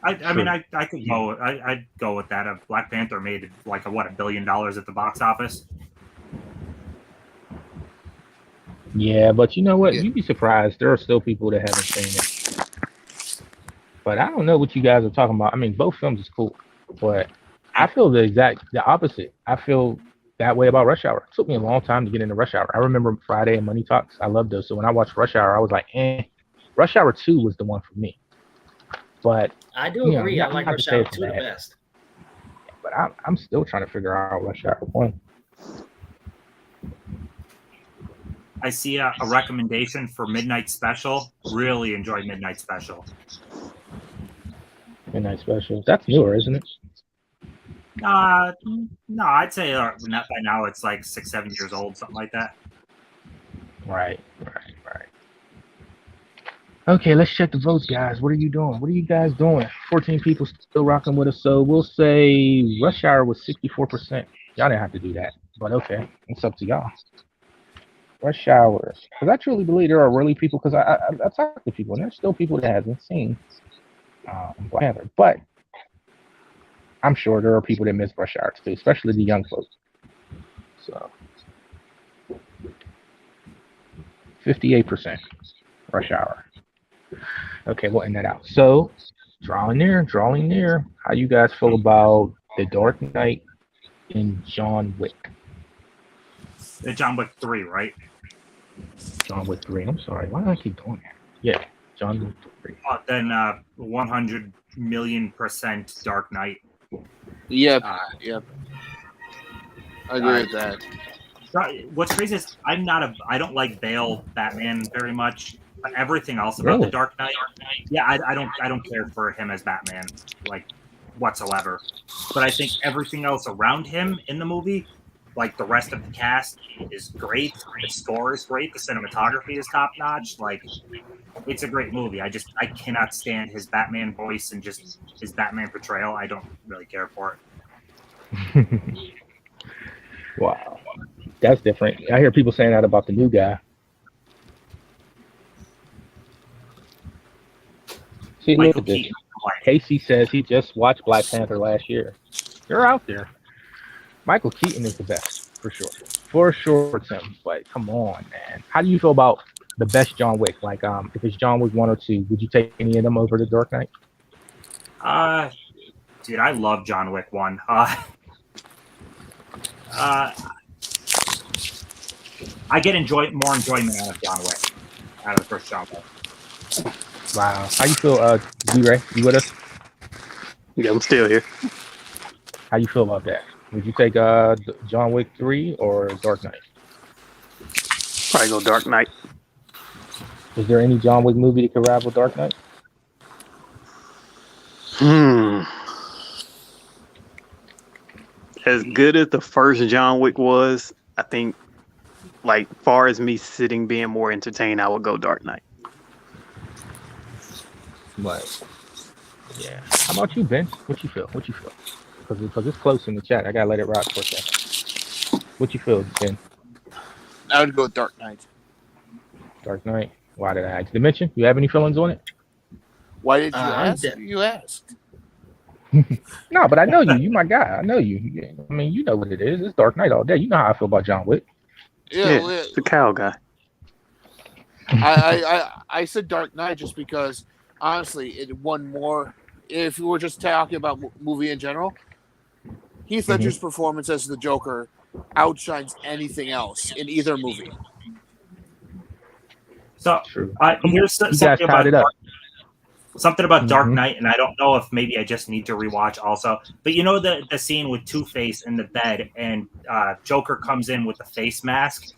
I mean, I could go. I'd go with that. Black Panther made like $1 billion at the box office. Yeah, but you know what? Yeah. You'd be surprised. There are still people that haven't seen it. But I don't know what you guys are talking about. I mean, both films is cool, but I feel the opposite. I feel that way about Rush Hour. It took me a long time to get into Rush Hour. I remember Friday and Money Talks. I loved those. So when I watched Rush Hour, I was like, eh. Rush Hour 2 was the one for me. But I do agree. I like Rush Hour 2 the best. But I'm still trying to figure out Rush Hour 1. I see a recommendation for Midnight Special. Really enjoyed Midnight Special. Midnight Special. That's newer, isn't it? No, I'd say not by now. It's like 6-7 years old, something like that. Right. Okay, let's check the votes, guys. What are you doing? What are you guys doing? 14 people still rocking with us, so we'll say Rush Hour was 64%. Y'all didn't have to do that, but okay, it's up to y'all. Rush Hour, because I truly believe there are really people. Because I talk to people, and there's still people that haven't seen Black Panther, but I'm sure there are people that miss Rush Hour too, especially the young folks. So 58% Rush Hour. Okay, we'll end that out. So, drawing near. How you guys feel about The Dark Knight and John Wick? The John Wick 3, right? John Wick 3. I'm sorry. Why do I keep doing that? Yeah, John Wick 3. Then 100 million% Dark Knight. Yep. Yep. I agree with that. What's crazy is I don't like Bale Batman very much. But everything else about the Dark Knight, yeah, I don't care for him as Batman, like whatsoever. But I think everything else around him in the movie, like the rest of the cast, is great. The score is great. The cinematography is top notch. Like, it's a great movie. I cannot stand his Batman voice and just his Batman portrayal. I don't really care for it. Wow, that's different. I hear people saying that about the new guy. See, look at this. Casey says he just watched Black Panther last year. They're out there. Michael Keaton is the best, for sure. For sure, it's him. But come on, man. How do you feel about the best John Wick? Like, if it's John Wick 1 or 2, would you take any of them over The Dark Knight? Dude, I love John Wick 1. I get more enjoyment out of John Wick, out of the first John Wick. Wow. How you feel, BLURAY? You with us? Yeah, I'm still here. How you feel about that? Would you take John Wick 3 or Dark Knight? Probably go Dark Knight. Is there any John Wick movie that could rival Dark Knight? As good as the first John Wick was, I think, like, far as me sitting being more entertained, I would go Dark Knight. But yeah, how about you, Ben? What you feel? Because it's close in the chat. I gotta let it rock for a second. What you feel, Ben? I would go Dark Knight. Dark Knight. Why did I ask? Dimension? You have any feelings on it? Why did you ask? You asked. No, but I know you. You my guy. I know you. I mean, you know what it is. It's Dark Knight all day. You know how I feel about John Wick. Yeah, the cow guy. I said Dark Knight just because honestly, it won more. If we were just talking about movie in general, Heath Ledger's performance as the Joker outshines anything else in either movie. So True. here's You guys tied it up. Something about Dark Knight, and I don't know if maybe I just need to rewatch also. But you know the scene with Two-Face in the bed, and Joker comes in with the face mask,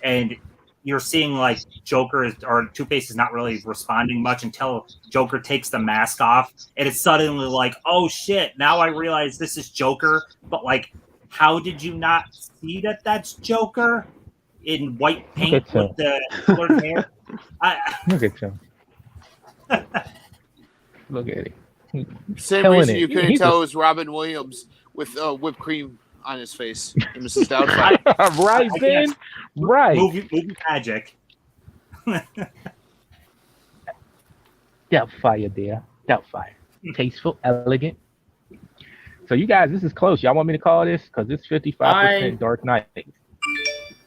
and you're seeing like or Two-Face is not really responding much until Joker takes the mask off, and it's suddenly like, oh shit! Now I realize this is Joker. But like, how did you not see that that's Joker in white paint with the colored hair? Look at him. Look at it. Same reason you couldn't tell it was Robin Williams with whipped cream on his face in Mrs. Doubtfire. Right, Ben. Right. Movie magic. Doubtfire there. Doubtfire. Tasteful, elegant. So you guys, this is close. Y'all want me to call this? Because it's 55% Dark Knight.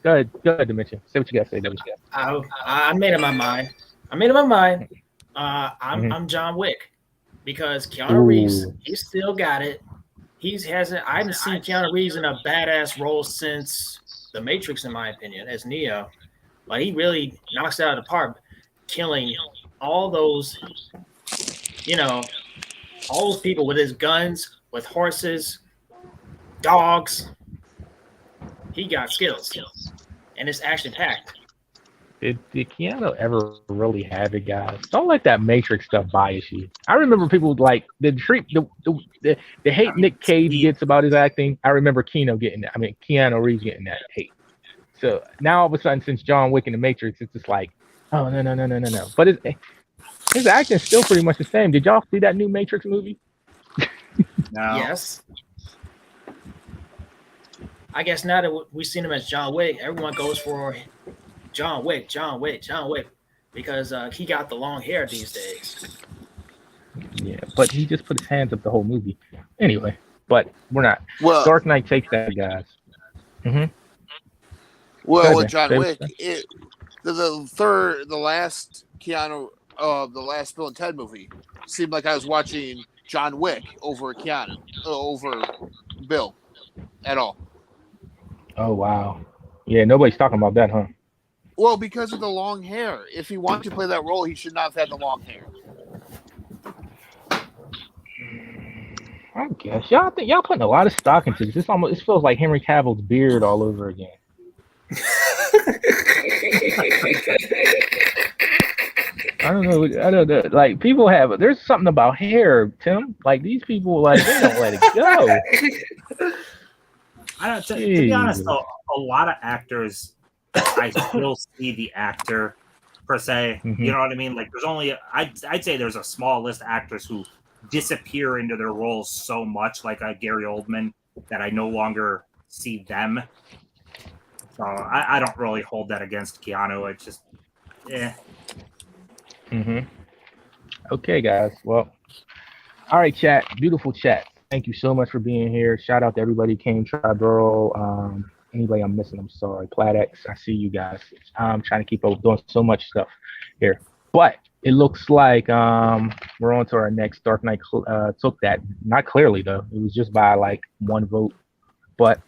Go ahead, Dimension. Say what you got to say, Dimension. I made up my mind. I'm John Wick because Keanu Reeves, he's still got it. I haven't seen Keanu Reeves in a badass role since The Matrix, in my opinion, as Neo. But he really knocks it out of the park, killing all those, all those people with his guns, with horses, dogs. He got skills, and it's action packed. Did Keanu ever really have it, guys? Don't let that Matrix stuff bias you. I remember people like the hate Nick Cage gets about his acting. I remember Keanu Reeves getting that hate. So now all of a sudden, since John Wick and the Matrix, it's just like, oh no. But his acting's still pretty much the same. Did y'all see that new Matrix movie? No. Yes. I guess now that we've seen him as John Wick, everyone goes for John Wick, because he got the long hair these days. Yeah, but he just put his hands up the whole movie. Anyway, but we're not. Well, Dark Knight takes that, guys. Well, with John Wick, the last Keanu, the last Bill and Ted movie seemed like I was watching John Wick over Bill at all. Oh wow, yeah, nobody's talking about that, huh? Well, because of the long hair. If he wanted to play that role, he should not have had the long hair. I guess y'all putting a lot of stock into this. It feels like Henry Cavill's beard all over again. I don't know. Like people there's something about hair, Tim. Like these people, like they don't let it go. To be honest, though, a lot of actors, I still see the actor per se. You know what I mean? Like there's only I'd say there's a small list of actors who disappear into their roles so much, like Gary Oldman, that I no longer see them. So I don't really hold that against Keanu. It's just, Okay, guys. Well, all right, chat. Beautiful chat. Thank you so much for being here. Shout out to everybody who came. Triborough. Anybody I'm missing, I'm sorry. Platex, I see you guys. I'm trying to keep up doing so much stuff here. But it looks like we're on to our next Dark Knight. Took that. Not clearly, though. It was just by like one vote. But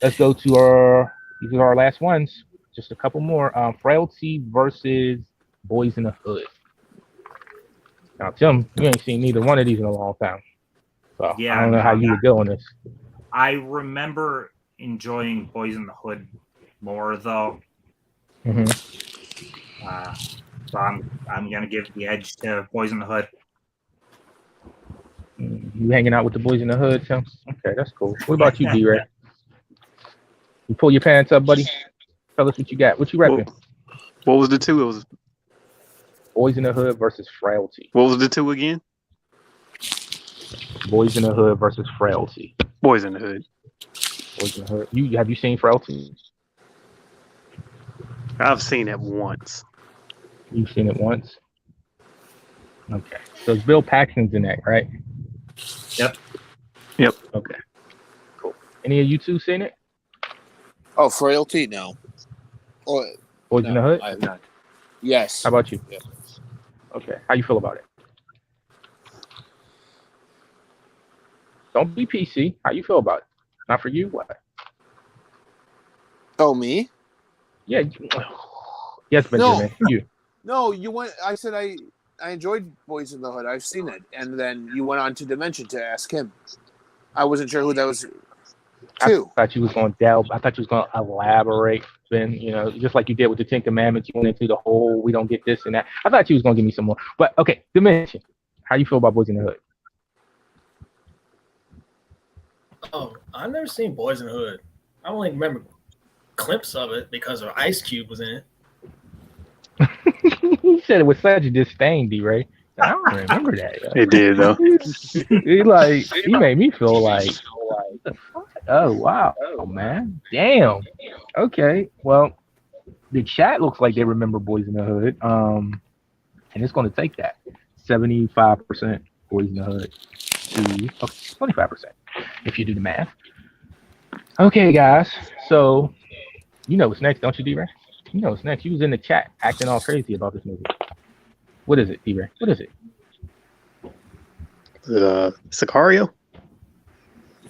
let's go to these are our last ones. Just a couple more. Frailty versus Boys in the Hood. Now, Tim, you ain't seen neither one of these in a long time. So yeah, I don't know how you would go on this. I remember enjoying Boys in the Hood more, though. So I'm gonna give the edge to Boys in the Hood. You hanging out with the Boys in the Hood, Tim? Okay, that's cool. What about you, D-Ray? You pull your pants up, buddy. Tell us what you got. What you reckon? What was the two? It was Boys in the Hood versus Frailty. What was the two again? Boys in the Hood versus Frailty. Boys in the Hood. Boys in the Hood. Have you seen Frailty? I've seen it once. You've seen it once? Okay. So it's Bill Paxton's in that, right? Yep. Okay. Cool. Any of you two seen it? Oh, Frailty? No. Boys in the Hood? I have not. Yes. How about you? Yeah. Okay. How you feel about it? Don't be PC. How you feel about it? Not for you? What? Oh, me? Yeah. Yes, No, Benjamin. You. no. You went. I said I enjoyed Boys in the Hood. I've seen it, and then you went on to Dimension to ask him. I wasn't sure who that was. I Too. thought you was going to delve. I thought you was going to elaborate, Ben. You know, just like you did with the Ten Commandments. You went into the whole. We don't get this and that. I thought you was going to give me some more. But okay, Dimension. How you feel about Boys in the Hood? Oh, I've never seen Boys in the Hood. I only remember clips of it because of Ice Cube was in it. You said it with such disdain, D-Ray. I don't remember that. It did though. He made me feel like, oh wow, oh man, damn. Okay, well, the chat looks like they remember Boys in the Hood. And it's going to take that 75% Boys in the Hood to 25% if you do the math. Okay, guys. So you know what's next, don't you, D-Ray? You know what's next. You was in the chat acting all crazy about this movie. What is it, D-Ray? What is it? Sicario?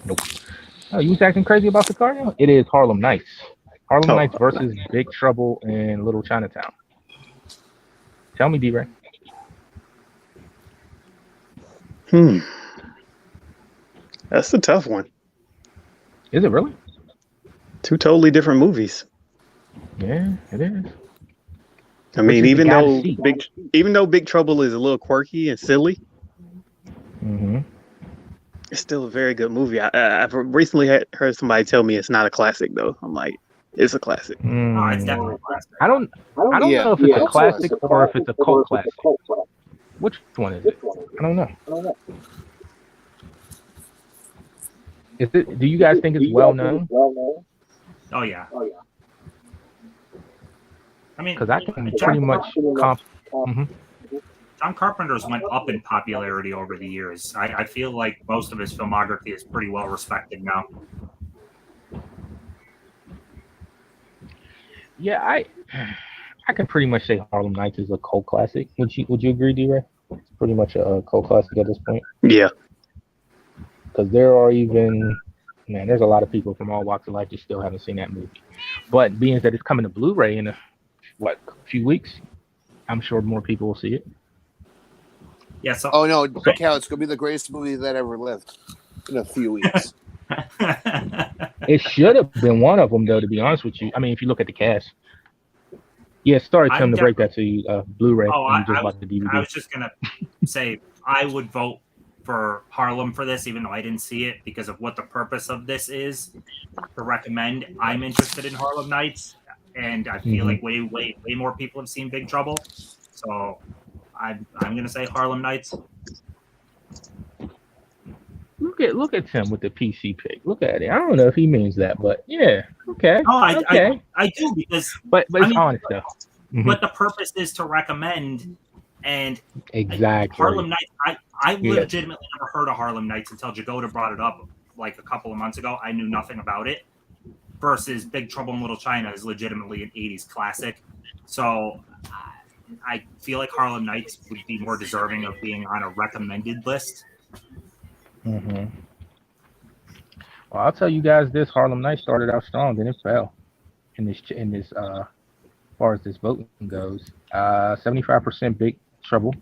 Nope. Oh, you was acting crazy about Sicario? It is Harlem Nights. Harlem Nights versus Big Trouble in Little Chinatown. Tell me, D-Ray. That's a tough one. Is it really? Two totally different movies. Yeah, it is. I mean, even though Big Trouble is a little quirky and silly, it's still a very good movie. I've recently heard somebody tell me it's not a classic, though. I'm like, it's a classic. Oh, it's definitely a classic. I don't know if it's a classic or if it's a cult classic. Which one is it? I don't know. Is it? Do you guys think it's well known? Oh yeah. I mean, because I can pretty much John Carpenter's went up in popularity over the years. I feel like most of his filmography is pretty well respected now. Yeah, I can pretty much say Harlem Nights is a cult classic. Would you agree, D-Ray? It's pretty much a cult classic at this point. Yeah. Because there's a lot of people from all walks of life that still haven't seen that movie. But being that it's coming to Blu-ray in a few weeks, I'm sure more people will see it. Yeah. So. Oh no, Cal, it's gonna be the greatest movie that ever lived in a few weeks. It should have been one of them, though. To be honest with you, I mean, if you look at the cast. Yeah, sorry, Tim, to break that to you. Blu-ray. Oh, I was just gonna say I would vote for Harlem for this, even though I didn't see it, because of what the purpose of this is to recommend. I'm interested in Harlem Nights, and I feel like way more people have seen Big Trouble, so I'm gonna say Harlem Nights. Look at Tim with the PC pick. Look at it. I don't know if he means that, but yeah, okay. Oh, okay. I do, because but it's honest though. But the purpose is to recommend, and exactly Harlem Nights. I legitimately never heard of Harlem Nights until Jagoda brought it up like a couple of months ago. I knew nothing about it. Versus Big Trouble in Little China is legitimately an 80s classic. So I feel like Harlem Nights would be more deserving of being on a recommended list. Well, I'll tell you guys this: Harlem Nights started out strong, then it fell. In this, as far as this voting goes, 75% Big Trouble.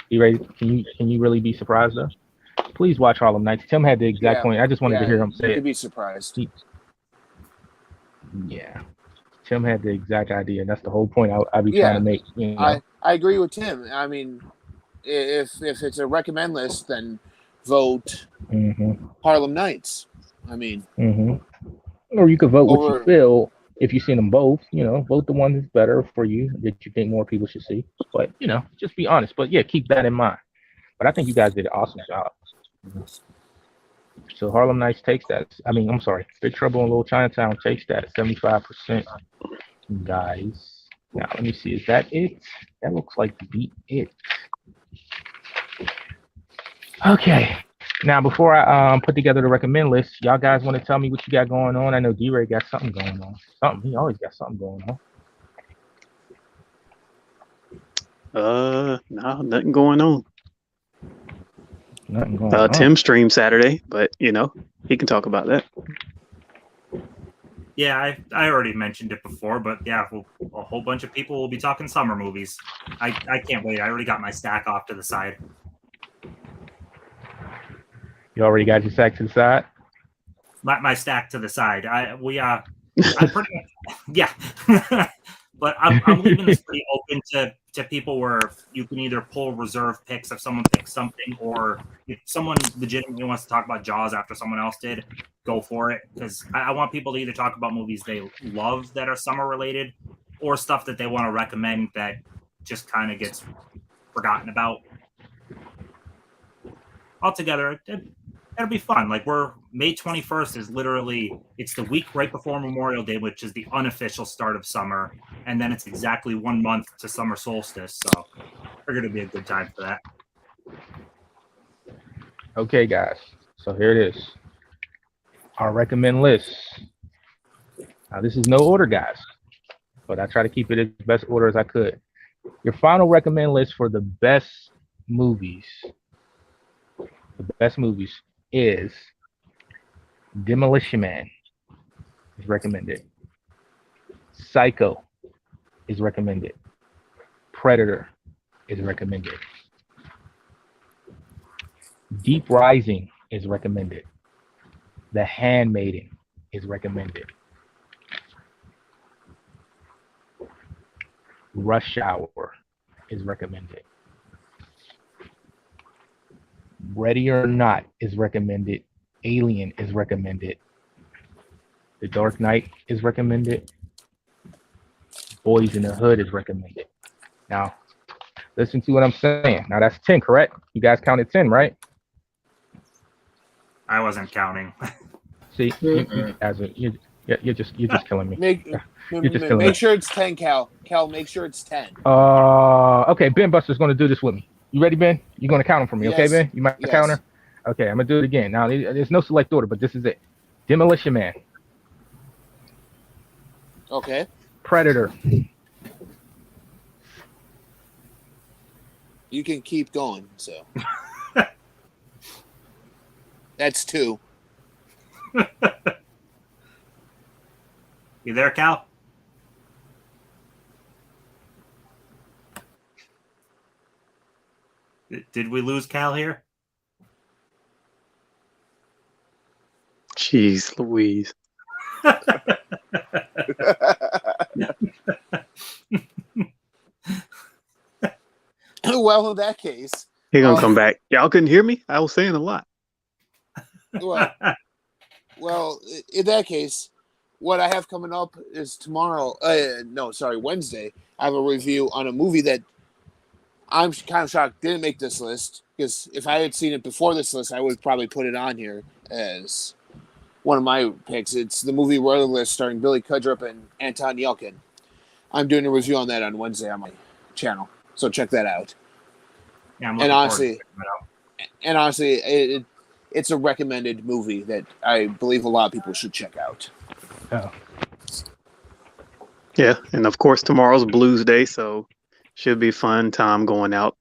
You ready? Can you really be surprised though? Please watch Harlem Nights. Tim had the exact point. I just wanted to hear him say it. You could be surprised. Yeah, Tim had the exact idea. That's the whole point I'd be trying to make. You know? I agree with Tim. I mean, if it's a recommend list, then vote Harlem Nights. I mean, or you could vote what you feel. If you've seen them both, vote the one that's better for you that you think more people should see. But just be honest. But yeah, keep that in mind. But I think you guys did an awesome job. So Harlem Nights takes that. I mean, I'm sorry, Big Trouble in Little Chinatown takes that 75%. Guys, now let me see. Is that it? That looks like beat it. Okay. Now, before I put together the recommend list, y'all guys want to tell me what you got going on? I know D-Ray got something going on. He always got something going on. No, nothing going on. Nothing going on. Tim streamed Saturday, but he can talk about that. Yeah, I already mentioned it before, but yeah, a whole bunch of people will be talking summer movies. I can't wait. I already got my stack off to the side. You already got your stack to the side? My stack to the side. I'm pretty yeah. But I'm leaving this pretty open to people where you can either pull reserve picks if someone picks something, or if someone legitimately wants to talk about Jaws after someone else did, go for it. Because I want people to either talk about movies they love that are summer related, or stuff that they want to recommend that just kind of gets forgotten about. Altogether, it'll be fun. Like May 21st is literally, it's the week right before Memorial Day, which is the unofficial start of summer. And then it's exactly 1 month to summer solstice. So we're going to be a good time for that. Okay, guys. So here it is. Our recommend list. Now, this is no order, guys, but I try to keep it as best order as I could. Your final recommend list for the best movies. The best movies is Demolition Man is recommended. Psycho is recommended. Predator is recommended. Deep Rising is recommended. The Handmaiden is recommended. Rush Hour is recommended. Ready or Not is recommended. Alien is recommended. The Dark Knight is recommended. Boys in the Hood is recommended. Now, listen to what I'm saying. Now, that's 10, correct? You guys counted 10, right? I wasn't counting. See, you're just killing me. Make sure it's 10, Cal. Cal, make sure it's 10. Okay, Ben Buster's going to do this with me. You ready, Ben? You're going to count them for me, okay, Ben? You might counter? Okay, I'm going to do it again. Now, there's no select order, but this is it. Demolition Man. Okay. Predator. You can keep going, so. That's 2. You there, Cal? Did we lose Cal here? Jeez Louise. Well, in that case. He's going to come back. Y'all couldn't hear me? I was saying a lot. Well, in that case, what I have coming up is tomorrow. Wednesday. I have a review on a movie that I'm kind of shocked didn't make this list, because if I had seen it before this list, I would probably put it on here as one of my picks. It's the movie Royalist starring Billy Cudrup and Anton Yelkin. I'm doing a review on that on Wednesday on my channel, so check that out. Yeah, I'm looking forward to checking it out. Honestly, it's a recommended movie that I believe a lot of people should check out. Oh. Yeah, and of course tomorrow's Blues Day, so should be fun time going out,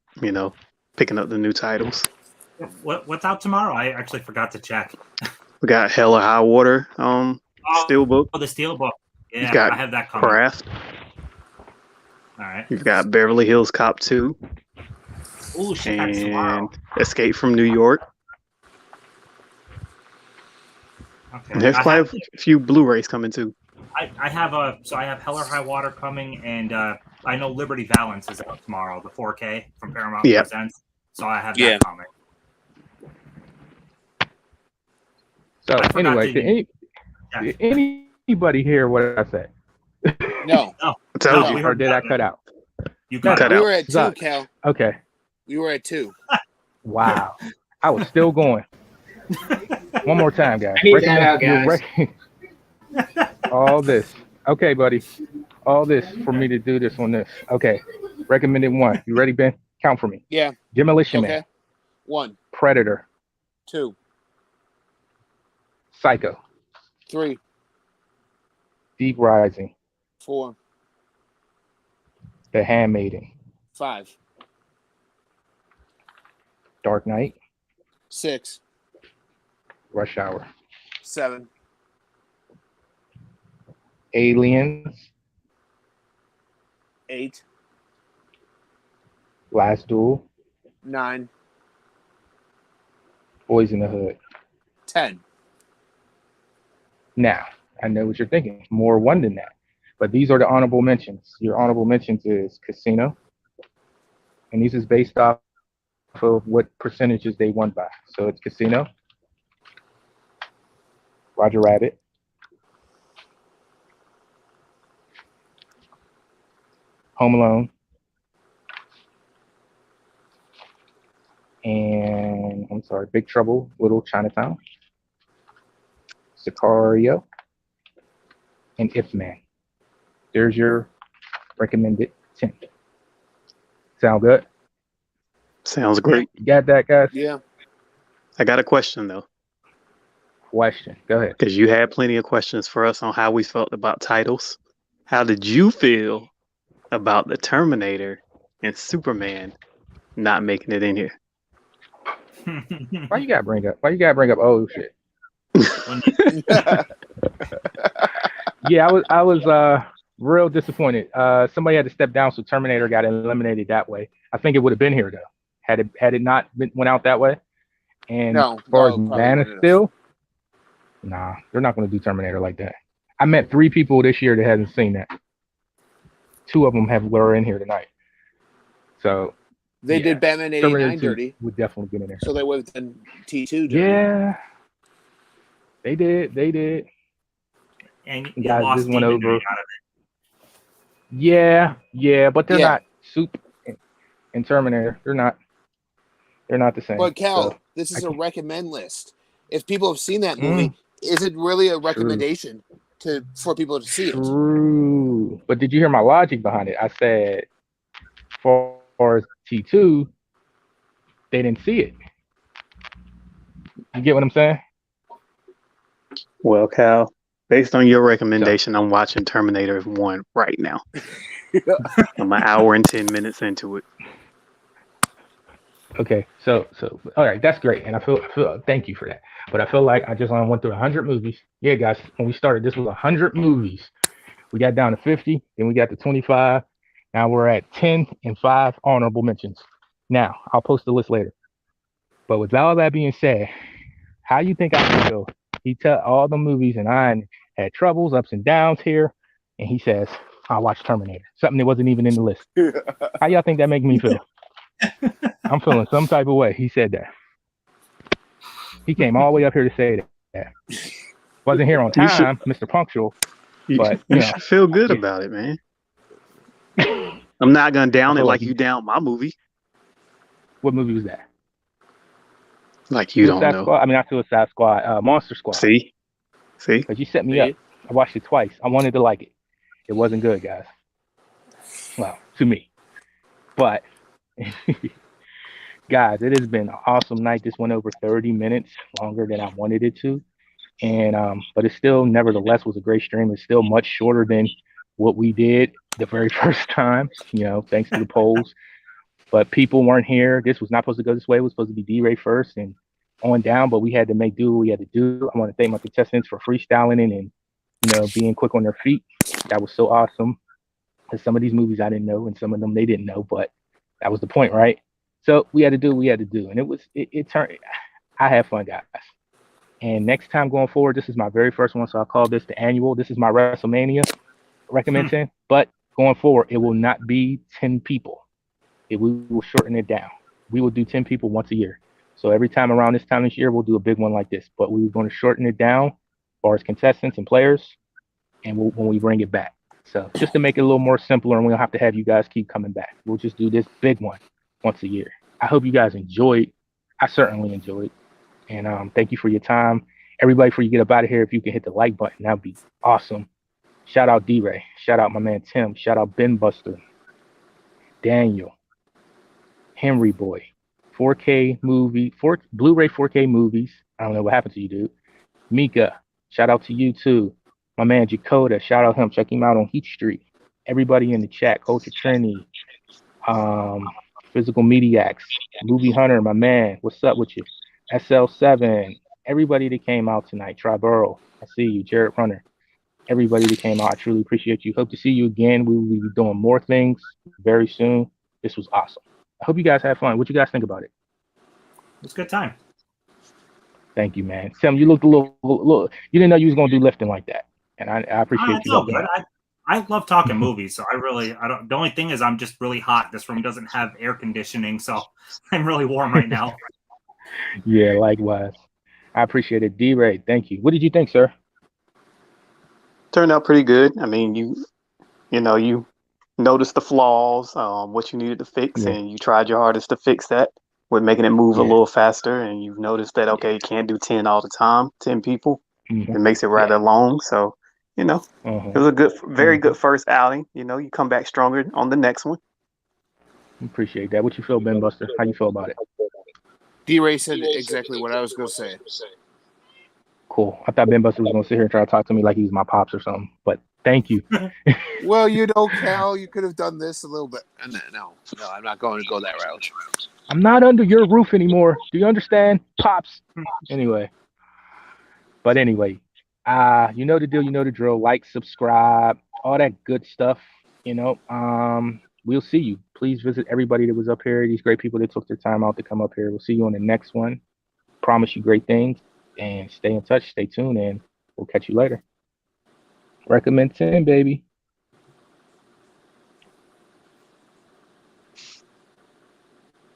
picking up the new titles. What's out tomorrow? I actually forgot to check. We got Hell or High Water, Steelbook. Oh, the Steelbook. Yeah, You've got I have that coming. Craft. All right. You've got Beverly Hills Cop 2. Ooh, shit, that's tomorrow. Escape from New York. Okay. And there's quite a few Blu-rays coming too. I have Hell or High Water coming, and I know Liberty Valance is out tomorrow, the 4K from Paramount Presents. So I have that coming. So anyway, did anybody hear what I said? No. Or did I cut out? You cut out. We were at 2, Cal. Okay. We were at 2. Wow. I was still going. One more time, guys. I need that out, guys. All this. Okay, buddy. All this for me to do this on this. Okay. Recommended 1. You ready, Ben? Count for me. Yeah. Demolition Man. 1. Predator. 2. Psycho. 3. Deep Rising. 4. The Handmaiden. 5. Dark Knight. 6, Rush Hour. 7, Aliens. 8, Last Duel. 9, Boys in the Hood. 10. Now, I know what you're thinking. More one than that. But these are the honorable mentions. Your honorable mentions is Casino. And these is based off of what percentages they won by. So it's Casino, Roger Rabbit, Home Alone, and I'm sorry, Big Trouble, Little Chinatown, Sicario, and If Man. There's your recommended 10. Sound good? Sounds great. You got that, guys? Yeah. I got a question though, Question. Go ahead. because you had plenty of questions for us on how we felt about titles. How did you feel about the Terminator and Superman not making it in here? Why you gotta bring up old shit? Yeah, I was real disappointed. Somebody had to step down, so Terminator got eliminated that way. I think it would have been here though, had it not went out that way. And No, as far no, as probably Man of wouldn't have. Steel, nah, they're not going to do Terminator like that. I met 3 people this year that hasn't seen that. 2 of them were in here tonight. So They yeah, did Batman Terminator 89 2 dirty, would definitely get in there. so they would have done T2 dirty. Yeah, they did. And you Guys, lost this went Demon over. Knight out of it. Yeah, but they're Yeah. not Soup and Terminator. They're not the same. But Cal, So, this is I a can't- recommend list. If people have seen that movie, is it really a True. recommendation for people to see it? True. But did you hear my logic behind it? I said, for as T2, they didn't see it. You get what I'm saying? Well, Cal, based on your recommendation, I'm watching Terminator 1 right now. I'm an hour and 10 minutes into it. Okay, so all right, that's great, and I feel thank you for that. But I feel like I just only went through 100 movies. Yeah, guys, when we started, this was 100 movies. We got down to 50, then we got to 25. Now we're at 10 and 5 honorable mentions. Now I'll post the list later. But with all that being said, how you think I feel? He tell all the movies, and I had troubles, ups and downs here, and he says I'll watch Terminator, something that wasn't even in the list. How y'all think that make me feel? I'm feeling some type of way. He said that. He came all the way up here to say that. Wasn't here on You should- time, Mr. Punctual. You, But, you you know, should feel good yeah. about it, man. I'm not gonna down I it feel like like you down my movie. What movie was that? Like you don't Suicide know. Squad? I mean, not Suicide Squad. Monster Squad. See? Because you set me up. I watched it twice. I wanted to like it. It wasn't good, guys. Well, to me. But, guys, it has been an awesome night. This went over 30 minutes longer than I wanted it to. And but it still, nevertheless, was a great stream. It's still much shorter than what we did the very first time, thanks to the polls. But people weren't here. This was not supposed to go this way. It was supposed to be D-Ray first and on down, but we had to make do what we had to do. I want to thank my contestants for freestyling and being quick on their feet. That was so awesome. Because some of these movies I didn't know, and some of them they didn't know, but that was the point, right? So we had to do what we had to do, and it turned. I had fun, guys. And next time going forward, this is my very first one, so I'll call this the annual. This is my WrestleMania recommend 10, but going forward, it will not be 10 people. We will shorten it down. We will do 10 people once a year. So every time around this time this year, we'll do a big one like this, but we're going to shorten it down as far as contestants and players, and when we bring it back. So just to make it a little more simpler, and we don't have to have you guys keep coming back. We'll just do this big one once a year. I hope you guys enjoyed. I certainly enjoyed. And thank you for your time. Everybody, before you get up out of here, if you can hit the like button, that would be awesome. Shout out D-Ray. Shout out my man Tim. Shout out BINBUSTER. Daniel. Henry Boy. 4K movie. Blu-ray 4K movies. I don't know what happened to you, dude. Mika. Shout out to you, too. My man JAGODA, shout out him. Check him out on Heat Street. Everybody in the chat, Culture Trinity, Physical Mediacs, Movie Hunter, my man. What's up with you? SL7, everybody that came out tonight. Triborough, I see you. Jared Runner, everybody that came out. I truly appreciate you. Hope to see you again. We will be doing more things very soon. This was awesome. I hope you guys had fun. What you guys think about it? It was a good time. Thank you, man. Tim, you looked a little. You didn't know you was gonna do lifting like that, and I appreciate It's you all helping good. out. I love talking movies, so I don't. The only thing is, I'm just really hot. This room doesn't have air conditioning, so I'm really warm right now. Yeah, likewise. I appreciate it. D-Ray, thank you. What did you think, sir? Turned out pretty good. I mean, you noticed the flaws, what you needed to fix, Yeah. and you tried your hardest to fix that with making it move a Yeah. little faster. And you've noticed that, okay, you can't do 10 all the time, 10 people. Mhm. It makes it rather long. So, it was a very good first outing. You come back stronger on the next one. Appreciate that. What you feel, Ben Buster? How you feel about it? D-Ray said exactly what I was going to say. Cool. I thought Ben Buster was gonna sit here and try to talk to me like he was my pops or something. But thank you. Well, Cal, you could have done this a little bit. No, I'm not going to go that route. I'm not under your roof anymore. Do you understand, pops? Anyway. You know the deal. You know the drill. Like, subscribe, all that good stuff. We'll see you. Please visit everybody that was up here. These great people that took their time out to come up here. We'll see you on the next one. Promise you great things. And stay in touch. Stay tuned, and we'll catch you later. Recommend 10, baby.